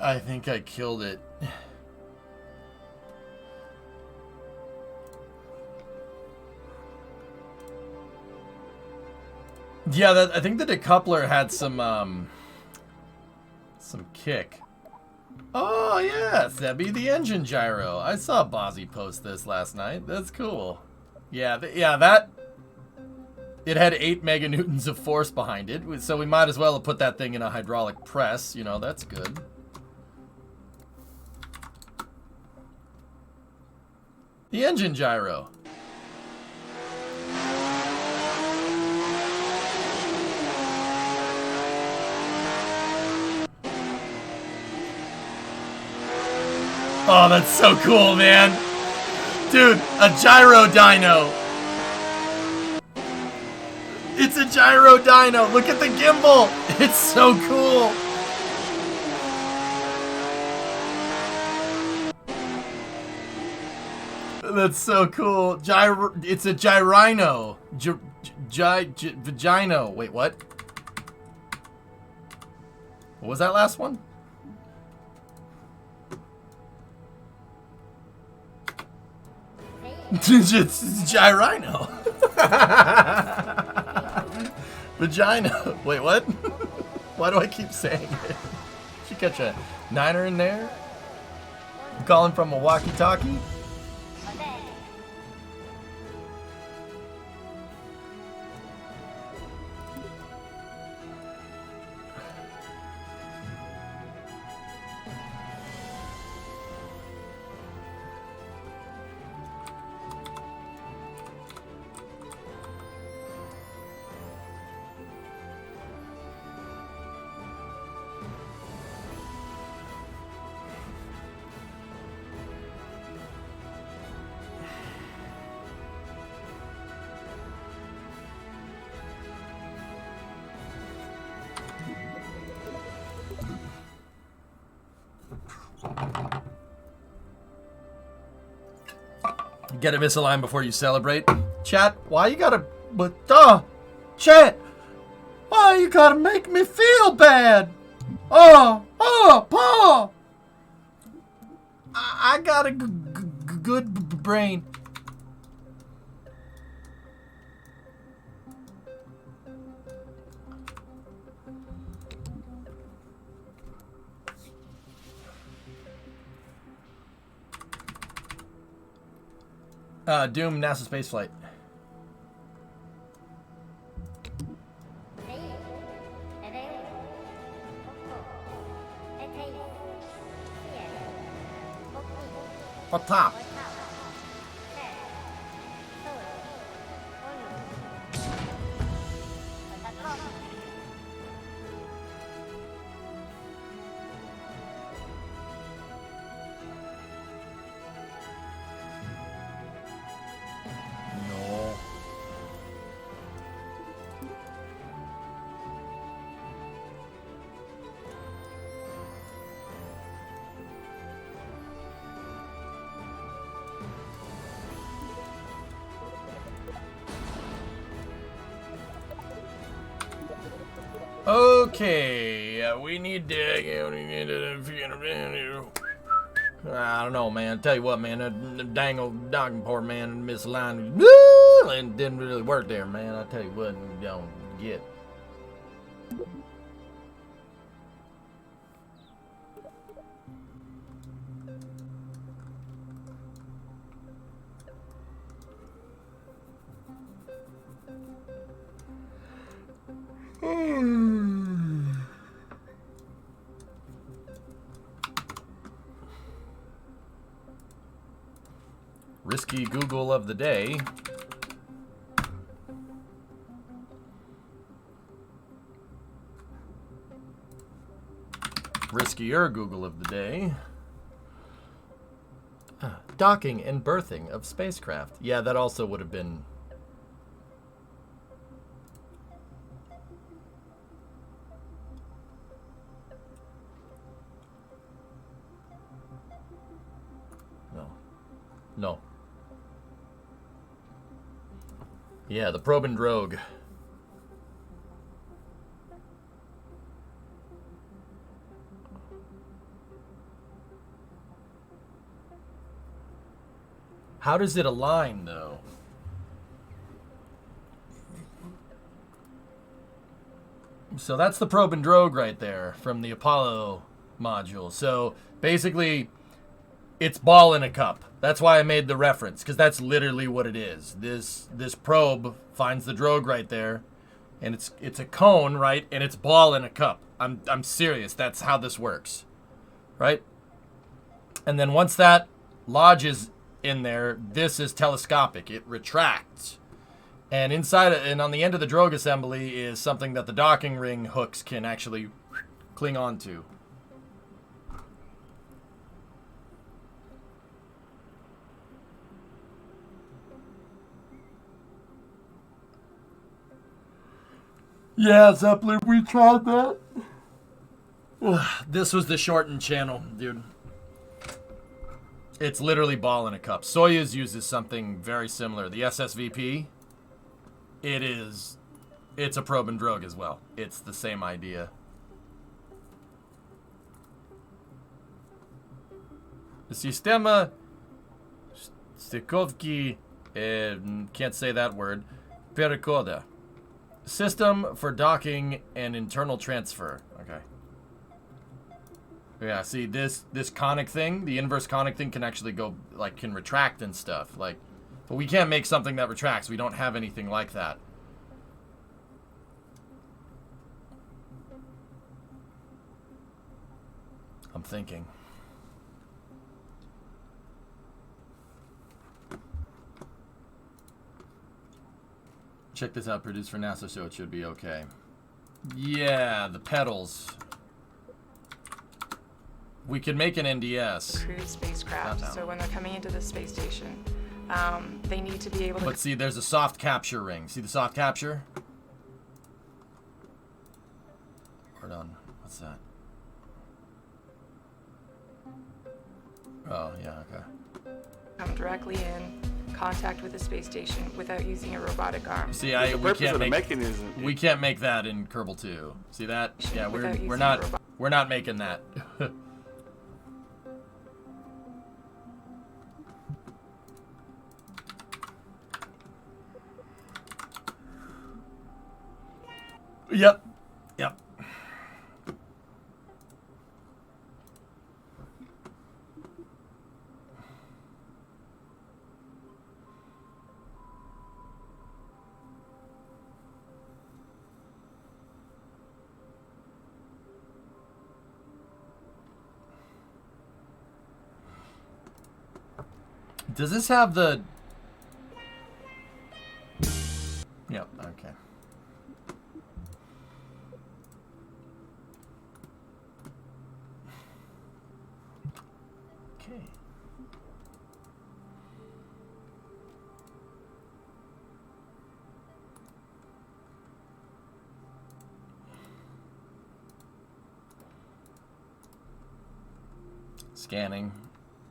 I think I killed it. Yeah, I think the decoupler had some kick. Oh yes, that'd be the engine gyro. I saw Bozzy post this last night. That's cool. Yeah, that. It had 8 meganewtons of force behind it, so we might as well have put that thing in a hydraulic press. You know, that's good. The engine gyro. Oh, that's so cool, man. Dude, a gyro dyno. It's a gyro dyno. Look at the gimbal. It's so cool. That's so cool. It's a gyrino. Vagino. Wait, what? What was that last one? It's gyrino. Vagina. Wait, what? Why do I keep saying it? Did you catch a niner in there? You calling from a walkie-talkie? Get a misaligned before you celebrate. Chat, why you gotta... Chat! Why you gotta make me feel bad? Paul! I got a good brain. Doom NASA spaceflight. Up top. No. Okay, we need to. I don't know, man. Tell you what, man. That dang old docking port, man, misaligned. And didn't really work there, man. I tell you what, we don't get. Risky Google of the day. Riskier Google of the day. Docking and berthing of spacecraft. Yeah, that also would have been... No. Yeah, the probe and drogue. How does it align, though? So that's the probe and drogue right there from the Apollo module. So basically, it's ball in a cup. That's why I made the reference, because that's literally what it is. This probe finds the drogue right there, and it's a cone, right? And it's ball in a cup. I'm serious. That's how this works, right? And then once that lodges in there, this is telescopic. It retracts. And inside and on the end of the drogue assembly is something that the docking ring hooks can actually cling onto. Yeah, Zeppelin, we tried that. This was the shortened channel, dude. It's literally ball in a cup. Soyuz uses something very similar. The SSVP, it's a probe and drogue as well. It's the same idea. Sistema Stikovki, can't say that word, Перехода. System for docking and internal transfer. Okay. Yeah, see this conic thing, the inverse conic thing can actually go, like, can retract and stuff. Like, but we can't make something that retracts. We don't have anything like that. I'm thinking. Check this out, produced for NASA, so it should be okay. Yeah, the pedals. We could make an NDS. Crewed spacecraft, so when they're coming into the space station, they need to be able to... But see, there's a soft capture ring. See the soft capture? Hold on. What's that? Oh, yeah, okay. Come directly in contact with the space station without using a robotic arm. See, The we purpose can't of the make mechanism. we can't make that in Kerbal 2. See that? Yeah, Without using we're a not robot. we're not making that. Yep. Yep. Does this have the... Yep, okay. Okay. Scanning.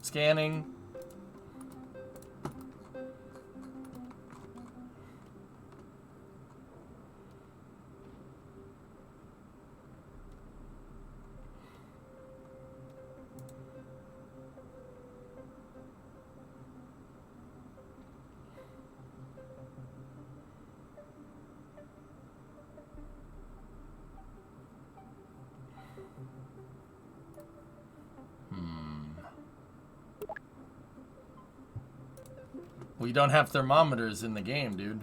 Scanning. We don't have thermometers in the game, dude.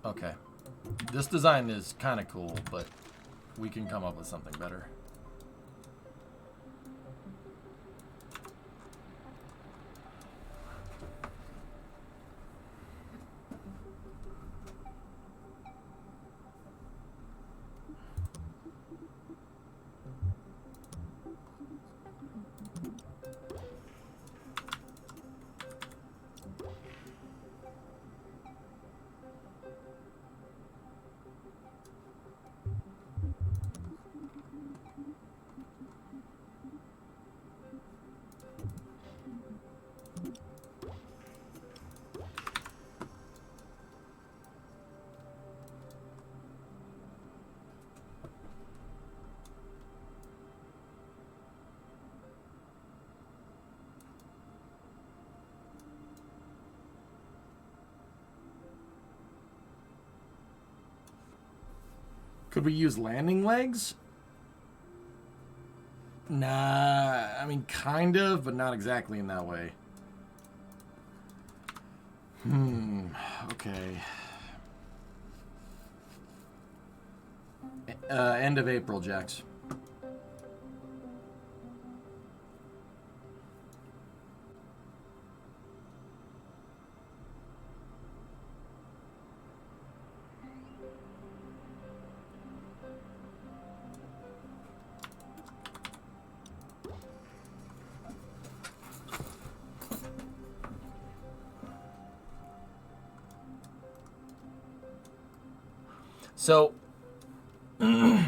Okay. This design is kind of cool, but we can come up with something better. Could we use landing legs? Nah, I mean, kind of, but not exactly in that way. Okay. End of April, Jax. So, yeah,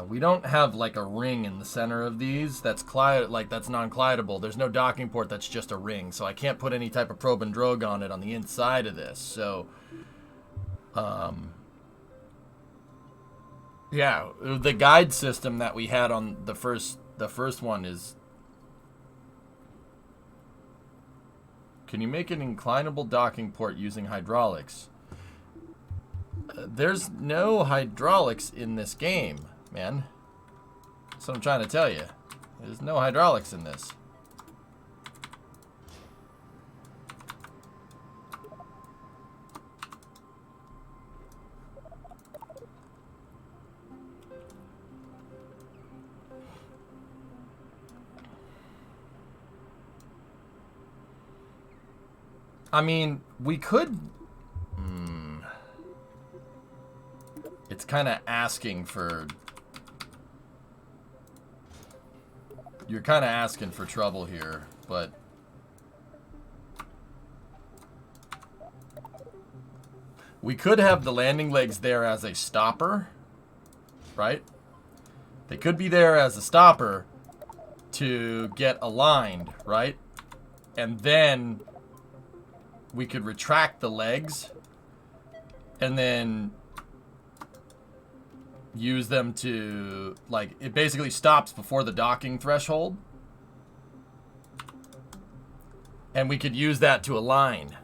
we don't have like a ring in the center of these that's that's non-collidable. There's no docking port that's just a ring, so I can't put any type of probe and drogue on it on the inside of this. So, yeah, the guide system that we had on the first one is. Can you make an inclinable docking port using hydraulics? There's no hydraulics in this game, man. That's what I'm trying to tell you. There's no hydraulics in this. I mean, we could... It's kind of asking for... You're kind of asking for trouble here, but... We could have the landing legs there as a stopper, right? They could be there as a stopper to get aligned, right? And then we could retract the legs and then use them to, like, it basically stops before the docking threshold. And we could use that to align.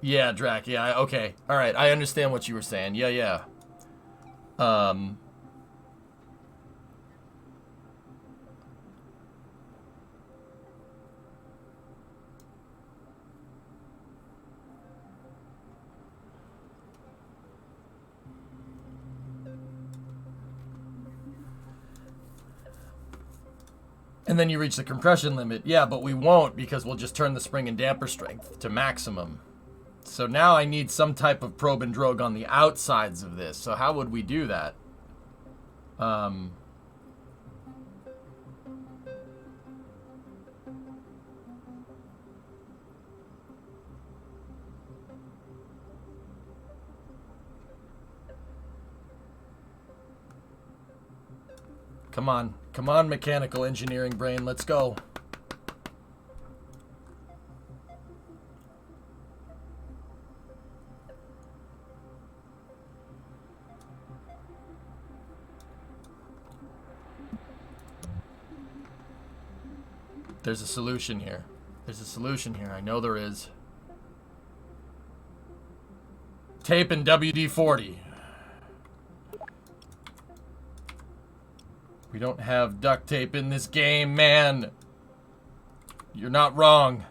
Yeah, Drac, yeah, okay. Alright, I understand what you were saying. Yeah, yeah. And then you reach the compression limit. Yeah, but we won't because we'll just turn the spring and damper strength to maximum. So now I need some type of probe and drogue on the outsides of this. So how would we do that? Come on. Come on, mechanical engineering brain. Let's go. There's a solution here. There's a solution here. I know there is. Tape and WD-40. We don't have duct tape in this game, man. You're not wrong.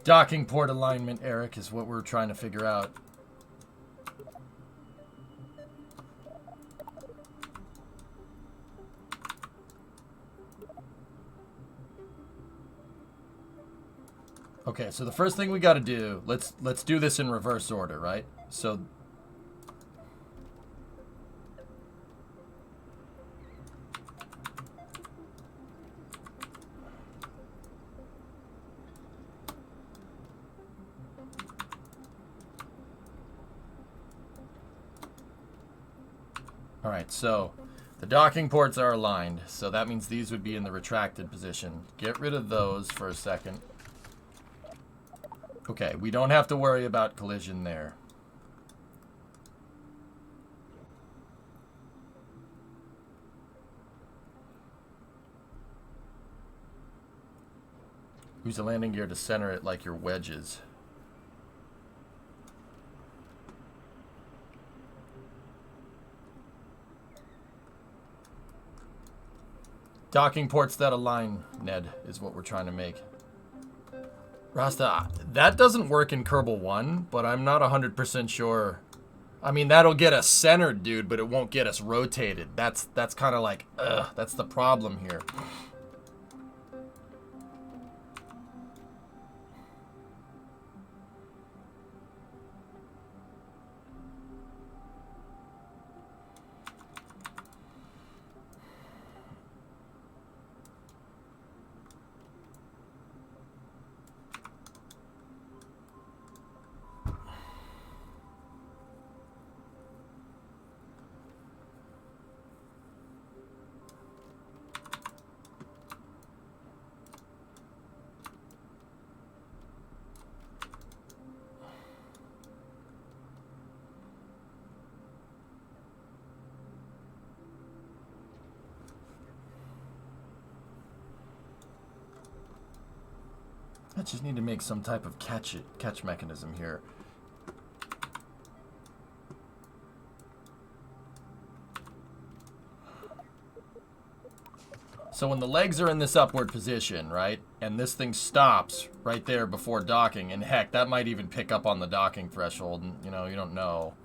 Docking port alignment, Eric, is what we're trying to figure out. Okay, so the first thing we got to do, let's do this in reverse order, right? So all right, so the docking ports are aligned, so that means these would be in the retracted position. Get rid of those for a second. Okay, we don't have to worry about collision there. Use the landing gear to center it like your wedges. Docking ports that align, Ned, is what we're trying to make. Rasta, that doesn't work in Kerbal 1, but I'm not 100% sure. I mean, that'll get us centered, dude, but it won't get us rotated. That's kind of like, that's the problem here. I just need to make some type of catch mechanism here. So when the legs are in this upward position, right, and this thing stops right there before docking, and heck, that might even pick up on the docking threshold, and you know, you don't know.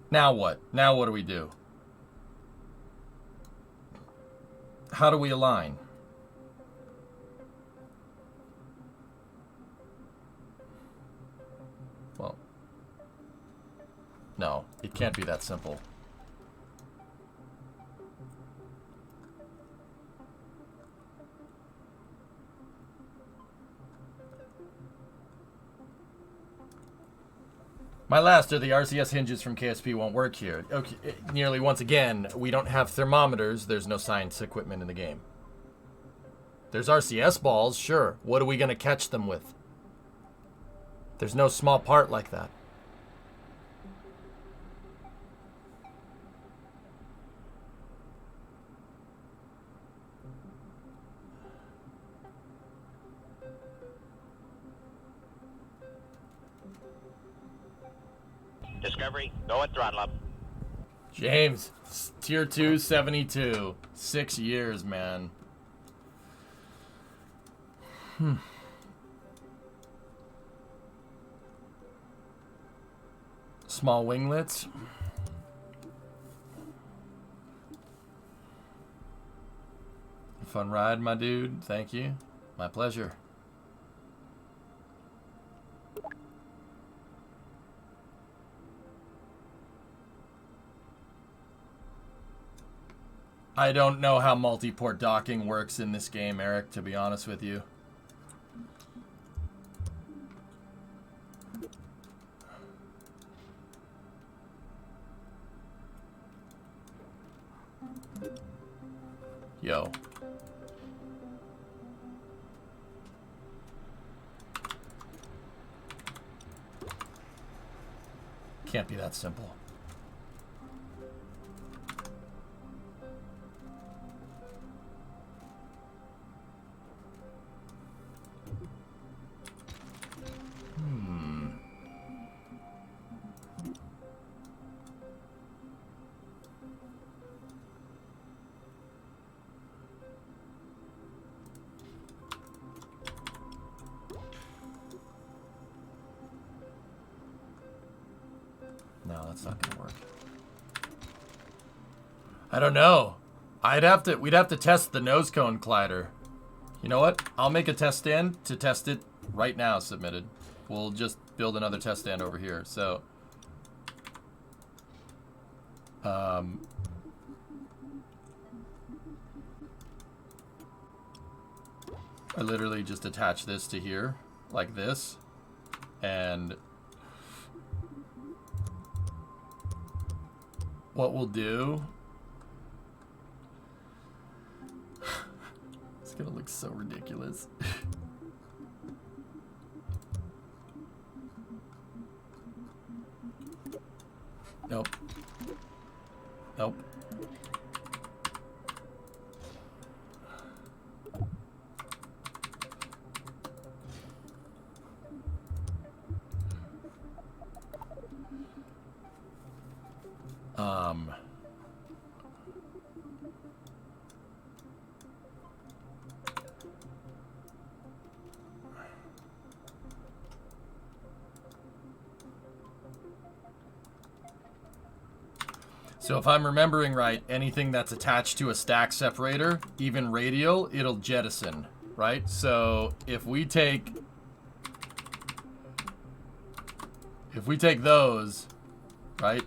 Now what? Now what do we do? How do we align? Well, no, it can't be that simple. My last are the RCS hinges from KSP won't work here. Okay, nearly once again, we don't have thermometers. There's no science equipment in the game. There's RCS balls, sure. What are we going to catch them with? There's no small part like that. Discovery, go at throttle up. James, tier 2, 72. 6 years, man. Small winglets. Fun ride, my dude. Thank you. My pleasure. I don't know how multi-port docking works in this game, Eric, to be honest with you. Yo. Can't be that simple. No, that's not gonna work. I don't know. We'd have to test the nose cone collider. You know what? I'll make a test stand to test it right now. Submitted. We'll just build another test stand over here. So, I literally just attach this to here, like this, and what we'll do... It's gonna look so ridiculous. Nope. Nope. So if I'm remembering right, anything that's attached to a stack separator, even radial, it'll jettison, right? So if we take those, right?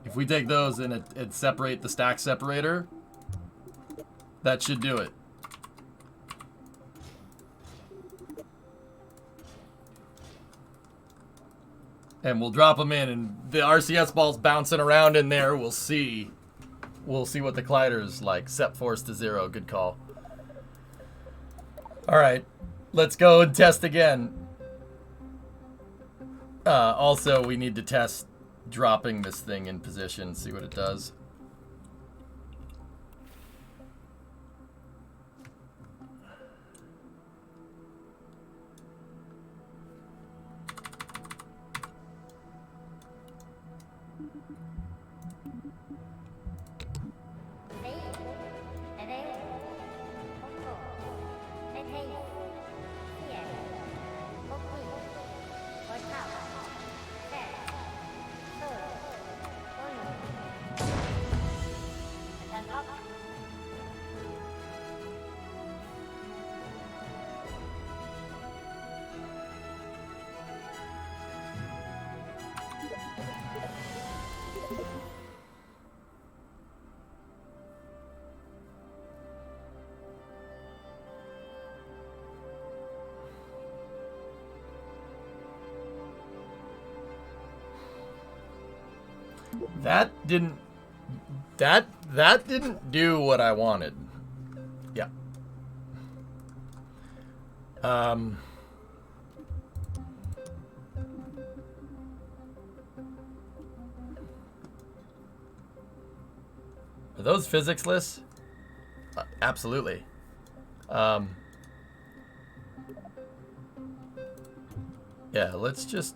If we take those and separate the stack separator, that should do it. And we'll drop them in, and the RCS ball's bouncing around in there. We'll see what the collider's like. Set force to 0. Good call. All right, let's go and test again. Also, we need to test dropping this thing in position, see what it does. That didn't do what I wanted. Yeah. Are those physics-less? Absolutely. Yeah, let's just...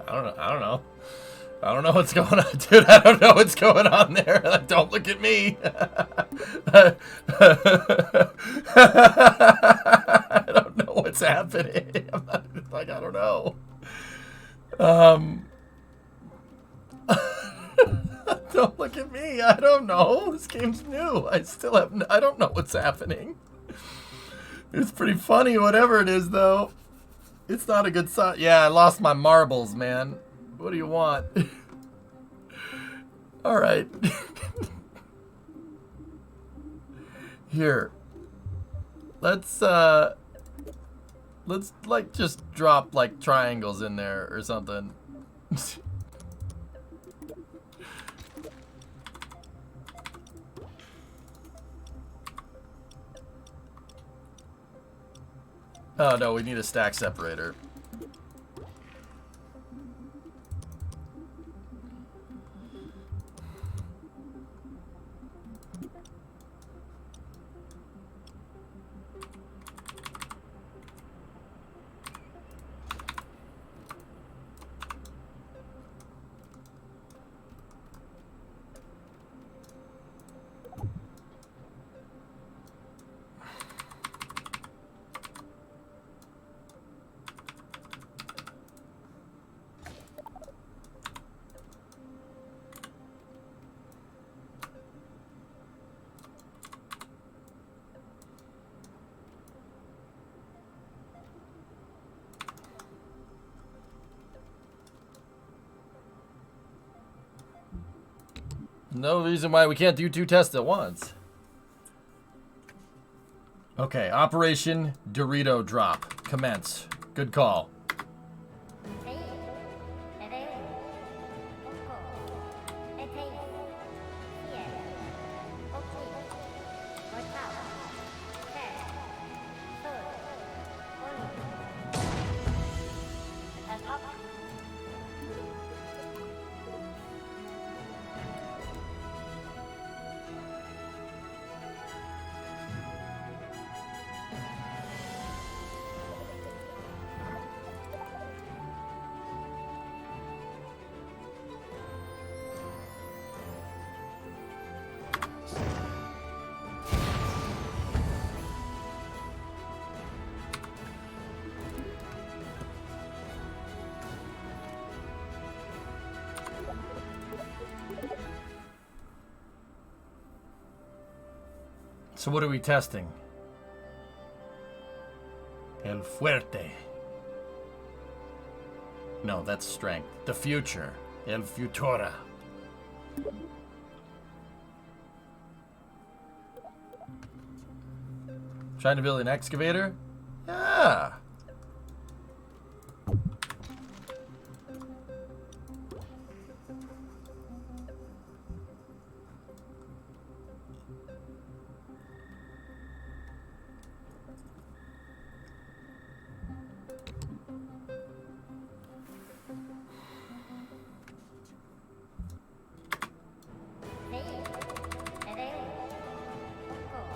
I don't know. I don't know what's going on, dude. I don't know what's going on there. Don't look at me. I don't know what's happening. I'm not, like, I don't know. Don't look at me. I don't know. This game's new. I don't know what's happening. It's pretty funny, whatever it is, though. It's not a good sign. Yeah, I lost my marbles, man. What do you want? All right. Here. Let's like just drop like triangles in there or something. Oh no, we need a stack separator. No reason why we can't do 2 tests at once. Okay, Operation Dorito Drop. Commence. Good call. So what are we testing? El fuerte. No, that's strength. The future. El futura. Trying to build an excavator? Yeah.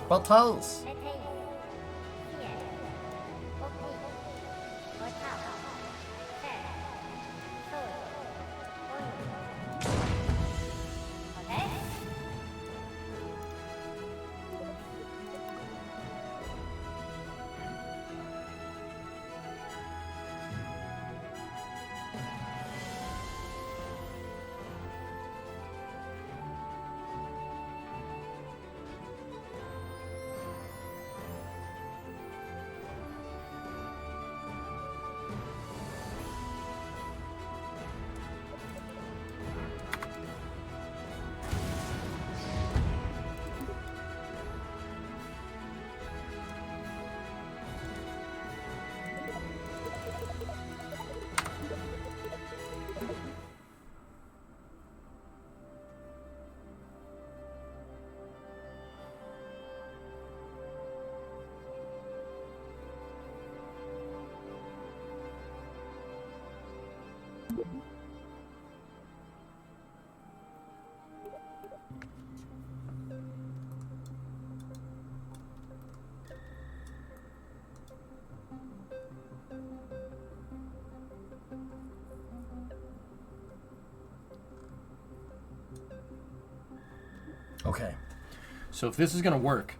Bottles. Okay. So if this is going to work,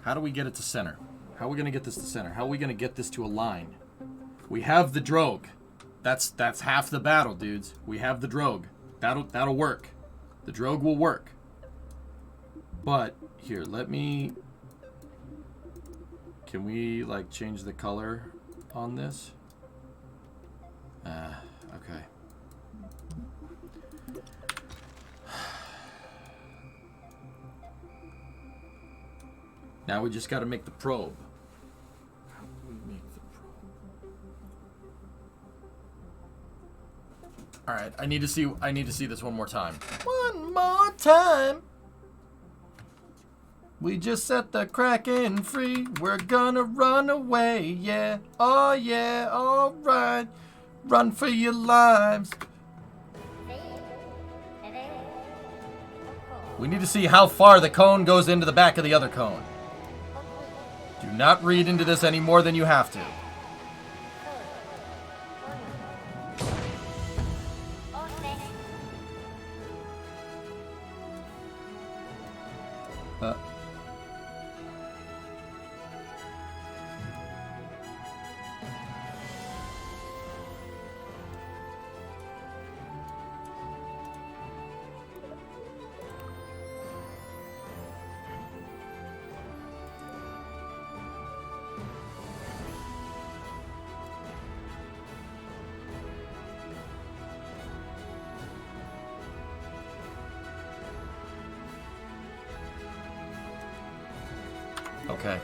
how do we get it to center? How are we going to get this to center? How are we going to get this to align? We have the drogue. That's half the battle, dudes. We have the drogue. That'll work. The drogue will work. But here, can we like change the color on this? Okay. Now we just got to make the probe. How do we make the probe? All right, I need to see this one more time. One more time. We just set the Kraken free. We're gonna run away, yeah. Oh yeah, all right. Run for your lives. We need to see how far the cone goes into the back of the other cone. Do not read into this any more than you have to. Okay.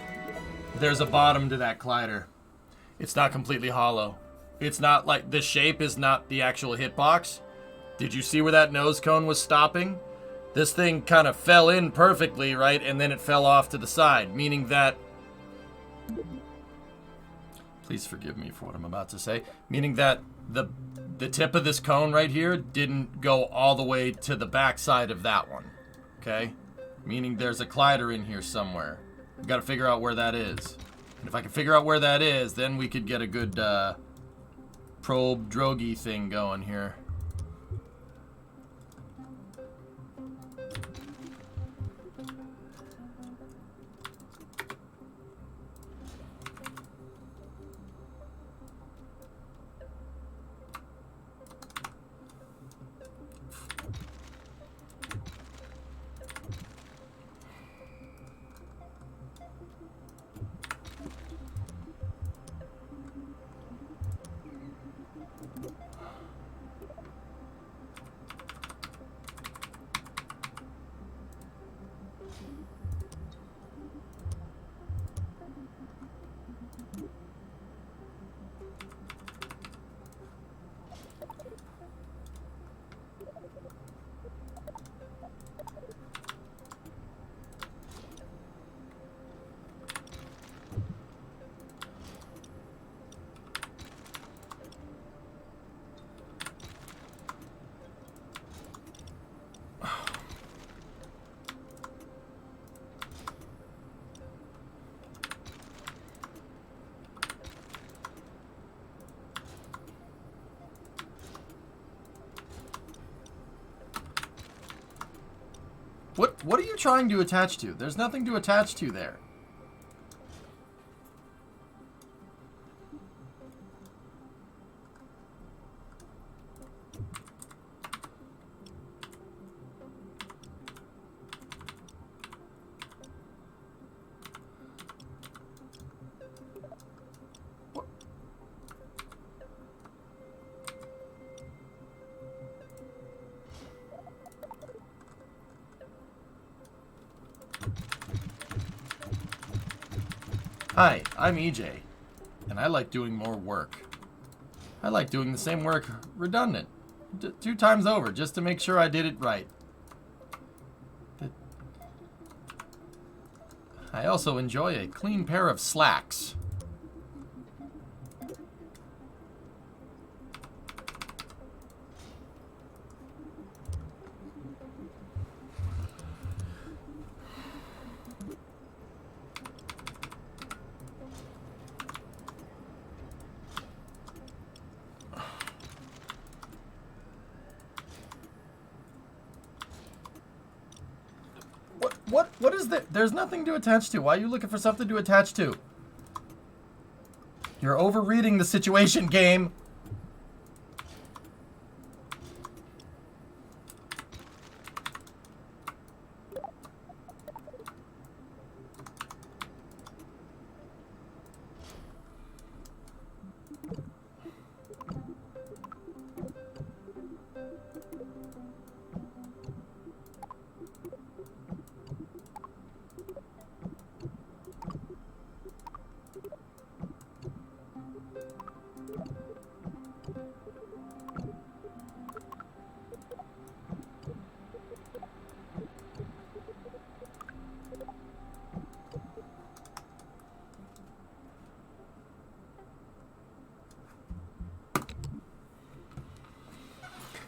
There's a bottom to that glider. It's not completely hollow. It's not like the shape is not the actual hitbox. Did you see where that nose cone was stopping? This thing kind of fell in perfectly, right? And then it fell off to the side, meaning that... Please forgive me for what I'm about to say. Meaning that the tip of this cone right here didn't go all the way to the back side of that one. Okay? Meaning there's a glider in here somewhere. We've got to figure out where that is. And if I can figure out where that is, then we could get a good probe drogy thing going here. What are you trying to attach to? There's nothing to attach to there. Hi, I'm EJ, and I like doing more work. I like doing the same work redundant, 2 times over, just to make sure I did it right. I also enjoy a clean pair of slacks. What is that? There's nothing to attach to. Why are you looking for something to attach to? You're overreading the situation, game.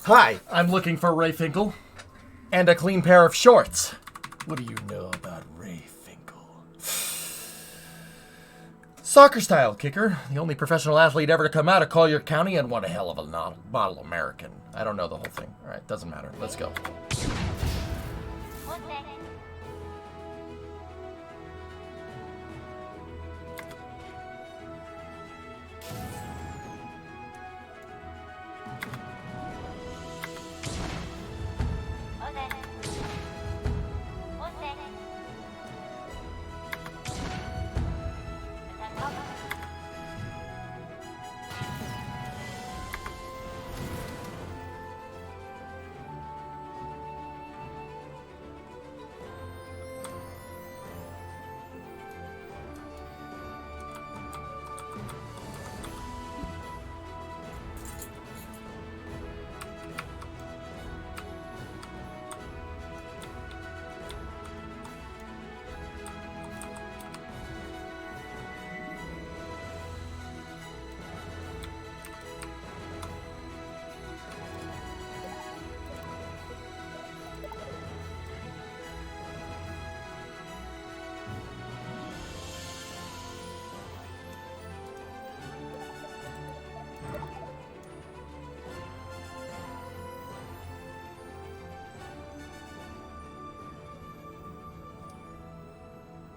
Hi, I'm looking for Ray Finkel. And a clean pair of shorts. What do you know about Ray Finkel? Soccer style kicker. The only professional athlete ever to come out of Collier County and one a hell of a model American. I don't know the whole thing. Alright, doesn't matter. Let's go.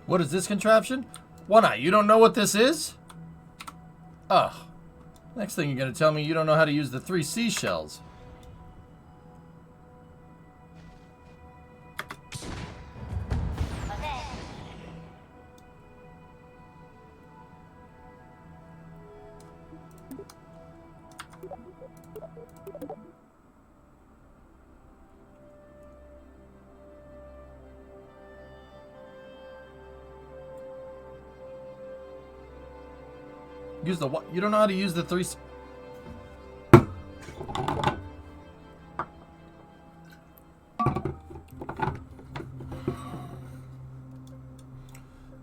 What is this contraption? One eye, you don't know what this is? Ugh. Next thing you're gonna tell me you don't know how to use the 3 seashells. Use the what? You don't know how to use the 3...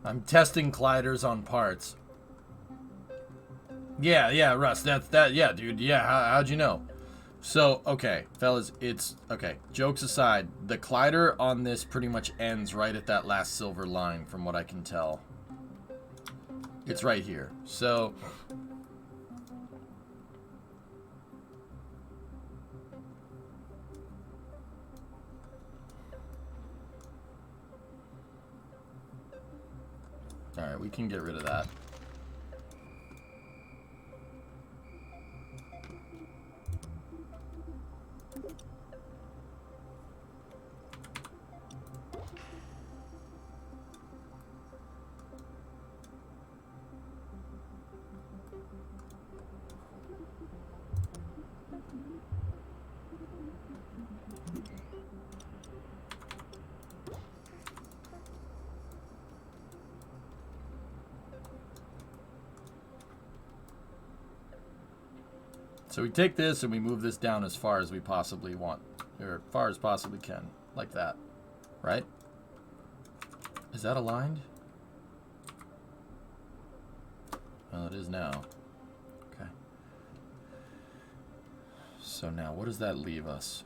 I'm testing gliders on parts. Yeah, Russ, yeah, dude, yeah, how'd you know? So, okay, fellas, it's, okay, jokes aside, the glider on this pretty much ends right at that last silver line, from what I can tell. It's right here. So all right, we can get rid of that. So we take this and we move this down as far as we possibly want, or as far as possibly can, like that, right? Is that aligned? Well, it is now. Okay. So now, what does that leave us?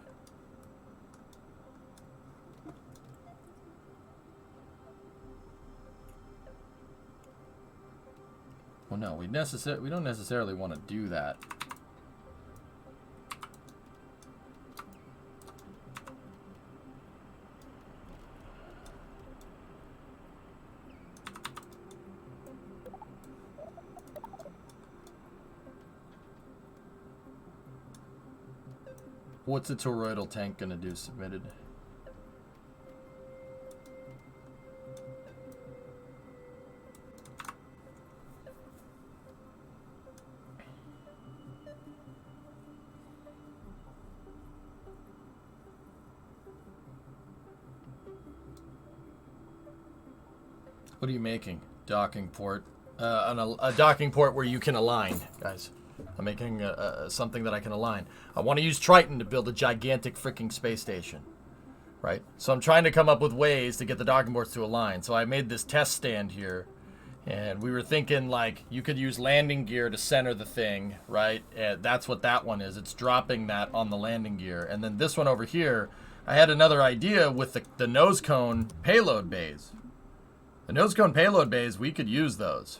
Well, no, we don't necessarily want to do that. What's a toroidal tank gonna do? Submitted. What are you making? Docking port. A docking port where you can align, guys. I'm making something that I can align. I want to use Triton to build a gigantic freaking space station. Right? So I'm trying to come up with ways to get the docking ports to align. So I made this test stand here. And we were thinking, like, you could use landing gear to center the thing, right? And that's what that one is. It's dropping that on the landing gear. And then this one over here, I had another idea with the nose cone payload bays. The nose cone payload bays, we could use those.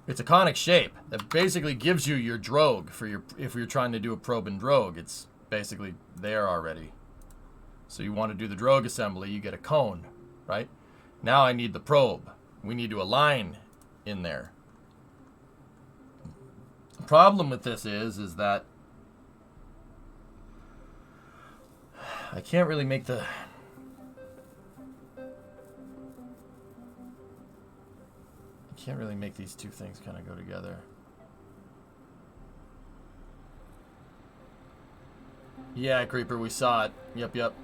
It's a conic shape that basically gives you your drogue for your, if you're trying to do a probe and drogue. It's basically there already. So you want to do the drogue assembly, you get a cone, right? Now I need the probe. We need to align in there. The problem with this is that I can't really make the... Can't really make these two things kind of go together. Yeah, Creeper, we saw it. Yep.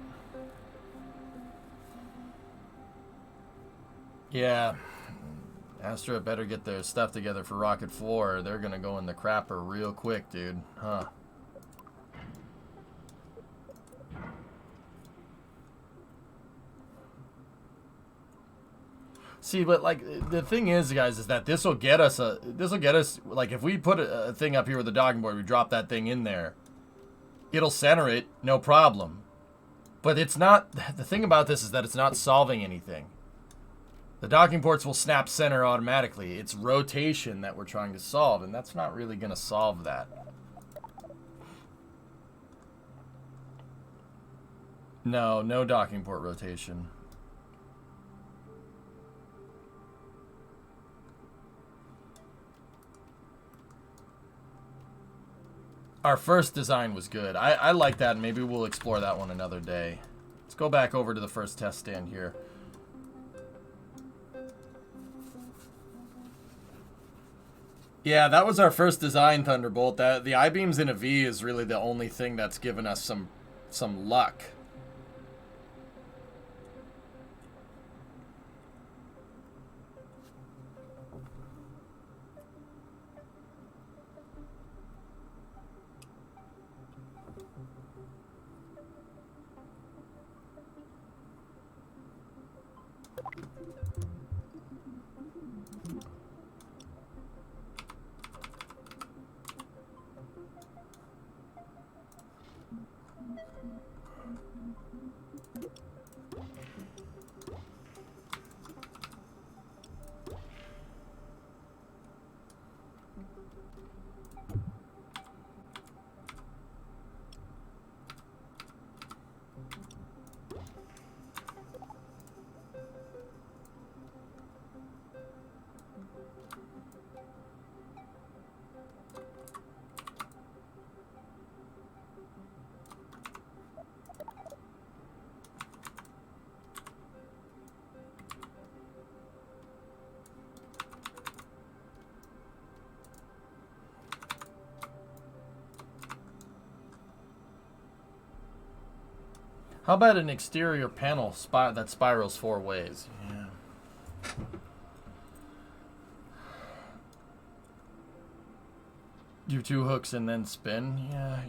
Yeah. Astra better get their stuff together for Rocket 4. They're gonna go in the crapper real quick, dude. Huh. See, but like the thing is, guys, is that this will get us like if we put a thing up here with a docking board, we drop that thing in there, it'll center it, no problem. But it's not. The thing about this is that it's not solving anything. The docking ports will snap center automatically. It's rotation that we're trying to solve, and that's not really going to solve that. No docking port rotation. Our first design was good. I like that. Maybe we'll explore that one another day. Let's go back over to the first test stand here. Yeah, that was our first design, Thunderbolt. The I-beams in a V is really the only thing that's given us some luck. How about an exterior panel that spirals 4 ways? Yeah. Do 2 hooks and then spin? Yeah.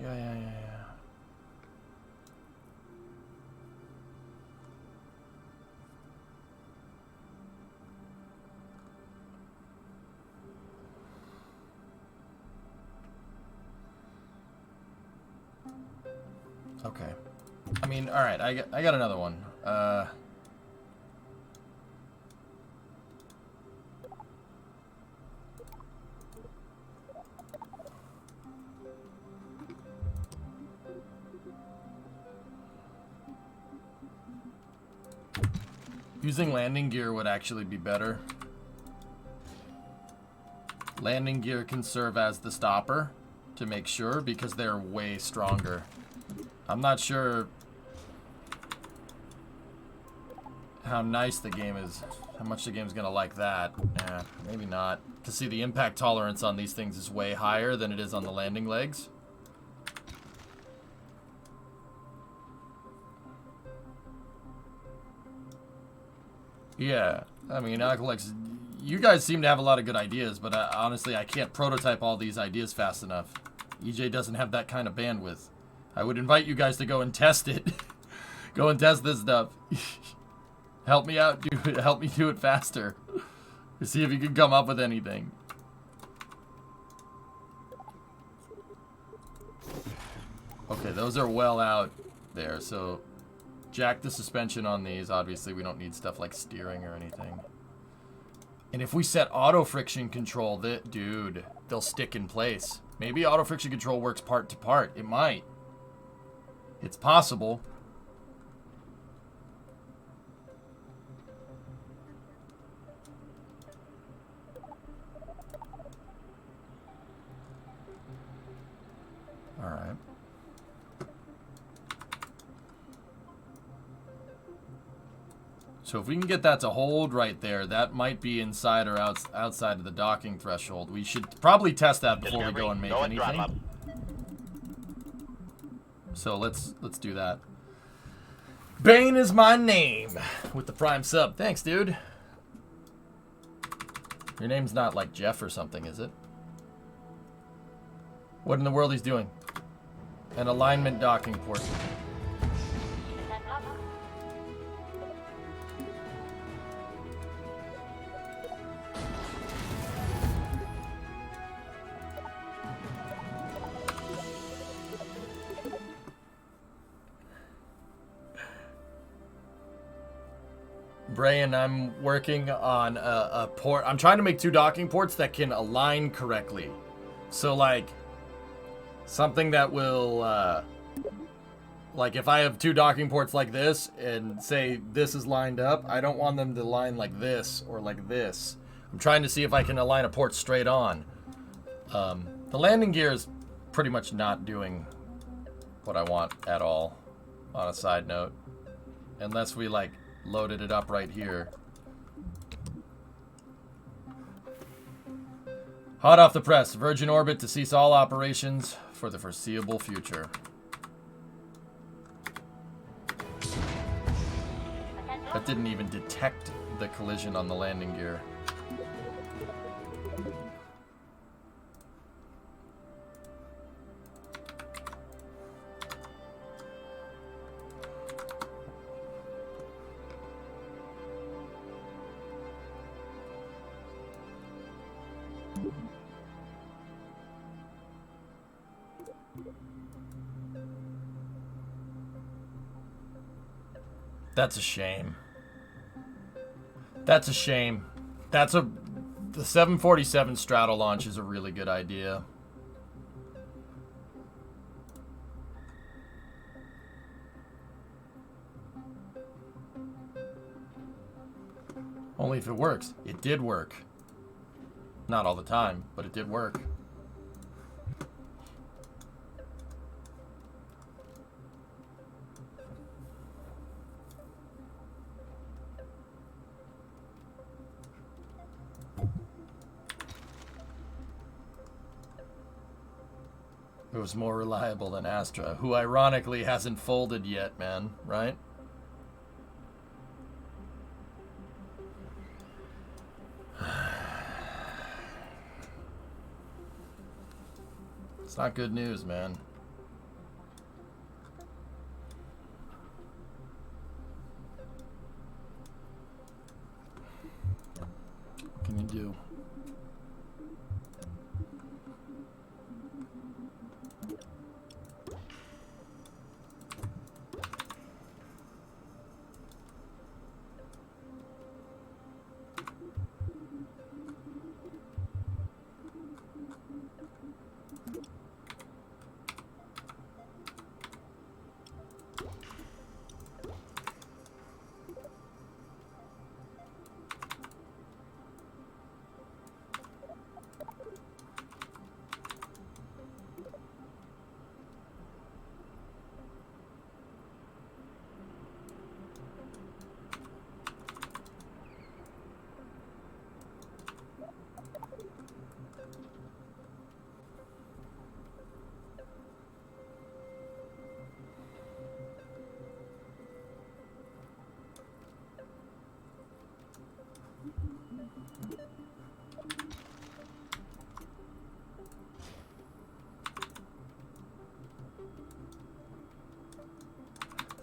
Okay. I mean, all right. I got another one. Using landing gear would actually be better. Landing gear can serve as the stopper, to make sure because they're way stronger. I'm not sure how nice the game is, how much the game's gonna like that. Maybe not. To see the impact tolerance on these things is way higher than it is on the landing legs. Yeah, I mean, Alex, you guys seem to have a lot of good ideas, but honestly, I can't prototype all these ideas fast enough. EJ doesn't have that kind of bandwidth. I would invite you guys to go and test it. Go and test this stuff. Help me out, dude. Help me do it faster. See if you can come up with anything. Okay, those are well out there, so jack the suspension on these. Obviously, we don't need stuff like steering or anything. And if we set auto friction control, dude, they'll stick in place. Maybe auto friction control works part to part. It might. It's possible. All right. So if we can get that to hold right there, that might be inside or outside of the docking threshold. We should probably test that before we go and make anything. So let's do that. Bane is my name with the Prime sub. Thanks, dude. Your name's not like Jeff or something, is it? What in the world he's doing? An alignment docking port. Brian, I'm working on a port. I'm trying to make 2 docking ports that can align correctly. So, like, something that will, like, if I have 2 docking ports like this, and say this is lined up, I don't want them to line like this or like this. I'm trying to see if I can align a port straight on. The landing gear is pretty much not doing what I want at all, on a side note. Unless we, like, loaded it up right here. Hot off the press. Virgin Orbit to cease all operations for the foreseeable future. That didn't even detect the collision on the landing gear. That's a shame. That's a shame. The 747 straddle launch is a really good idea. Only if it works. It did work. Not all the time, but it did work. It was more reliable than Astra, who ironically hasn't folded yet, man, right? It's not good news, man. What can you do?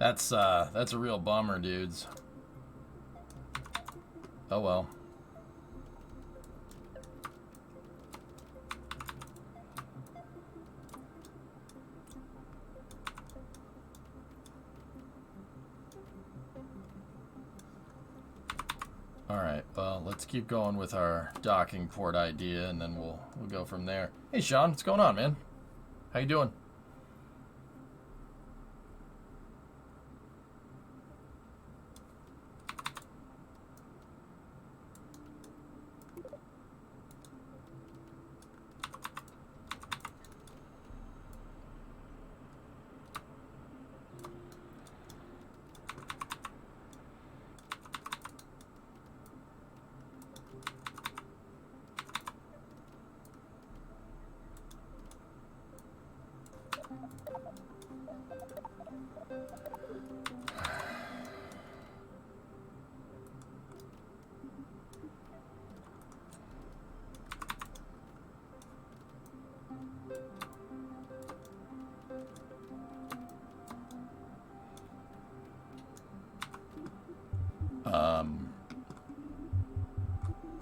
That's a real bummer, dudes. Oh well. Alright, well, let's keep going with our docking port idea, and then we'll go from there. Hey, Sean, what's going on, man? How you doing?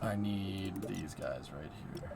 I need these guys right here.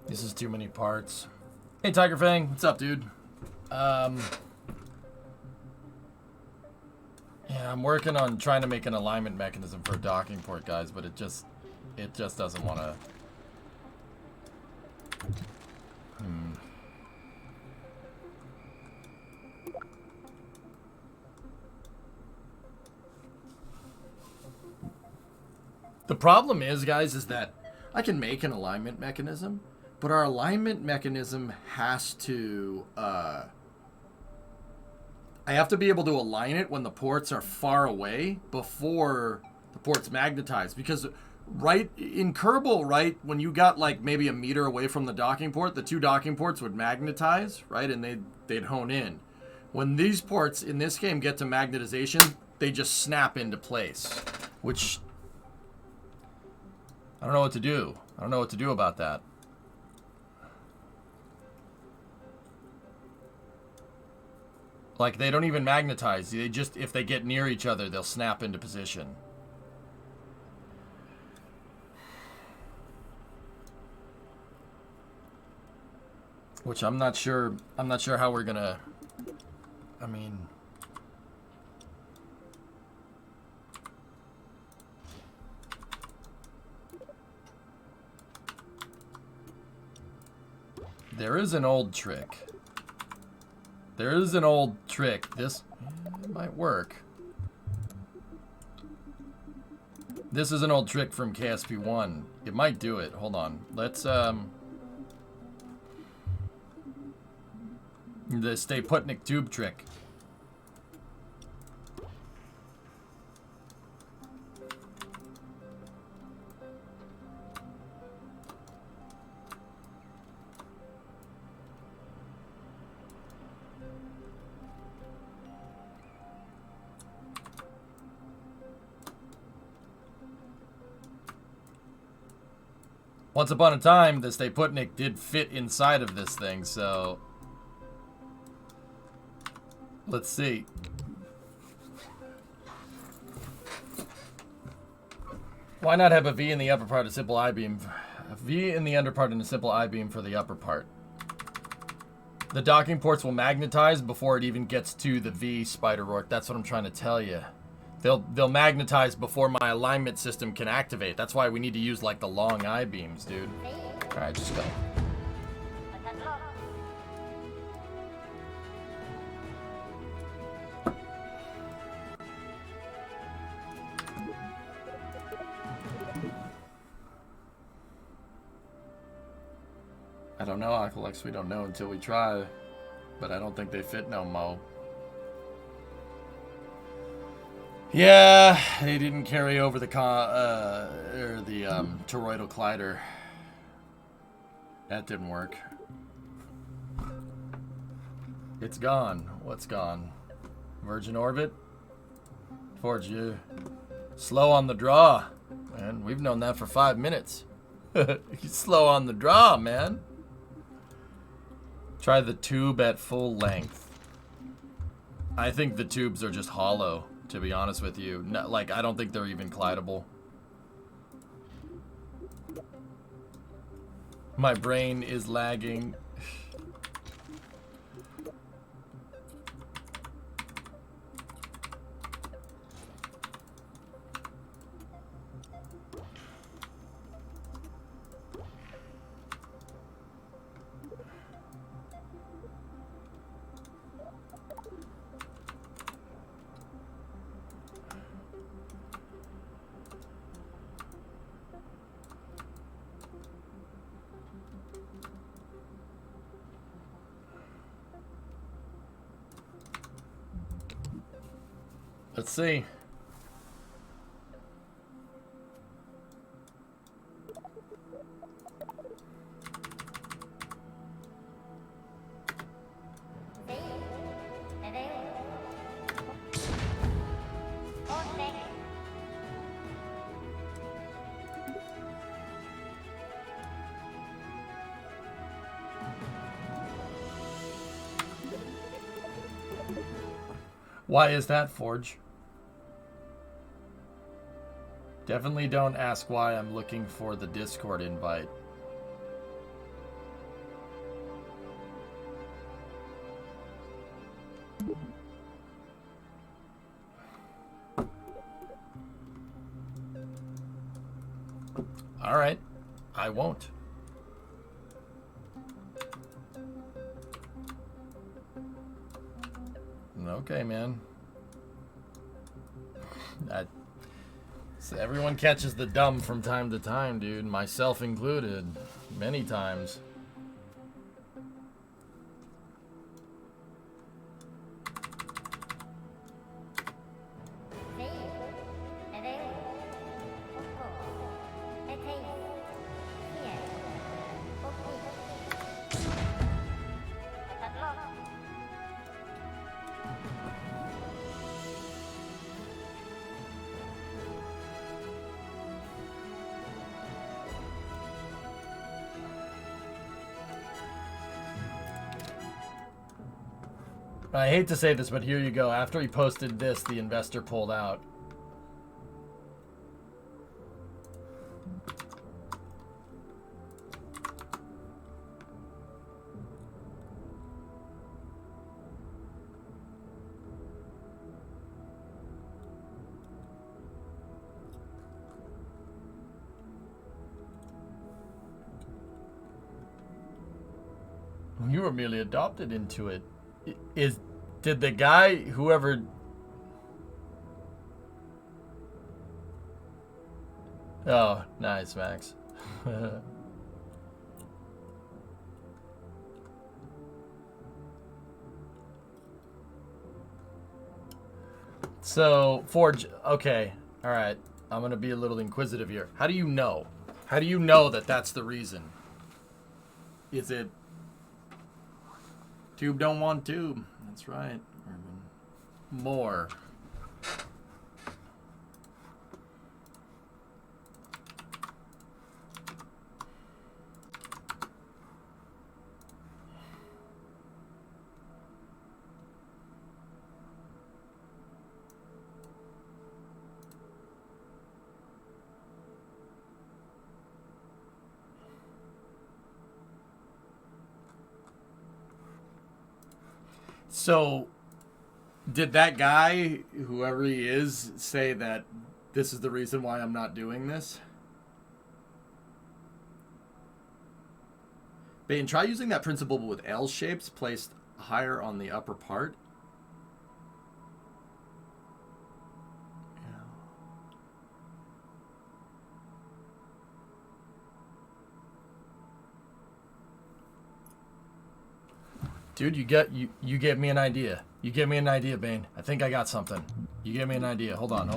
This is too many parts. Hey, Tiger Fang, what's up, dude? Yeah, I'm working on trying to make an alignment mechanism for a docking port, guys, but it just doesn't want to. The problem is, guys, is that I can make an alignment mechanism, but our alignment mechanism has to, I have to be able to align it when the ports are far away before the ports magnetize. Because right in Kerbal, right, when you got like maybe a meter away from the docking port, the two docking ports would magnetize, right, and they'd hone in. When these ports in this game get to magnetization, they just snap into place, which I don't know what to do. I don't know what to do about that. Like, they don't even magnetize. They just, if they get near each other, they'll snap into position. Which I'm not sure how we're gonna, I mean, there is an old trick. There is an old trick. This might work. This is an old trick from KSP1. It might do it. Hold on. Let's the Stay Putnik tube trick. Once upon a time, the Stay Putnik did fit inside of this thing, so let's see. Why not have a V in the upper part, a simple I-beam? A V in the under part and a simple I-beam for the upper part. The docking ports will magnetize before it even gets to the V, Spider-Rourke. That's what I'm trying to tell you. They'll magnetize before my alignment system can activate. That's why we need to use, like, the long I-beams, dude. Alright, just go. I don't know, Aqualex. We don't know until we try. But I don't think they fit no mo. Yeah, they didn't carry over the toroidal collider. That didn't work. It's gone. What's gone? Virgin orbit? Forge, you slow on the draw. Man, we've known that for 5 minutes. He's slow on the draw, man. Try the tube at full length. I think the tubes are just hollow, to be honest with you. No, like, I don't think they're even collidable. My brain is lagging. Let's see. Why is that, Forge? Definitely don't ask why I'm looking for the Discord invite. All right, I won't. Okay, man. So everyone catches the dumb from time to time, dude. Myself included. Many times. I hate to say this, but here you go. After he posted this, the investor pulled out. You were merely adopted into it. Did the guy, whoever... Oh, nice, Max. So, Forge, okay, all right. I'm going to be a little inquisitive here. How do you know? How do you know that that's the reason? Is it... Tube don't want tube. That's right. More. So, did that guy, whoever he is, say that this is the reason why I'm not doing this? Bane, try using that principle but with L shapes placed higher on the upper part. Dude, you gave me an idea. You gave me an idea, Bane. I think I got something. You gave me an idea. Hold on.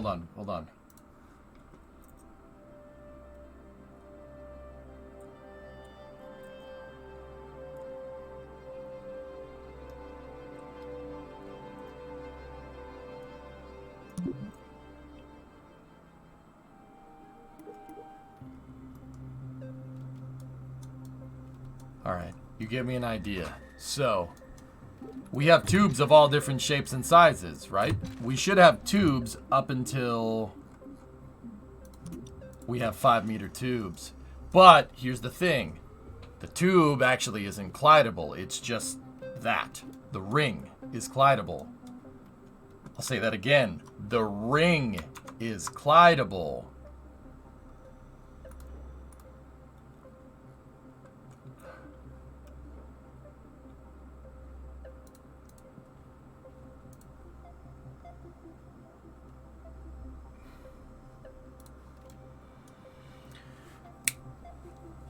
Alright, you gave me an idea. So, we have tubes of all different shapes and sizes, right? We should have tubes up until we have 5-meter tubes. But, here's the thing. The tube actually isn't collidable. It's just that. The ring is collidable. I'll say that again. The ring is collidable.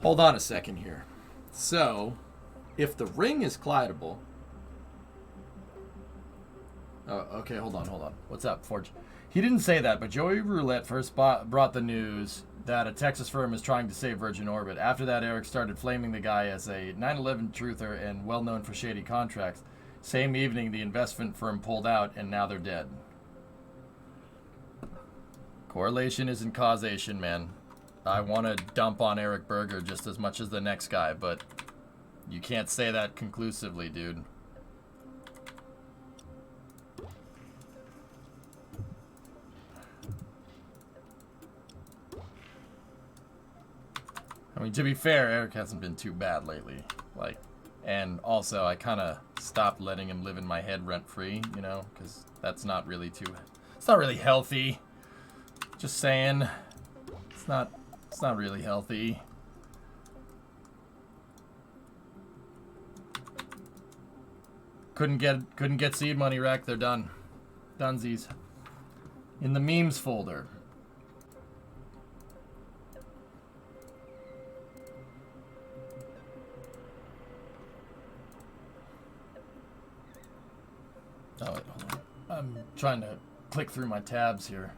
Hold on a second here. So, if the ring is collidable... Oh, okay, hold on. What's up, Forge? He didn't say that, but Joey Roulette first brought the news that a Texas firm is trying to save Virgin Orbit. After that, Eric started flaming the guy as a 9/11 truther and well-known for shady contracts. Same evening, the investment firm pulled out, and now they're dead. Correlation isn't causation, man. I want to dump on Eric Berger just as much as the next guy, but you can't say that conclusively, dude. I mean, to be fair, Eric hasn't been too bad lately. Like, and also I kind of stopped letting him live in my head rent-free, you know, because that's not really it's not really healthy. Just saying. It's not really healthy. Couldn't get seed money, Rec. They're done. Dunsies. In the memes folder. Oh, wait, hold on. I'm trying to click through my tabs here.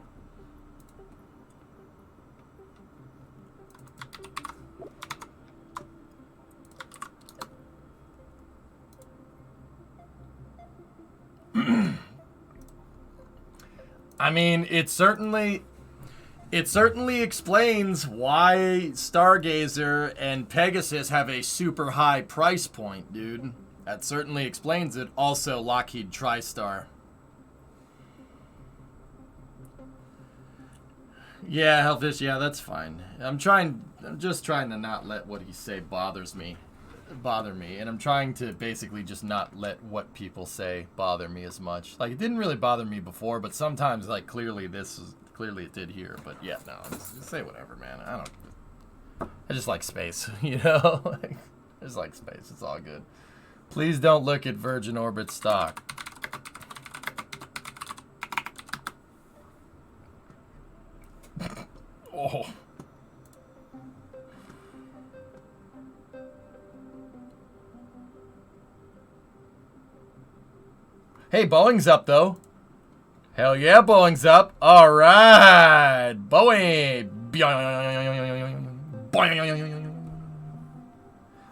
I mean, it certainly explains why Stargazer and Pegasus have a super high price point, dude. That certainly explains it. Also, Lockheed TriStar. Yeah, Hellfish, yeah, that's fine. I'm just trying to not let what he say bother me. And I'm trying to basically just not let what people say bother me as much. Like, it didn't really bother me before, but sometimes, like, clearly it did here. But yeah, no, just say whatever, man. I just like space, you know? Like, I just like space. It's all good. Please don't look at Virgin Orbit stock. Oh. Hey, Boeing's up, though. Hell yeah, Boeing's up. All right. Boeing.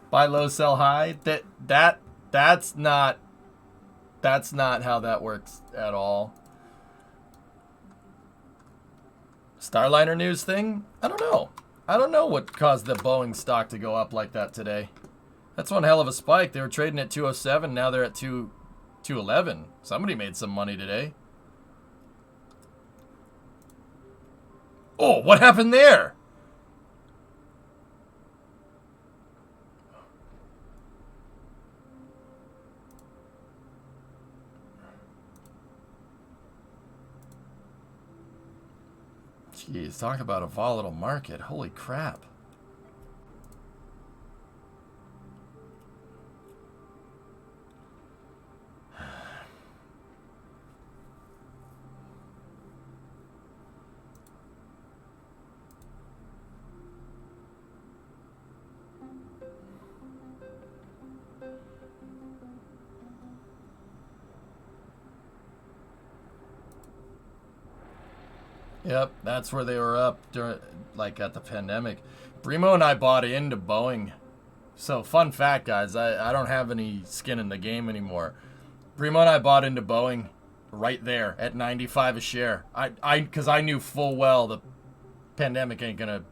Buy low, sell high. That's not how that works at all. Starliner news thing? I don't know. I don't know what caused the Boeing stock to go up like that today. That's one hell of a spike. They were trading at 207. Now they're at 211. Somebody made some money today. Oh, what happened there? Jeez, talk about a volatile market. Holy crap. Yep, that's where they were up during, like at the pandemic. Brimo and I bought into Boeing. So fun fact, guys, I don't have any skin in the game anymore. Brimo and I bought into Boeing right there at 95 a share. Because I knew full well the pandemic ain't gonna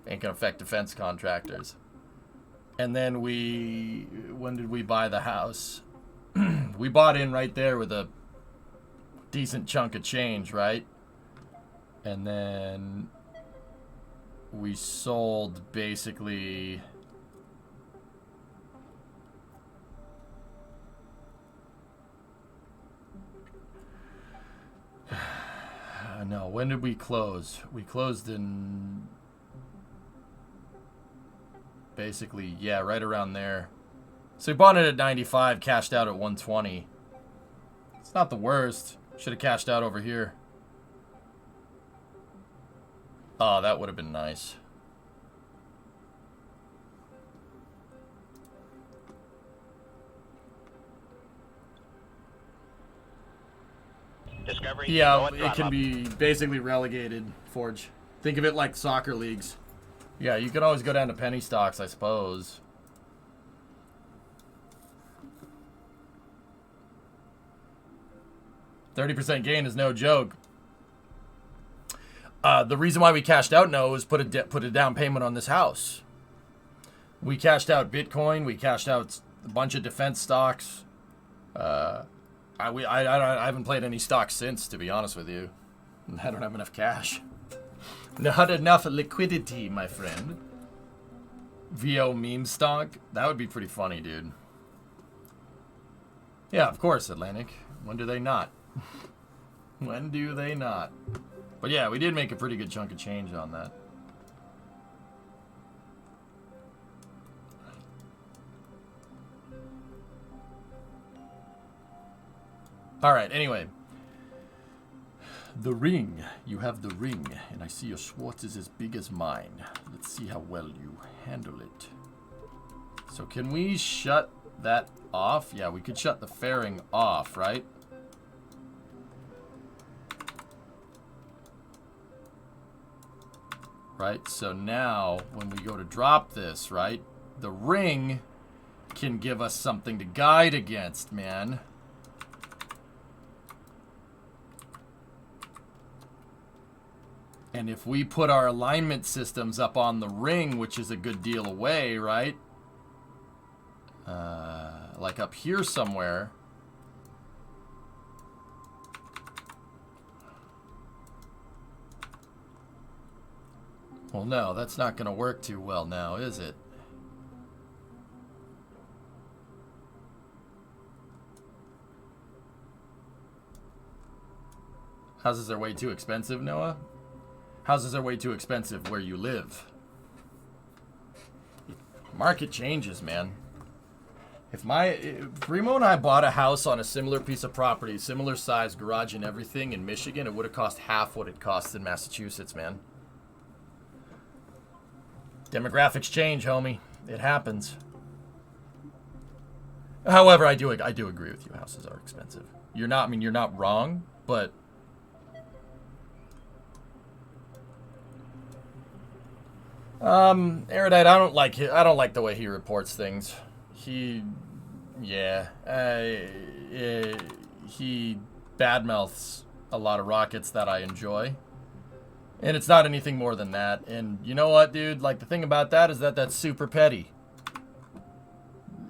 affect defense contractors. And then when did we buy the house? We bought in right there with a decent chunk of change, right? And then we sold basically no, when did we close? We closed in basically, yeah, right around there. So we bought it at 95, cashed out at 120. It's not the worst. Should have cashed out over here. Oh, that would have been nice. Discovery. Yeah, going it throttle can up. be basically relegated, Forge. Think of it like soccer leagues. Yeah, you can always go down to penny stocks, I suppose. %30 gain is no joke. The reason why we cashed out, no, is put a down payment on this house. We cashed out Bitcoin. We cashed out a bunch of defense stocks. I haven't played any stocks since, to be honest with you. I don't have enough cash. Not enough liquidity, my friend. VO meme stock? That would be pretty funny, dude. Yeah, of course, Atlantic. When do they not? When do they not? But yeah, we did make a pretty good chunk of change on that. Alright, anyway. The ring. You have the ring, and I see your Schwartz is as big as mine. Let's see how well you handle it. So can we shut that off? Yeah, we could shut the fairing off, right? Right, so now when we go to drop this, right, the ring can give us something to guide against, man. And if we put our alignment systems up on the ring, which is a good deal away, right? Like up here somewhere. Well, no, that's not going to work too well now, is it? Houses are way too expensive, Noah? Houses are way too expensive where you live. Market changes, man. If Remo and I bought a house on a similar piece of property, similar size, garage and everything in Michigan, it would have cost half what it costs in Massachusetts, man. Demographics change, homie. It happens. However, I do agree with you. Houses are expensive. You're not wrong, but Erudite, I don't like the way he reports things. He badmouths a lot of rockets that I enjoy. And it's not anything more than that. And you know what, dude? Like, the thing about that is that that's super petty.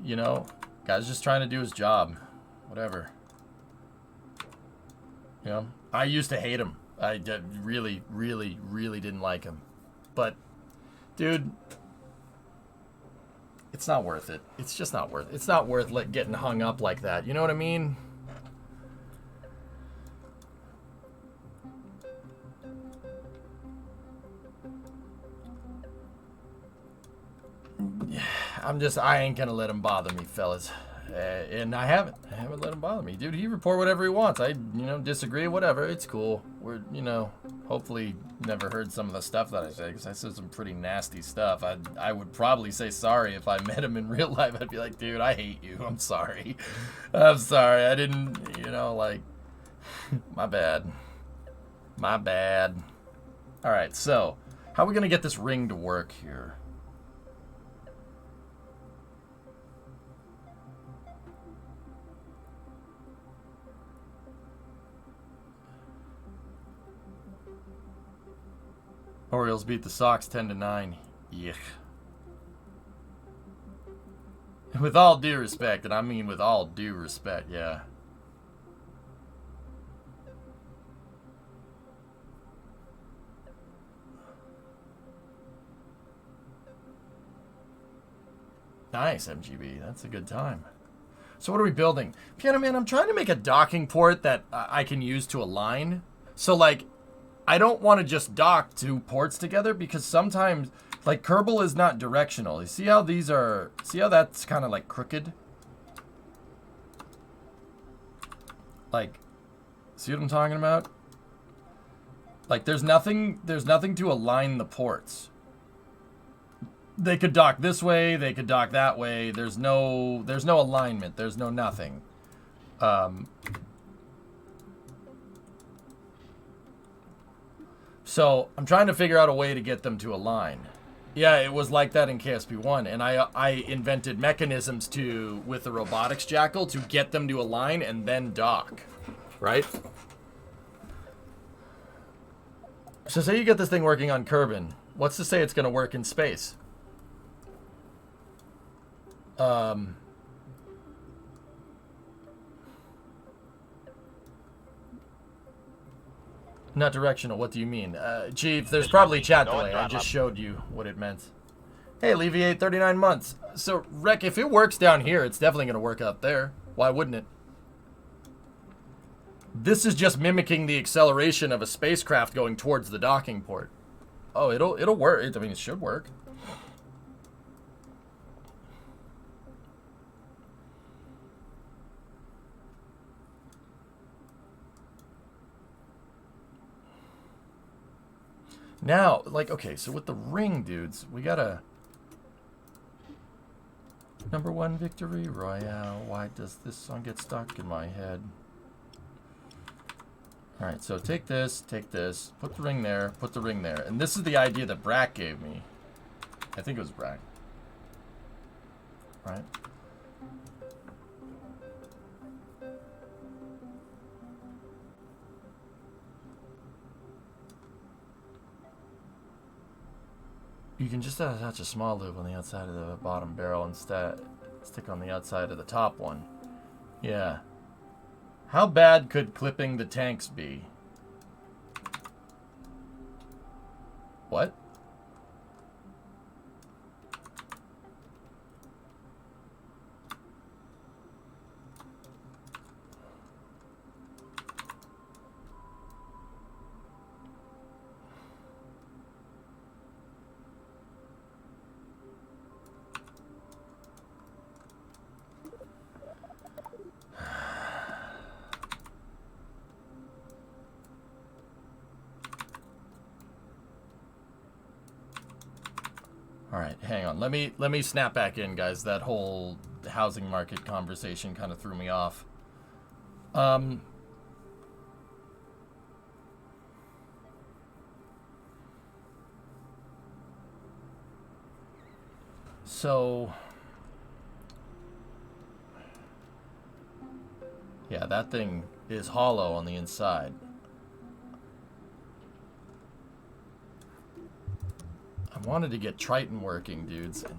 You know? Guy's just trying to do his job. Whatever. You know? I used to hate him. I really, really, really didn't like him. But, dude, it's not worth it. It's just not worth it. It's not worth getting hung up like that. You know what I mean? I ain't gonna let him bother me, fellas. And I haven't let him bother me. Dude, he report whatever he wants. I, disagree, whatever. It's cool. We're, hopefully never heard some of the stuff that I say, because I said some pretty nasty stuff. I would probably say sorry if I met him in real life. I'd be like, dude, I hate you. I'm sorry. I'm sorry. I didn't, my bad. My bad. All right, so how are we going to get this ring to work here? Orioles beat the Sox 10-9. Yuck. With all due respect, and I mean with all due respect, yeah. Nice, MGB. That's a good time. So what are we building? Piano Man, I'm trying to make a docking port that I can use to align. So, like, I don't want to just dock two ports together, because sometimes, like, Kerbal is not directional. You see how these are... See how that's kind of, like, crooked? Like, see what I'm talking about? Like, there's nothing to align the ports. They could dock this way, they could dock that way. There's no alignment. There's no nothing. So I'm trying to figure out a way to get them to align. Yeah, it was like that in KSP1, and I invented mechanisms with the robotics jackal to get them to align and then dock, right? So say you get this thing working on Kerbin. What's to say it's going to work in space? Not directional, what do you mean? Chief, there's probably chat delay. I just showed you what it meant. Hey, Alleviate, 39 months. So, Rek, if it works down here, it's definitely going to work up there. Why wouldn't it? This is just mimicking the acceleration of a spacecraft going towards the docking port. Oh, it'll work. I mean, it should work. Now, like, okay, so with the ring, dudes, we gotta... #1 victory royale. Why does this song get stuck in my head? Alright, so take this, put the ring there, put the ring there. And this is the idea that Brack gave me. I think it was Brack. Right? You can just attach a small loop on the outside of the bottom barrel instead. Stick on the outside of the top one. Yeah. How bad could clipping the tanks be? What? All right, hang on. Let me snap back in, guys. That whole housing market conversation kind of threw me off. So yeah, that thing is hollow on the inside. I wanted to get Triton working, dudes, and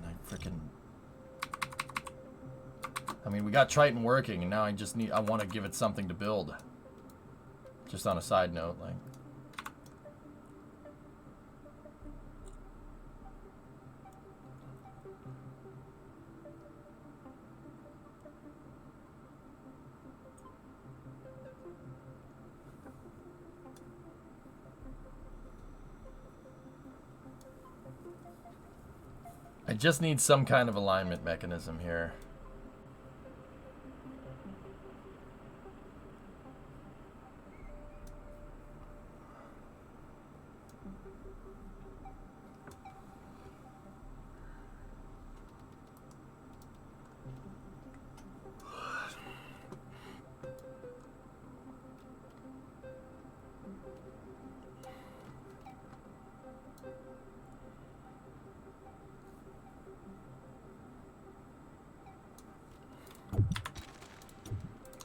I mean, we got Triton working, and now I want to give it something to build. Just on a side note, like. I just need some kind of alignment mechanism here.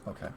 Okay.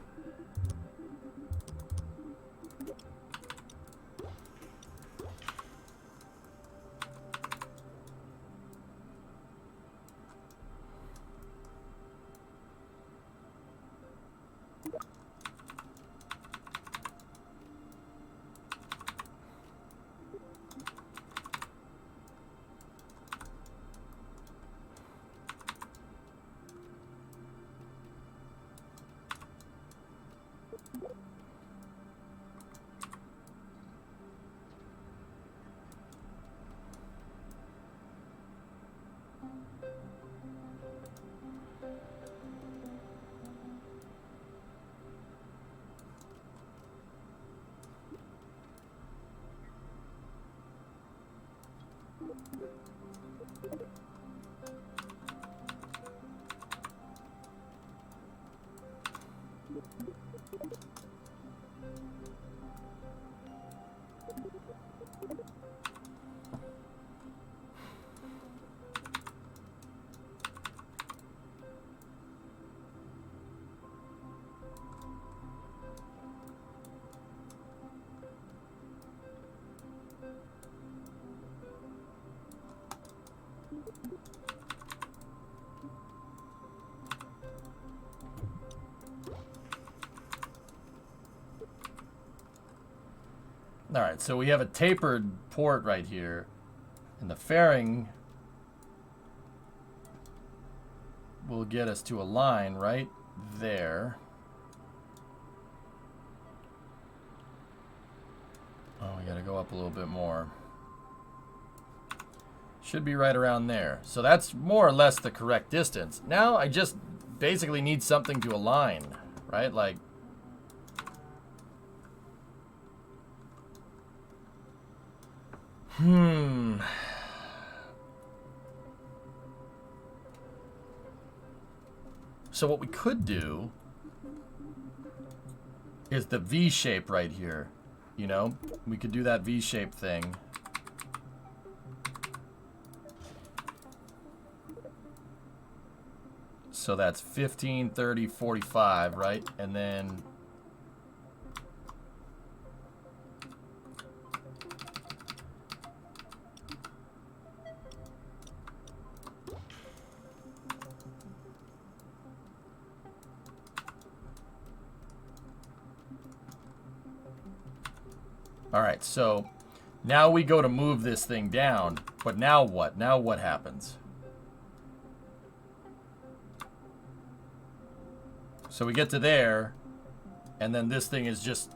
All right, so we have a tapered port right here, and the fairing will get us to a line right there. Oh, we gotta go up a little bit more. Should be right around there. So that's more or less the correct distance. Now I just basically need something to align, right? Like, So what we could do is the V shape right here. You know, we could do that V shape thing. So that's 15, 30, 45, right? And then all right, so now we go to move this thing down, but now what? Now what happens? So we get to there, and then this thing is just,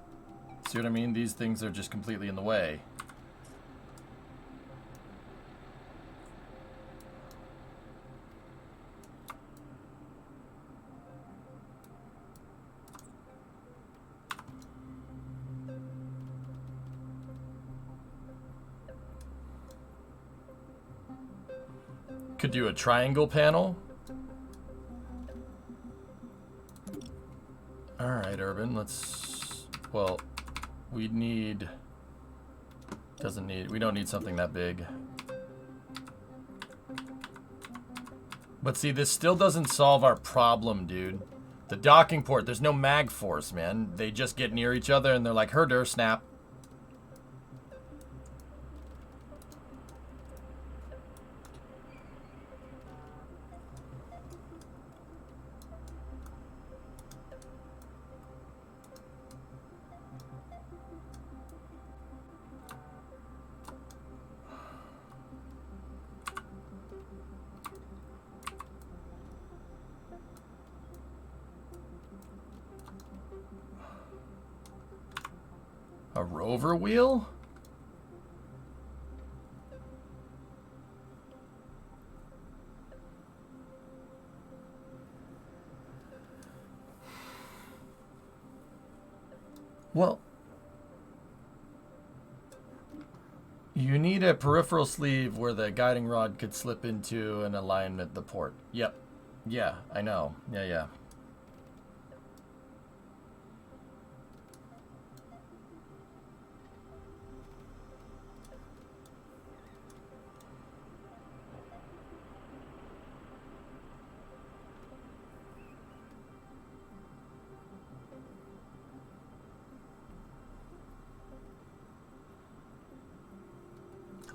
see what I mean? These things are just completely in the way. Could do a triangle panel. All right, Urban, let's, well, we need, we don't need something that big. But see, this still doesn't solve our problem, dude. The docking port, there's no mag force, man. They just get near each other and they're like, herder, snap. A rover wheel? Well, you need a peripheral sleeve where the guiding rod could slip into an alignment, the port. Yep. Yeah, I know. Yeah.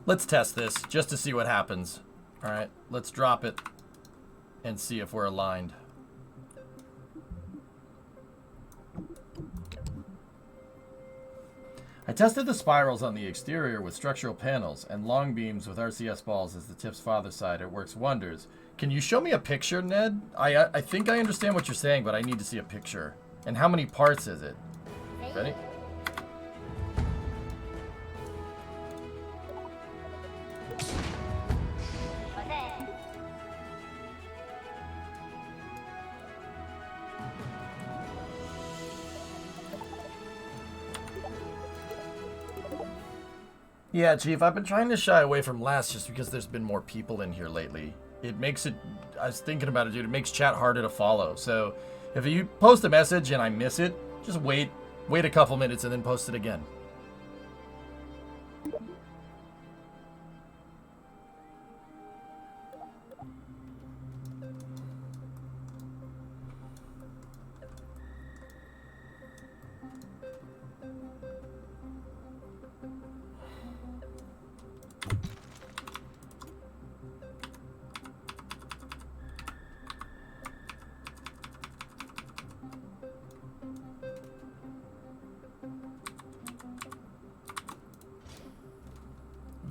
Let's test this just to see what happens. All right, let's drop it and see if we're aligned. I tested the spirals on the exterior with structural panels and long beams with RCS balls as the tip's farther side. It works wonders. Can you show me a picture, Ned? I think I understand what you're saying, but I need to see a picture. And how many parts is it? Ready? Yeah, Chief, I've been trying to shy away from last just because there's been more people in here lately. It makes it, I was thinking about it, dude, it makes chat harder to follow. So if you post a message and I miss it, just wait a couple minutes and then post it again.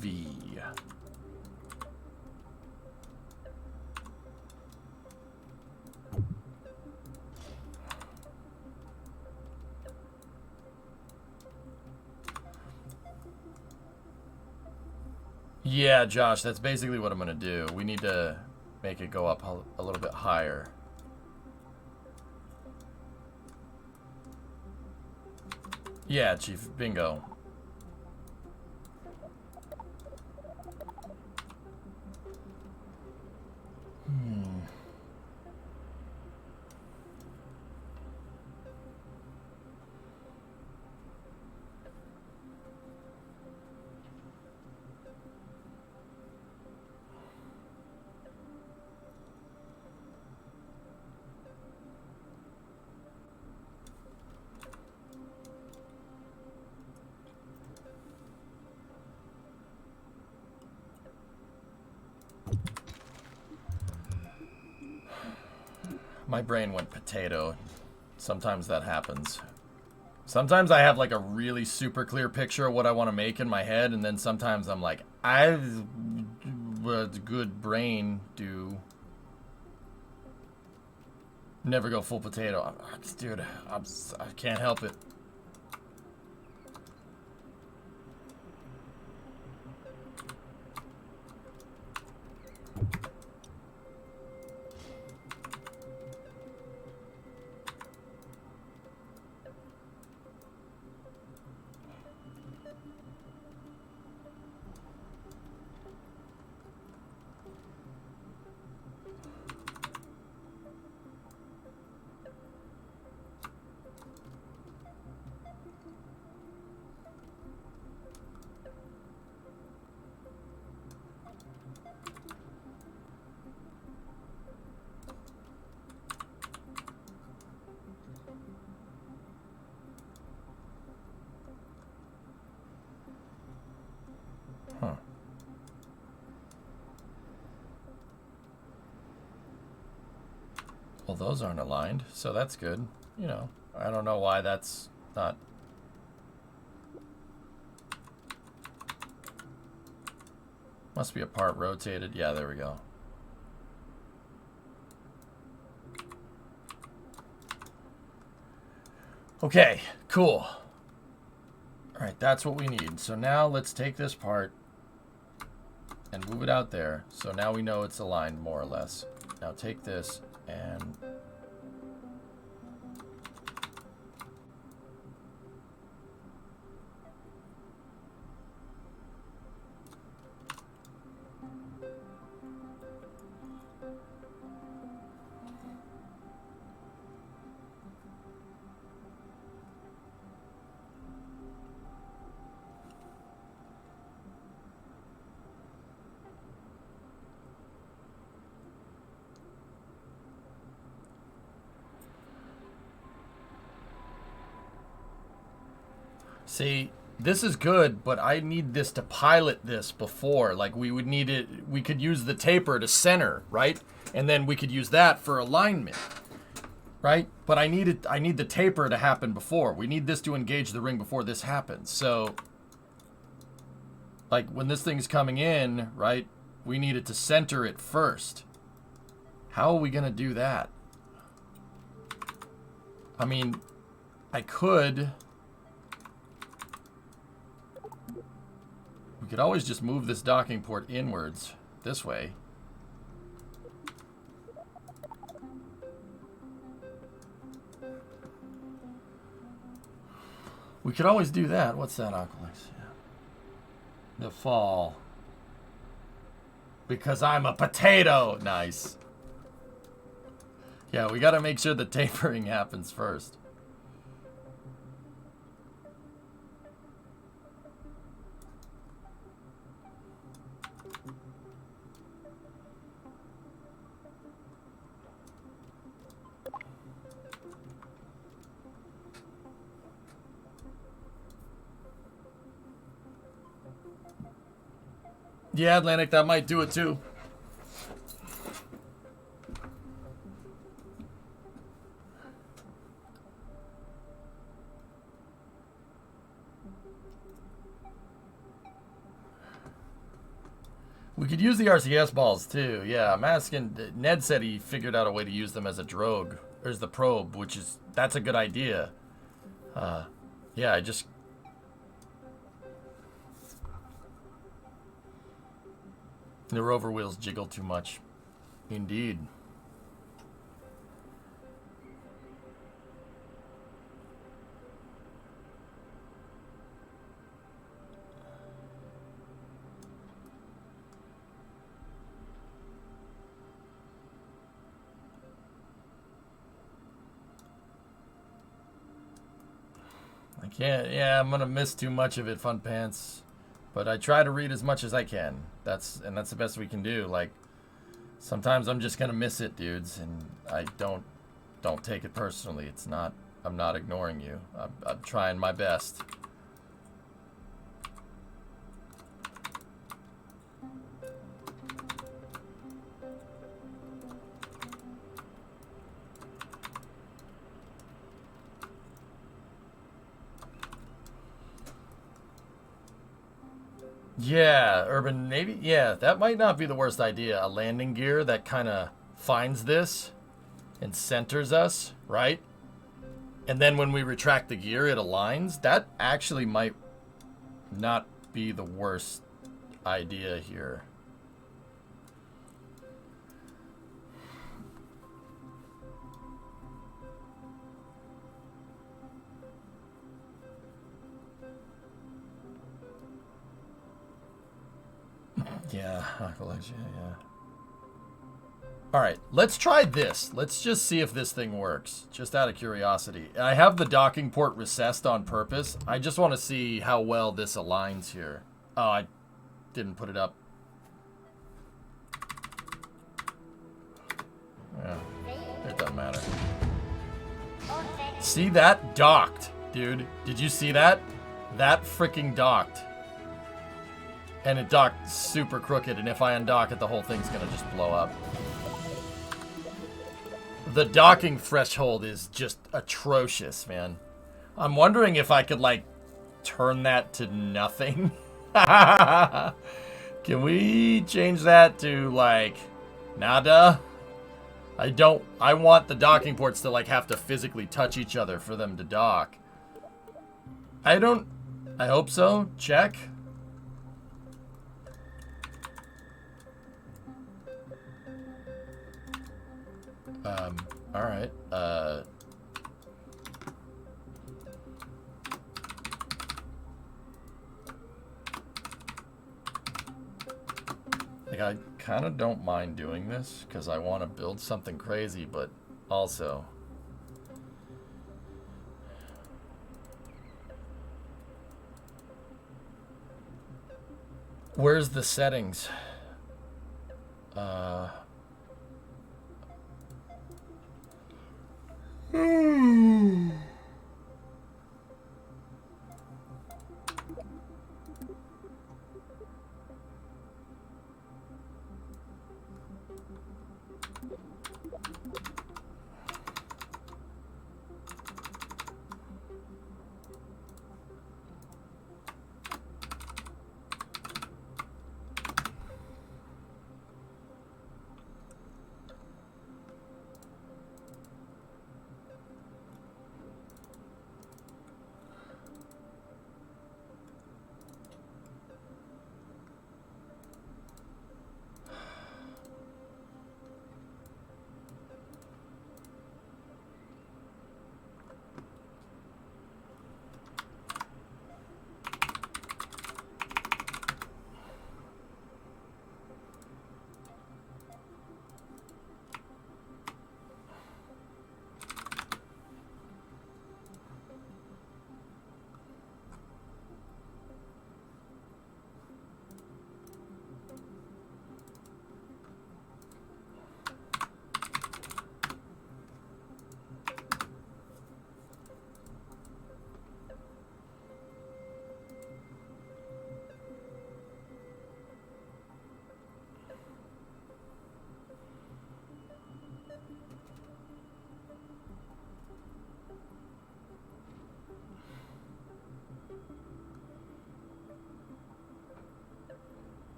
V. Yeah, Josh, that's basically what I'm going to do. We need to make it go up a little bit higher. Yeah, Chief, bingo. My brain went potato. Sometimes that happens. Sometimes I have like a really super clear picture of what I want to make in my head, and then sometimes I'm like, what good brain do never go full potato. Dude, I can't help it. Huh. Well, those aren't aligned, so that's good. You know, I don't know why that's not. Must be a part rotated. Yeah, there we go. Okay, cool. All right, that's what we need. So now let's take this part and move it out there. So now we know it's aligned more or less. Now take this and See, this is good, but I need this to pilot this before. Like, we would need it. We could use the taper to center, right? And then we could use that for alignment, right? But I need the taper to happen before. We need this to engage the ring before this happens. So, like, when this thing's coming in, right, we need it to center it first. How are we going to do that? I mean, I could... We could always just move this docking port inwards, this way. We could always do that. What's that, Oculus? Yeah. The fall. Because I'm a potato! Nice. Yeah, we gotta make sure the tapering happens first. Yeah, Atlantic, that might do it too. We could use the RCS balls too. Yeah, I'm asking. Ned said he figured out a way to use them as a drogue. There's the probe, which is that's a good idea. Yeah, I just. The rover wheels jiggle too much. Indeed. I can't, yeah, I'm gonna miss too much of it, Fun Pants. But I try to read as much as I can. That's the best we can do. Like, sometimes I'm just gonna miss it, dudes, and I don't take it personally. It's not, I'm not ignoring you. I'm trying my best. Yeah, Urban, maybe, yeah, that might not be the worst idea. A landing gear that kind of finds this and centers us, right? And then when we retract the gear, it aligns. That actually might not be the worst idea here. Yeah, Aqualexia, yeah. Alright, let's try this. Let's just see if this thing works. Just out of curiosity. I have the docking port recessed on purpose. I just want to see how well this aligns here. Oh, I didn't put it up. Yeah, it doesn't matter. See that? Docked, dude. Did you see that? That freaking docked. And it docked super crooked, and if I undock it, the whole thing's gonna just blow up. The docking threshold is just atrocious, man. I'm wondering if I could, like, turn that to nothing. Can we change that to, like, nada? I want the docking ports to, like, have to physically touch each other for them to dock. I hope so. Check. Alright, like, I kind of don't mind doing this, because I want to build something crazy, but also... Where's the settings?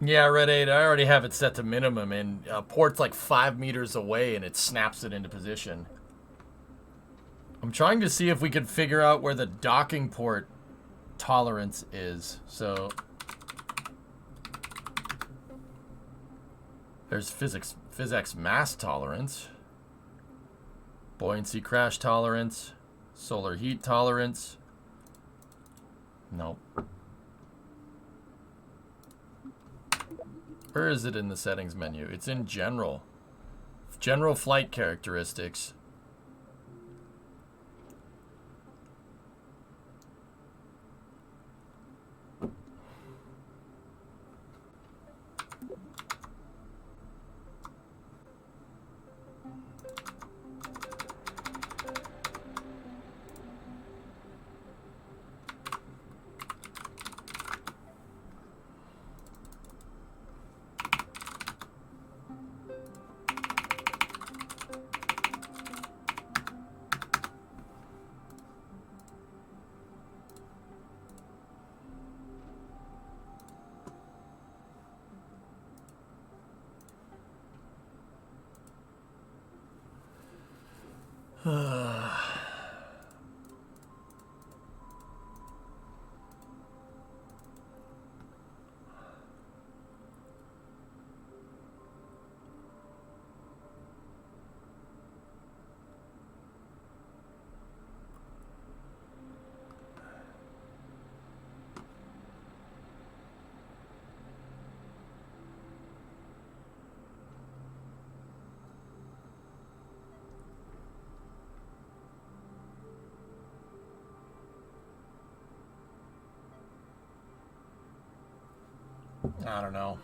Yeah, Red 8, I already have it set to minimum, and port's like 5 meters away, and it snaps it into position. I'm trying to see if we could figure out where the docking port tolerance is. So there's physics mass tolerance, buoyancy crash tolerance, solar heat tolerance. Nope. Where is it in the settings menu? It's in general. General flight characteristics. I don't know.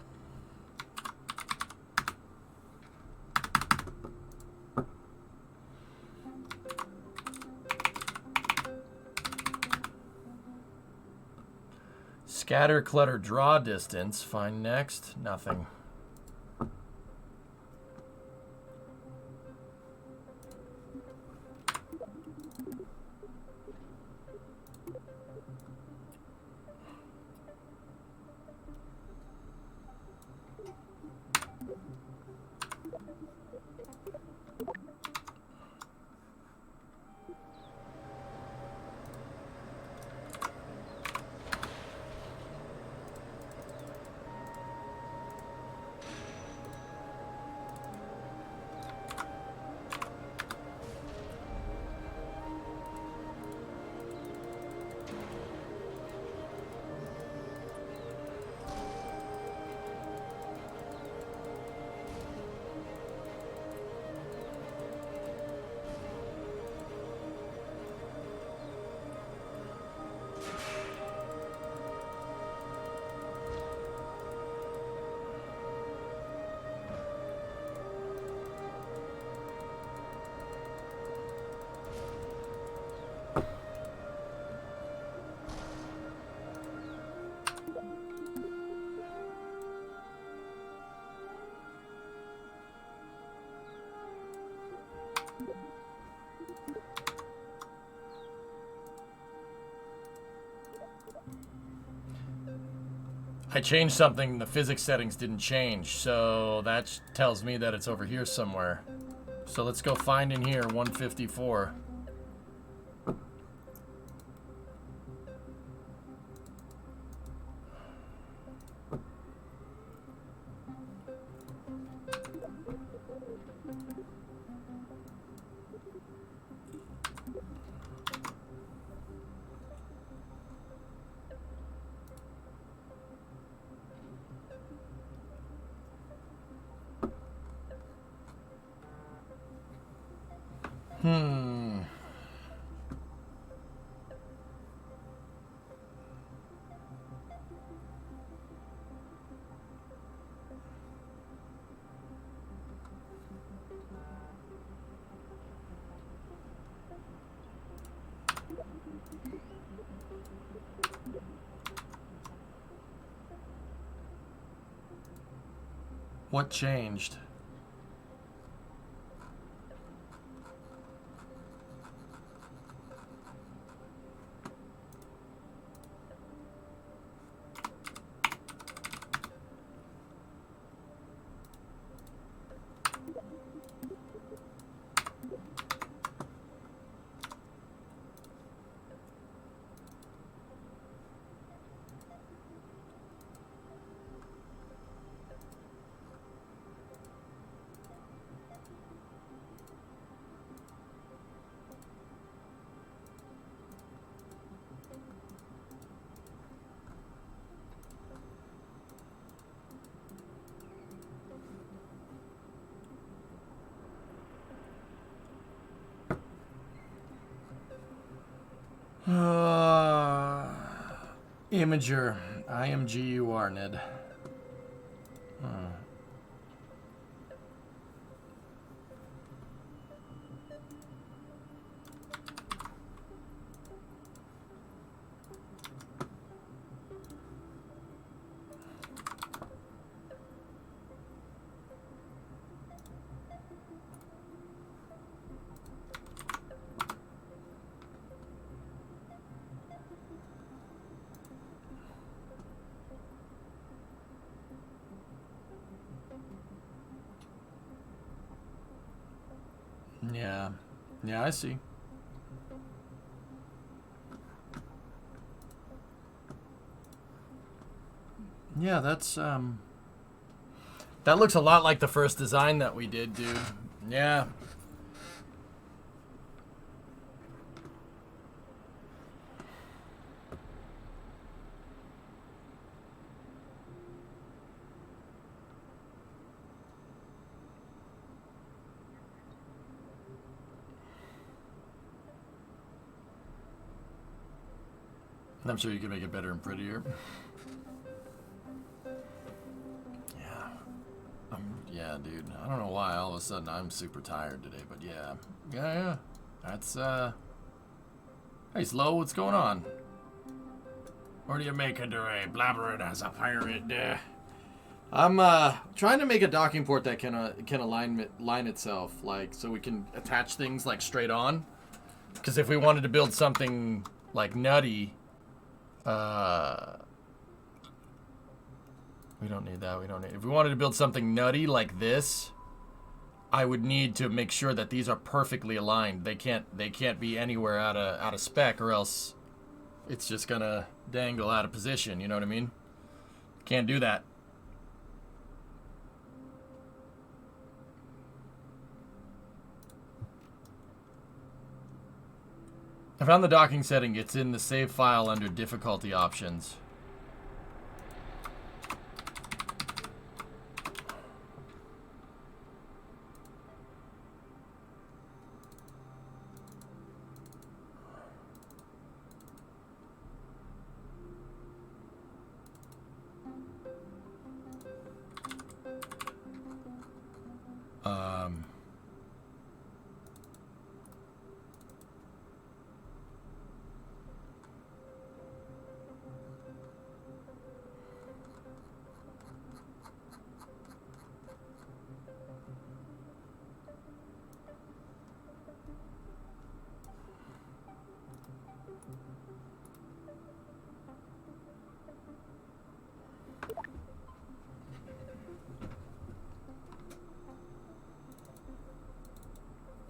Scatter, clutter, draw distance. Find next. Nothing. I changed something, the physics settings didn't change, so that tells me that it's over here somewhere. So let's go find in here 154. What changed? Imager. IMGUR, Ned. Yeah. Yeah, I see. Yeah, that's that looks a lot like the first design that we did, dude. Yeah. I'm sure you can make it better and prettier. Yeah. Yeah, dude. I don't know why all of a sudden I'm super tired today, but yeah. Yeah. That's, Hey, Slow, what's going on? What are you making today? Blabbering as a pirate. I'm, trying to make a docking port that can line itself, like, so we can attach things, like, straight on. Because if we wanted to build something, like, nutty, we don't need that. If we wanted to build something nutty like this, I would need to make sure that these are perfectly aligned. They can't be anywhere out of spec, or else it's just gonna dangle out of position. You know what I mean? Can't do that. I found the docking setting. It's in the save file under difficulty options.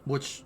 Which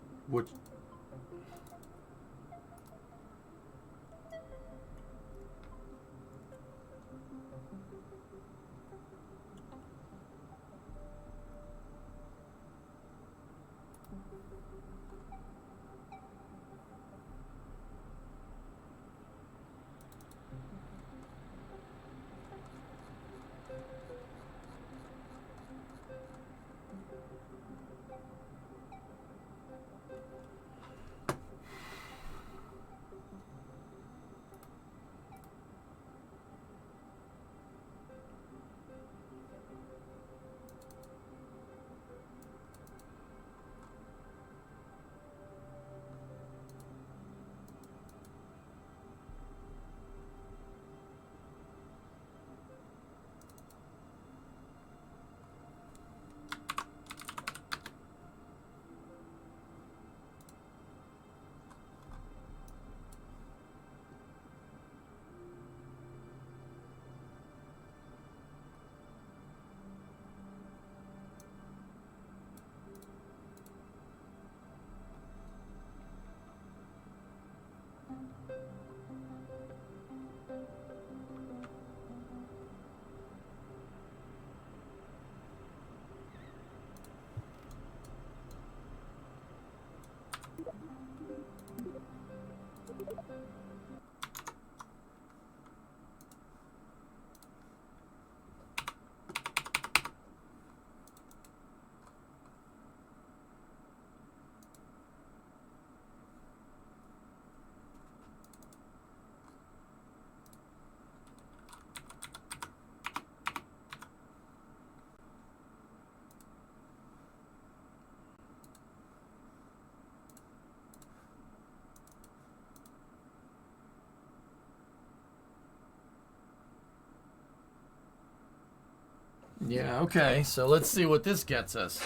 Yeah, okay. So let's see what this gets us.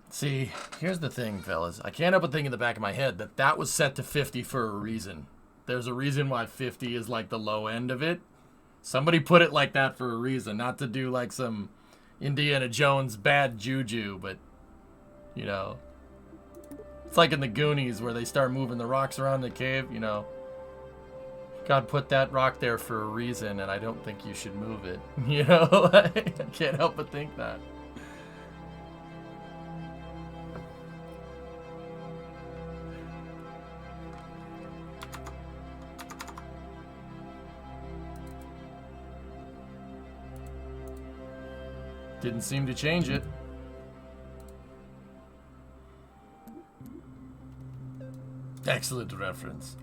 See, here's the thing, fellas. I can't help but think in the back of my head that that was set to 50 for a reason. There's a reason why 50 is like the low end of it. Somebody put it like that for a reason, not to do like some Indiana Jones bad juju, but, you know, it's like in the Goonies where they start moving the rocks around the cave, you know. God put that rock there for a reason, and I don't think you should move it. You know, I can't help but think that. Didn't seem to change it. Excellent reference.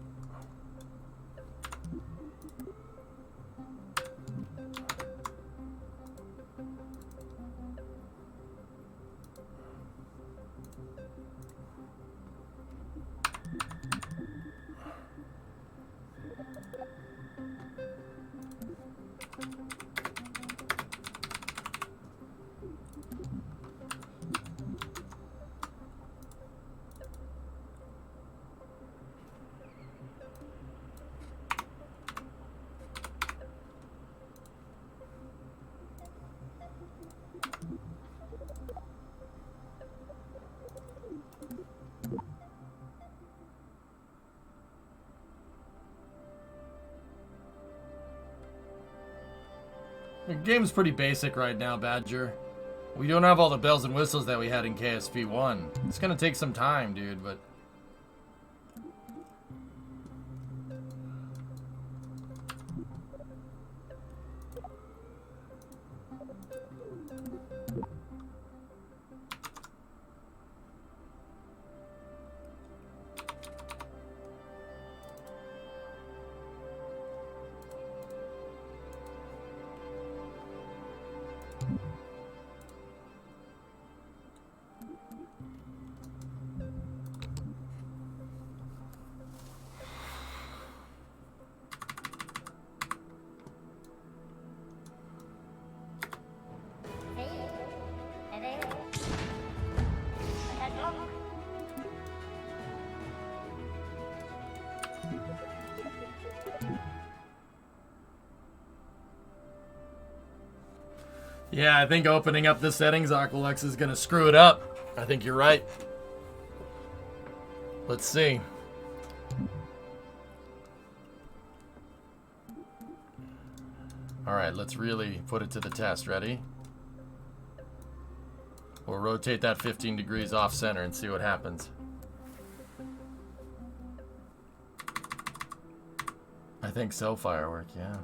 The game's pretty basic right now, Badger. We don't have all the bells and whistles that we had in KSP 1. It's gonna take some time, dude, but... Yeah, I think opening up the settings, Aqualex, is gonna screw it up. I think you're right. Let's see. Alright, let's really put it to the test. Ready? We'll rotate that 15 degrees off center and see what happens. I think so, Firework, yeah.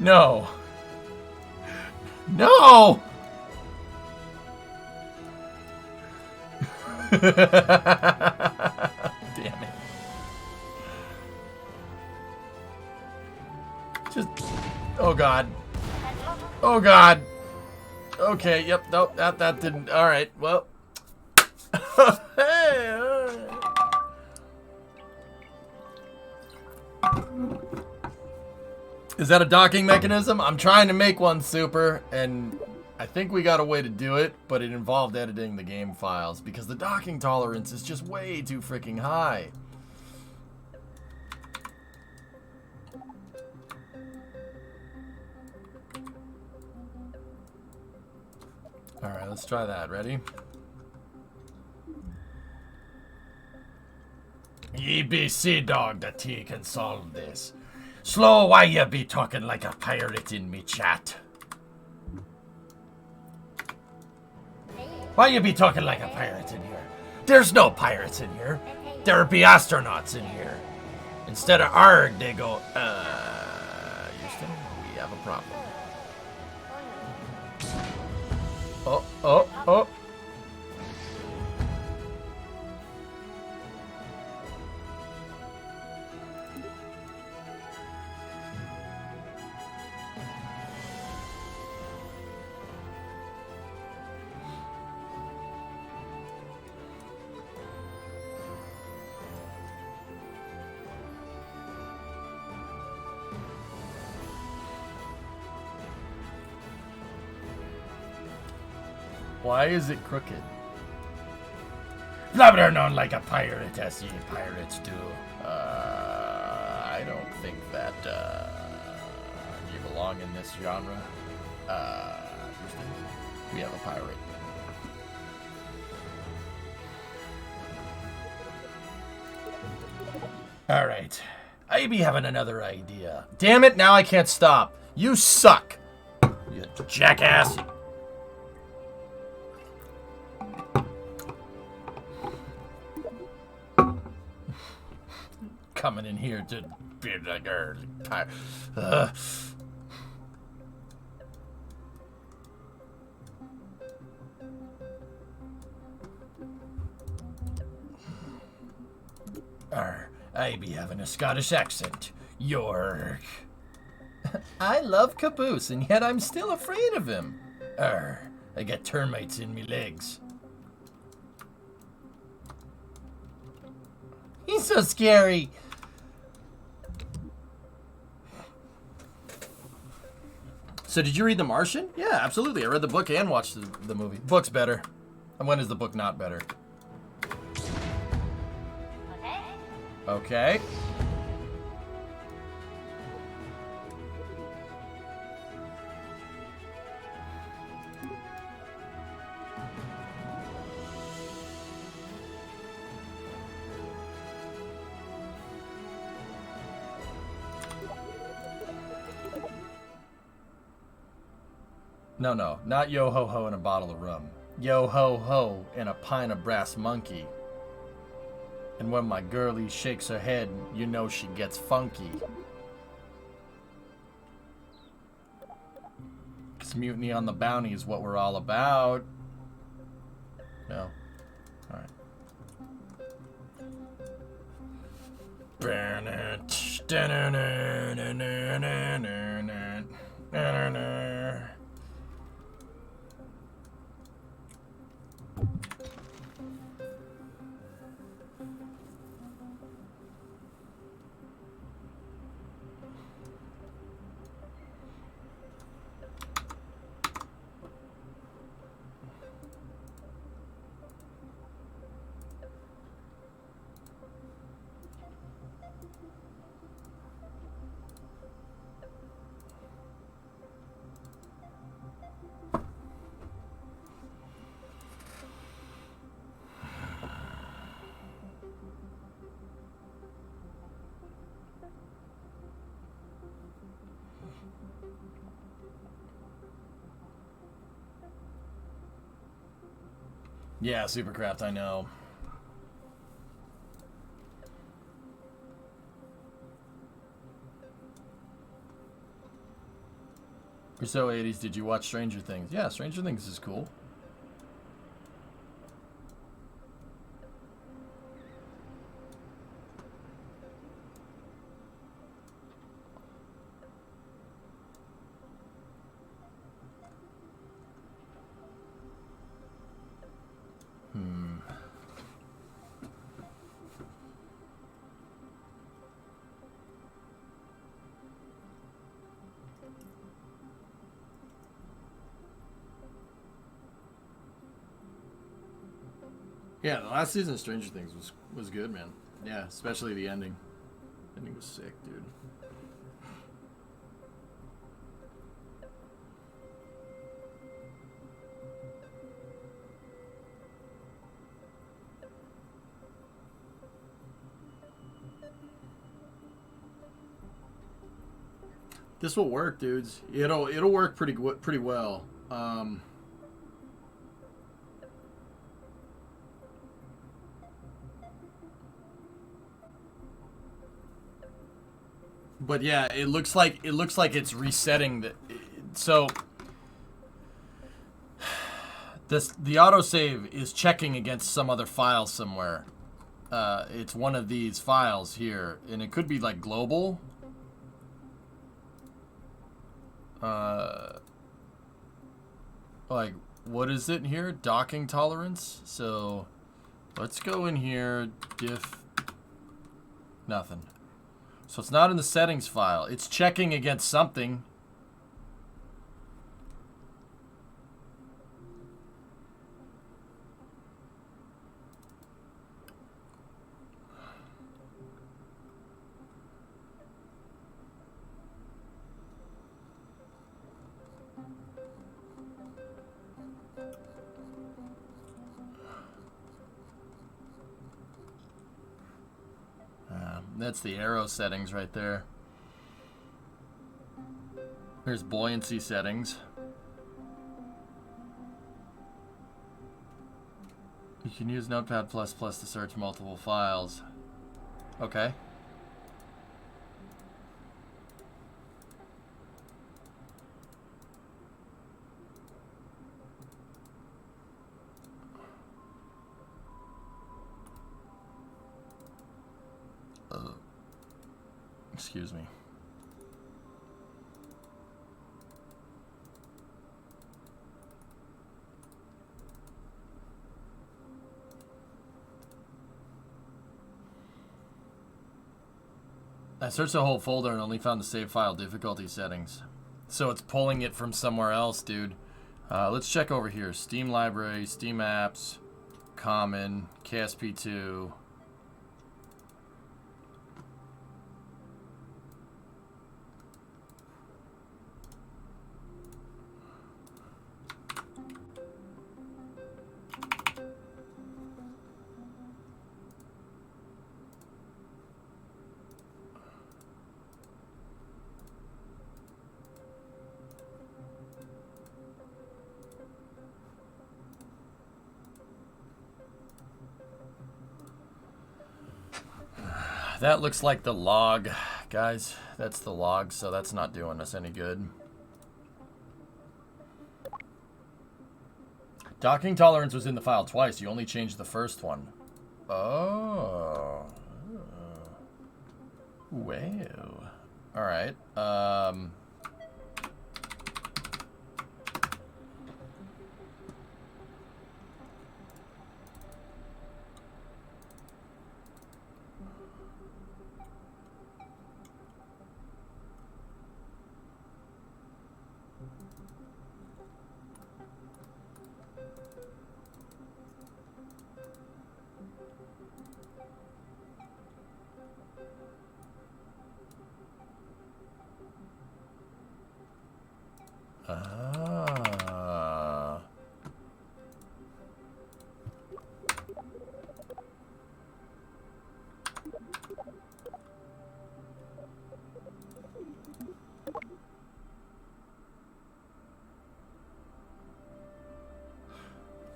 No! No! Damn it. Just... Oh, God. Oh, God. Okay, yep, nope, that didn't... Alright, well... Hey! Alright. Is that a docking mechanism? I'm trying to make one, Super, and I think we got a way to do it, but it involved editing the game files because the docking tolerance is just way too freaking high. Alright, let's try that. Ready? Ye be sea dog that he can solve this. Slow, why you be talking like a pirate in me chat? Why you be talking like a pirate in here? There's no pirates in here. There be astronauts in here. Instead of arg, they go, Houston, we have a problem. Oh, oh, oh. Why is it crooked? Flubber known like a pirate, as ye pirates do. I don't think that you belong in this genre. We have a pirate. Alright. I be having another idea. Damn it, now I can't stop. You suck. You jackass. Coming in here to be like I be having a Scottish accent. York. I love Caboose, and yet I'm still afraid of him. I got termites in me legs. He's so scary. So did you read The Martian? Yeah, absolutely. I read the book and watched the movie. Book's better. And when is the book not better? Okay. No, not yo ho ho and a bottle of rum. Yo ho ho and a pint of brass monkey. And when my girlie shakes her head, you know she gets funky. 'Cause mutiny on the bounty is what we're all about. No? Alright. Yeah, Supercraft, I know. You're so 80s, did you watch Stranger Things? Yeah, Stranger Things is cool. Yeah, the last season of Stranger Things was good, man. Yeah, especially the ending. The ending was sick, dude. This will work, dudes. It'll work pretty well. But yeah, it looks like it's resetting the. So the autosave is checking against some other file somewhere. It's one of these files here, and it could be like global. Like what is it here? Docking tolerance. So let's go in here. Diff. Nothing. So it's not in the settings file. It's checking against something. That's the arrow settings right there. There's buoyancy settings. You can use Notepad++ to search multiple files. Okay. Excuse me. I searched the whole folder and only found the save file difficulty settings. So it's pulling it from somewhere else, dude. Let's check over here. Steam library, Steam apps, common, KSP2. That looks like the log, guys. That's the log, so that's not doing us any good. Docking tolerance was in the file twice. You only changed the first one. Oh. Wow. Alright.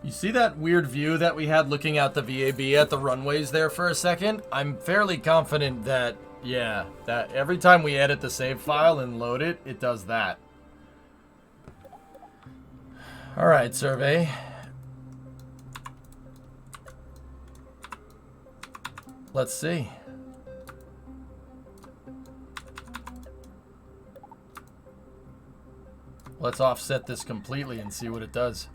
You see that weird view that we had looking out the VAB at the runways there for a second? I'm fairly confident that, yeah, that every time we edit the save file and load it, it does that. Alright, survey. Let's see. Let's offset this completely and see what it does.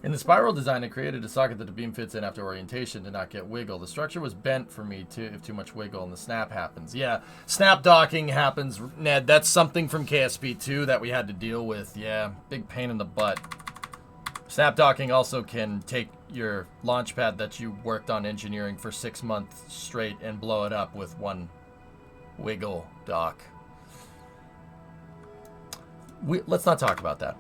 In the spiral design, I created a socket that the beam fits in after orientation to not get wiggle. The structure was bent for me if too much wiggle and the snap happens. Yeah, snap docking happens, Ned. That's something from KSP2 that we had to deal with. Yeah, big pain in the butt. Snap docking also can take your launch pad that you worked on engineering for 6 months straight and blow it up with one wiggle dock. Let's not talk about that.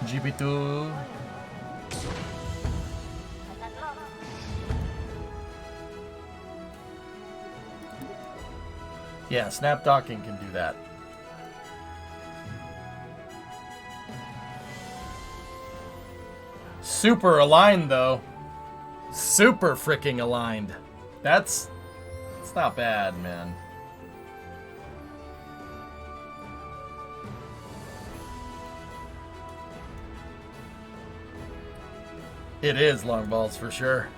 GP2. Yeah, snap docking can do that. Super aligned though. Super freaking aligned. It's not bad, man. It is long balls for sure.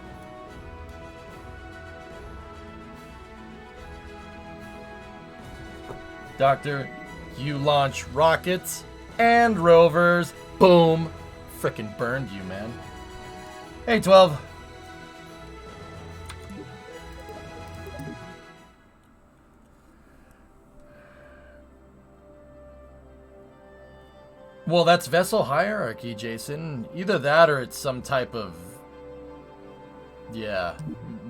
Doctor, you launch rockets and rovers. Boom. Frickin' burned you, man. Hey, 12. Well, that's vessel hierarchy, Jason. Either that or it's some type of, yeah,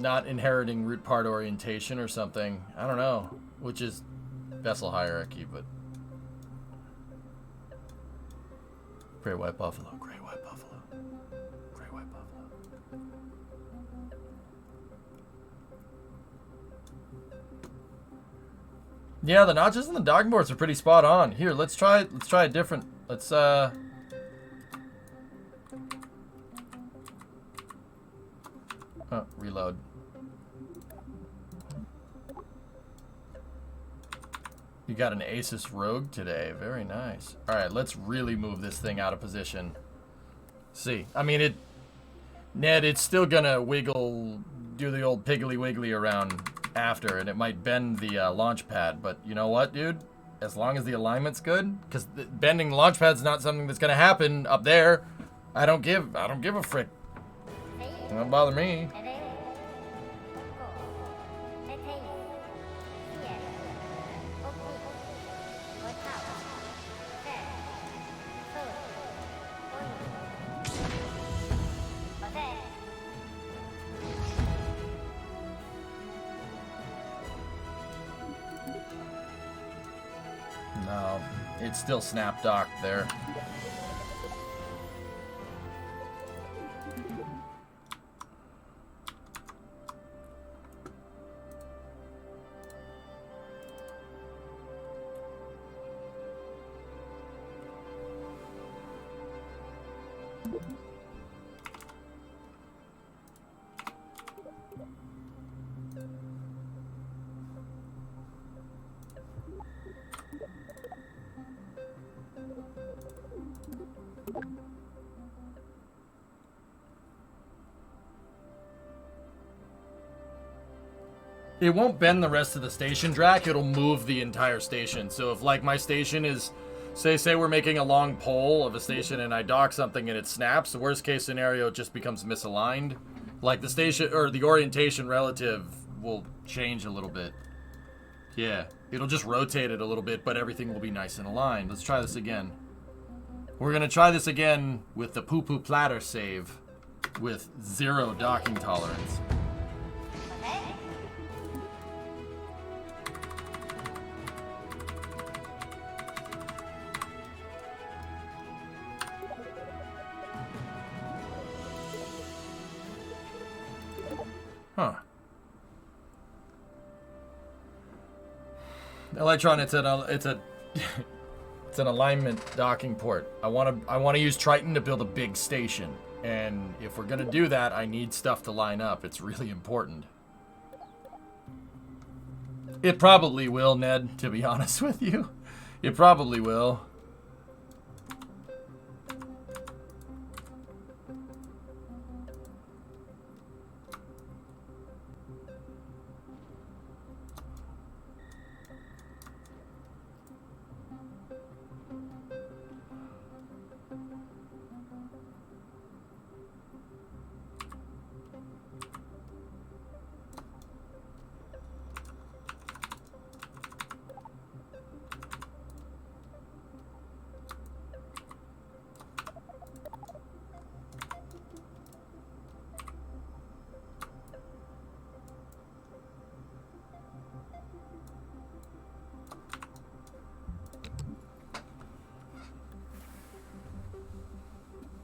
not inheriting root part orientation or something. I don't know. Which is vessel hierarchy, but... Great white buffalo. Great white buffalo. Great white buffalo. Yeah, the notches and the docking ports are pretty spot on. Here, let's try a different. Let's oh, reload. You got an Asus Rogue today. Very nice. All right, let's really move this thing out of position. See, I mean, Ned, it's still gonna wiggle, do the old piggly wiggly around after, and it might bend the launch pad, but you know what, dude? As long as the alignment's good, because bending the launch pad's not something that's gonna happen up there. I don't give a frick. It don't bother me. No, it's still snap docked there. It won't bend the rest of the station, Drac. It'll move the entire station. So if, like, my station is... Say we're making a long pole of a station and I dock something and it snaps, the worst case scenario, it just becomes misaligned. Like, the station... Or the orientation relative will change a little bit. Yeah. It'll just rotate it a little bit, but everything will be nice and aligned. Let's try this again. We're going to try this again with the poo-poo platter save with 0 docking tolerance. Huh. Electron, it's an alignment docking port. I want to use Triton to build a big station, and if we're gonna do that, I need stuff to line up. It's really important. It probably will, Ned. To be honest with you, it probably will.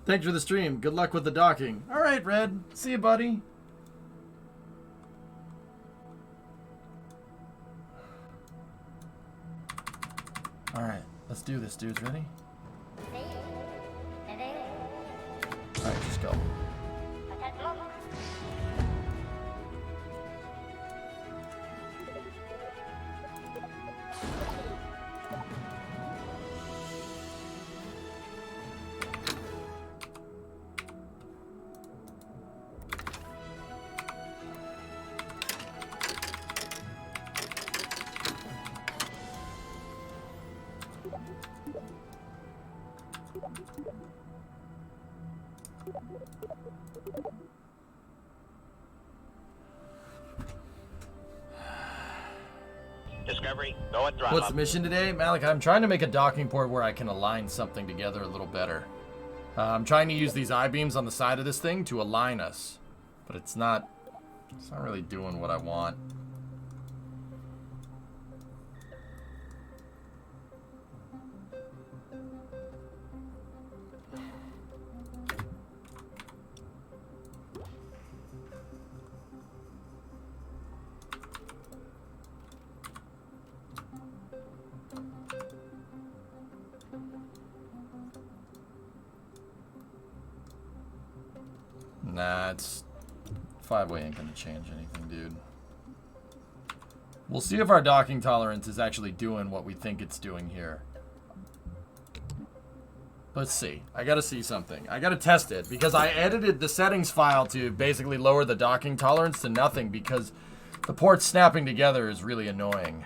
Thanks for the stream. Good luck with the docking. All right, Red. See you, buddy. All right, let's do this, dudes. Ready? All right, just go. Discovery, go and throttle What's the mission today? Malik, I'm trying to make a docking port where I can align something together a little better. I'm trying to use these I-beams on the side of this thing to align us. But it's not It's not really doing what I want. Nah, it's 5-way ain't gonna change anything, dude. We'll see if our docking tolerance is actually doing what we think it's doing here. Let's see. I gotta see something. I gotta test it because I edited the settings file to basically lower the docking tolerance to nothing because the ports snapping together is really annoying.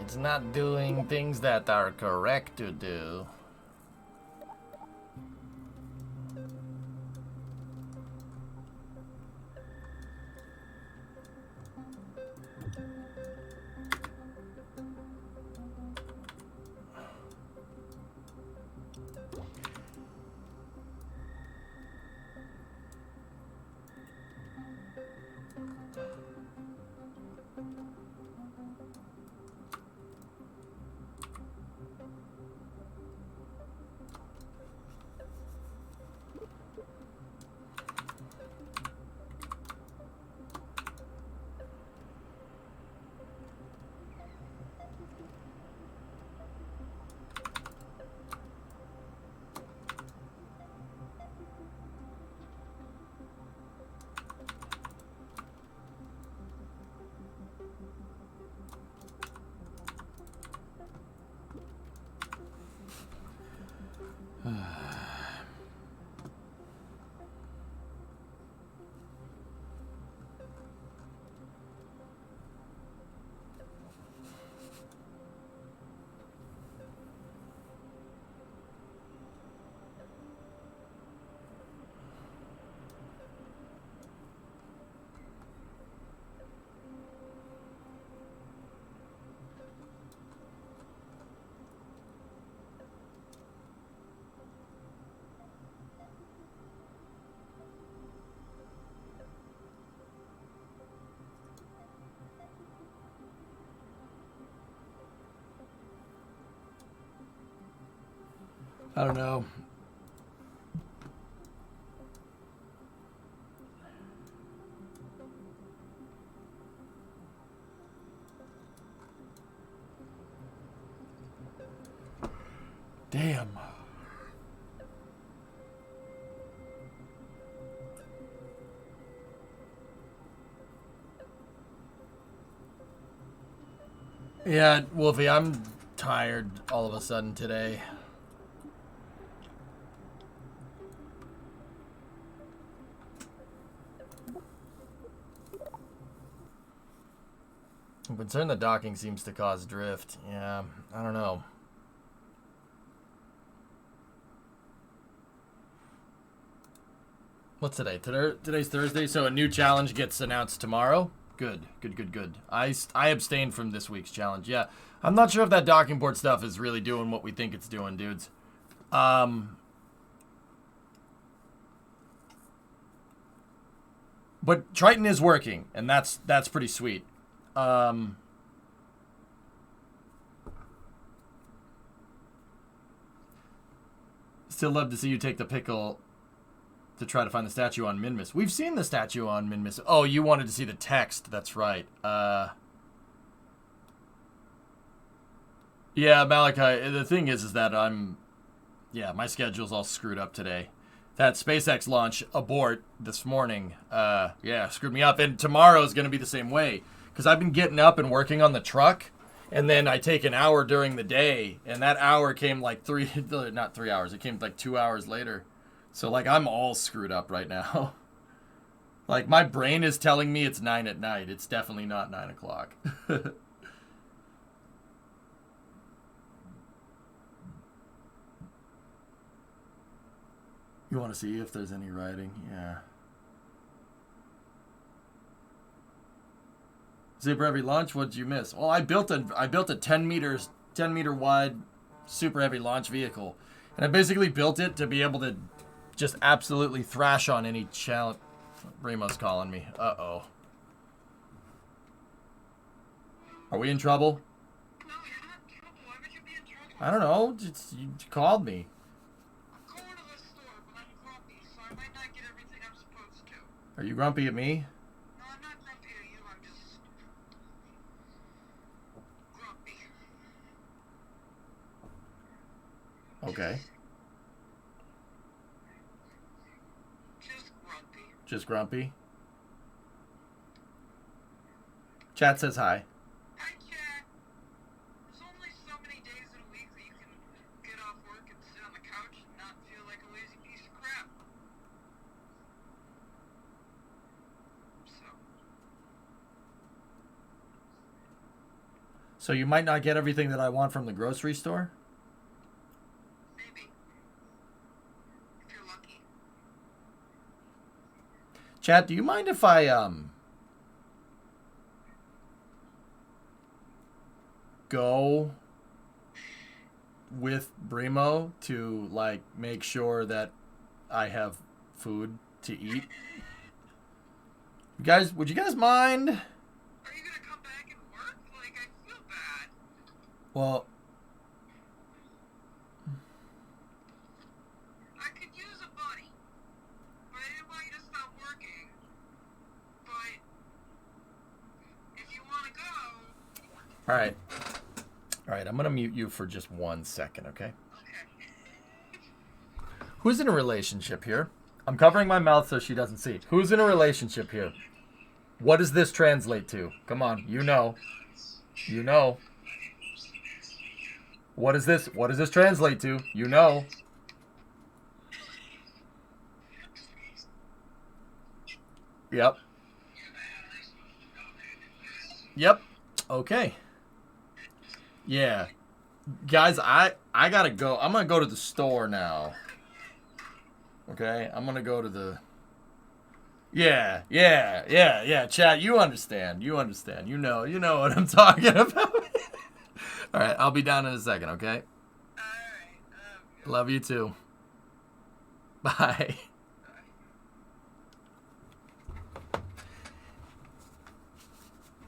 It's not doing things that are correct to do. I don't know. Damn. Yeah, Wolfie, I'm tired all of a sudden today. I'm concerned the docking seems to cause drift. Yeah, I don't know. What's today? Today's Thursday, so a new challenge gets announced tomorrow. Good. I abstained from this week's challenge. Yeah, I'm not sure if that docking port stuff is really doing what we think it's doing, dudes. But Triton is working, and that's pretty sweet. Still love to see you take the pickle to try to find the statue on Minmus. We've seen the statue on Minmus. Oh, you wanted to see the text. That's right. Yeah, Malachi, the thing is that my schedule's all screwed up today. That SpaceX launch abort this morning, screwed me up. And tomorrow's going to be the same way. because I've been getting up and working on the truck, and then I take an hour during the day, and that hour came like not 3 hours, it came like 2 hours later. So like I'm all screwed up right now. Like my brain is telling me it's 9 at night. It's definitely not 9 o'clock. You want to see if there's any writing? Yeah. Super heavy launch. What did you miss? Well, I built a 10 meter wide super heavy launch vehicle, and I basically built it to be able to just absolutely thrash on any challenge. Remo's calling me. Uh-oh. Are we in trouble? No, you're not in trouble. Why would you be in trouble? I don't know. You called me. I'm going to the store, but I'm grumpy, so I might not get everything I'm supposed to. Are you grumpy at me? No, I'm not grumpy at you. I'm just grumpy. Okay. Just grumpy. Just grumpy. Chat says hi. Hi, Chad. There's only so many days in a week that you can get off work and sit on the couch and not feel like a lazy piece of crap. So you might not get everything that I want from the grocery store? Maybe. If you're lucky. Chat, do you mind if I go with Brimo to like make sure that I have food to eat? You guys, would you guys mind? Are you gonna come back and work? Like, I feel bad. Well, I could use a buddy. But I didn't want you to stop working. But if you want to go... all right. All right, I'm going to mute you for just 1 second, okay? Okay. Who's in a relationship here? I'm covering my mouth so she doesn't see. Who's in a relationship here? What does this translate to? Come on, you know. You know. What does this translate to? You know. Yep. Yep. Okay. Yeah. Guys, I gotta go. I'm gonna go to the store now. Okay? I'm gonna go to the... Yeah. Chat, you understand. You understand. You know what I'm talking about. Alright, I'll be down in a second, okay? Alright. Love you too. Bye.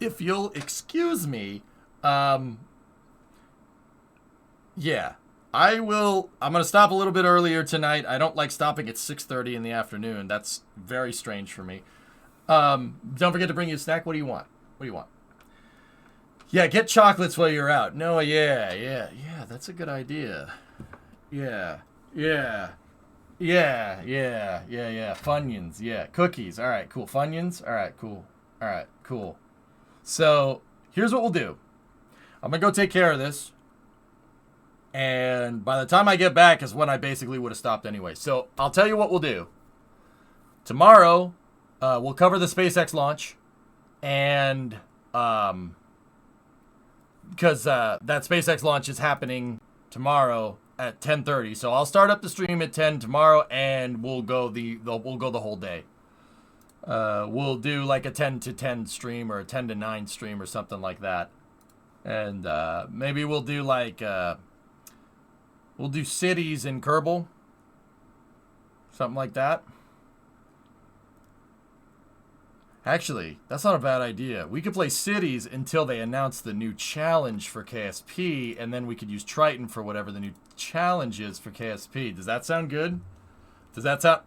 If you'll excuse me, yeah, I'm going to stop a little bit earlier tonight. I don't like stopping at 6:30 in the afternoon. That's very strange for me. Don't forget to bring you a snack. What do you want? What do you want? Yeah, get chocolates while you're out. No, yeah, that's a good idea. Yeah. Funyuns, yeah. Cookies, all right, cool. Funyuns, all right, cool. So, here's what we'll do. I'm going to go take care of this. And by the time I get back is when I basically would have stopped anyway. So, I'll tell you what we'll do. Tomorrow, we'll cover the SpaceX launch. And, because that SpaceX launch is happening tomorrow at 10:30. So, I'll start up the stream at 10 tomorrow, and we'll go the whole day. We'll do like a 10 to 10 stream or a 10 to 9 stream or something like that. And maybe we'll do like we'll do cities in Kerbal. Something like that. Actually, that's not a bad idea. We could play cities until they announce the new challenge for KSP, and then we could use Triton for whatever the new challenge is for KSP. Does that sound good? Does that sound...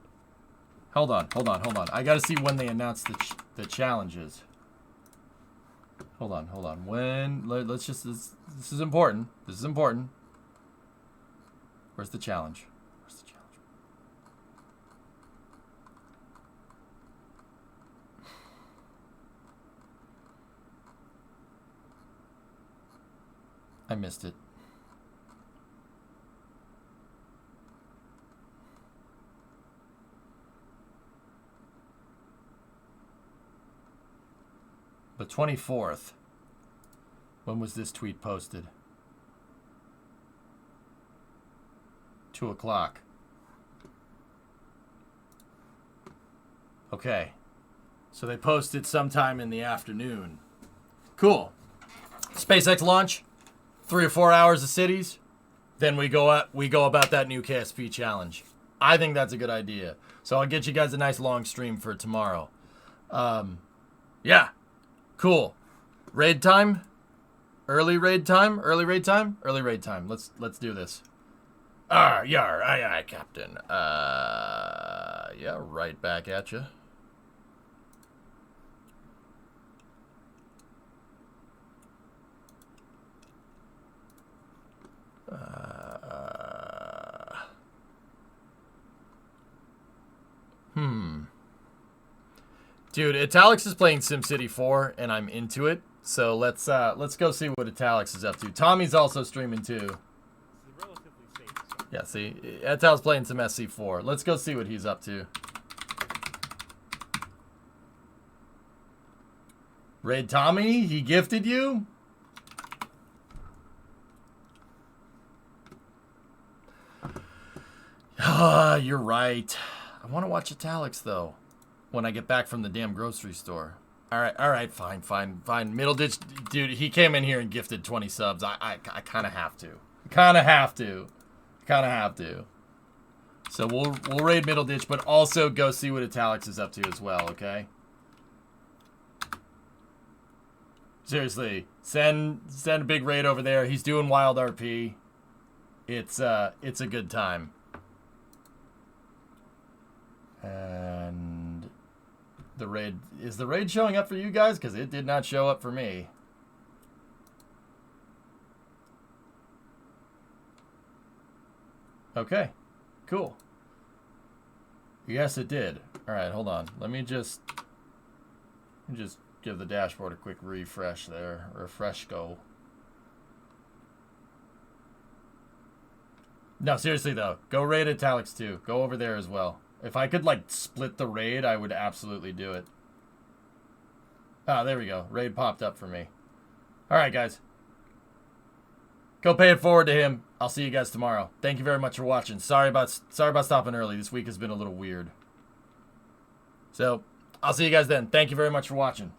Hold on. I gotta see when they announce the challenges. Hold on. When? Let's just... This is important. Where's the challenge? I missed it. The 24th. When was this tweet posted? 2 o'clock. Okay. So they posted sometime in the afternoon. Cool. SpaceX launch. 3 or 4 hours of cities. Then we go about that new KSP challenge. I think that's a good idea. So I'll get you guys a nice long stream for tomorrow. Yeah. Cool. Raid time? Early raid time? Early raid time? Early raid time. Let's do this. Yar, aye, Captain. Yeah, right back at you. Dude, Italix is playing SimCity 4, and I'm into it. So let's go see what Italix is up to. Tommy's also streaming too. Yeah, see, Italix playing some SC4. Let's go see what he's up to. Raid Tommy, he gifted you? You're right. I want to watch Italix though. When I get back from the damn grocery store. All right, fine. Middle ditch, dude. He came in here and gifted 20 subs. I kind of have to. So we'll raid Middle Ditch, but also go see what Italix is up to as well. Okay. Seriously, send a big raid over there. He's doing wild RP. It's a good time. And the raid, is the raid showing up for you guys? Because it did not show up for me. Okay, cool. Yes, it did. All right, hold on. Let me just give the dashboard a quick refresh there. Refresh go. No, seriously though, go raid Italix too. Go over there as well. If I could like split the raid, I would absolutely do it. Ah, there we go. Raid popped up for me. All right, guys. Go pay it forward to him. I'll see you guys tomorrow. Thank you very much for watching. Sorry about stopping early. This week has been a little weird. So, I'll see you guys then. Thank you very much for watching.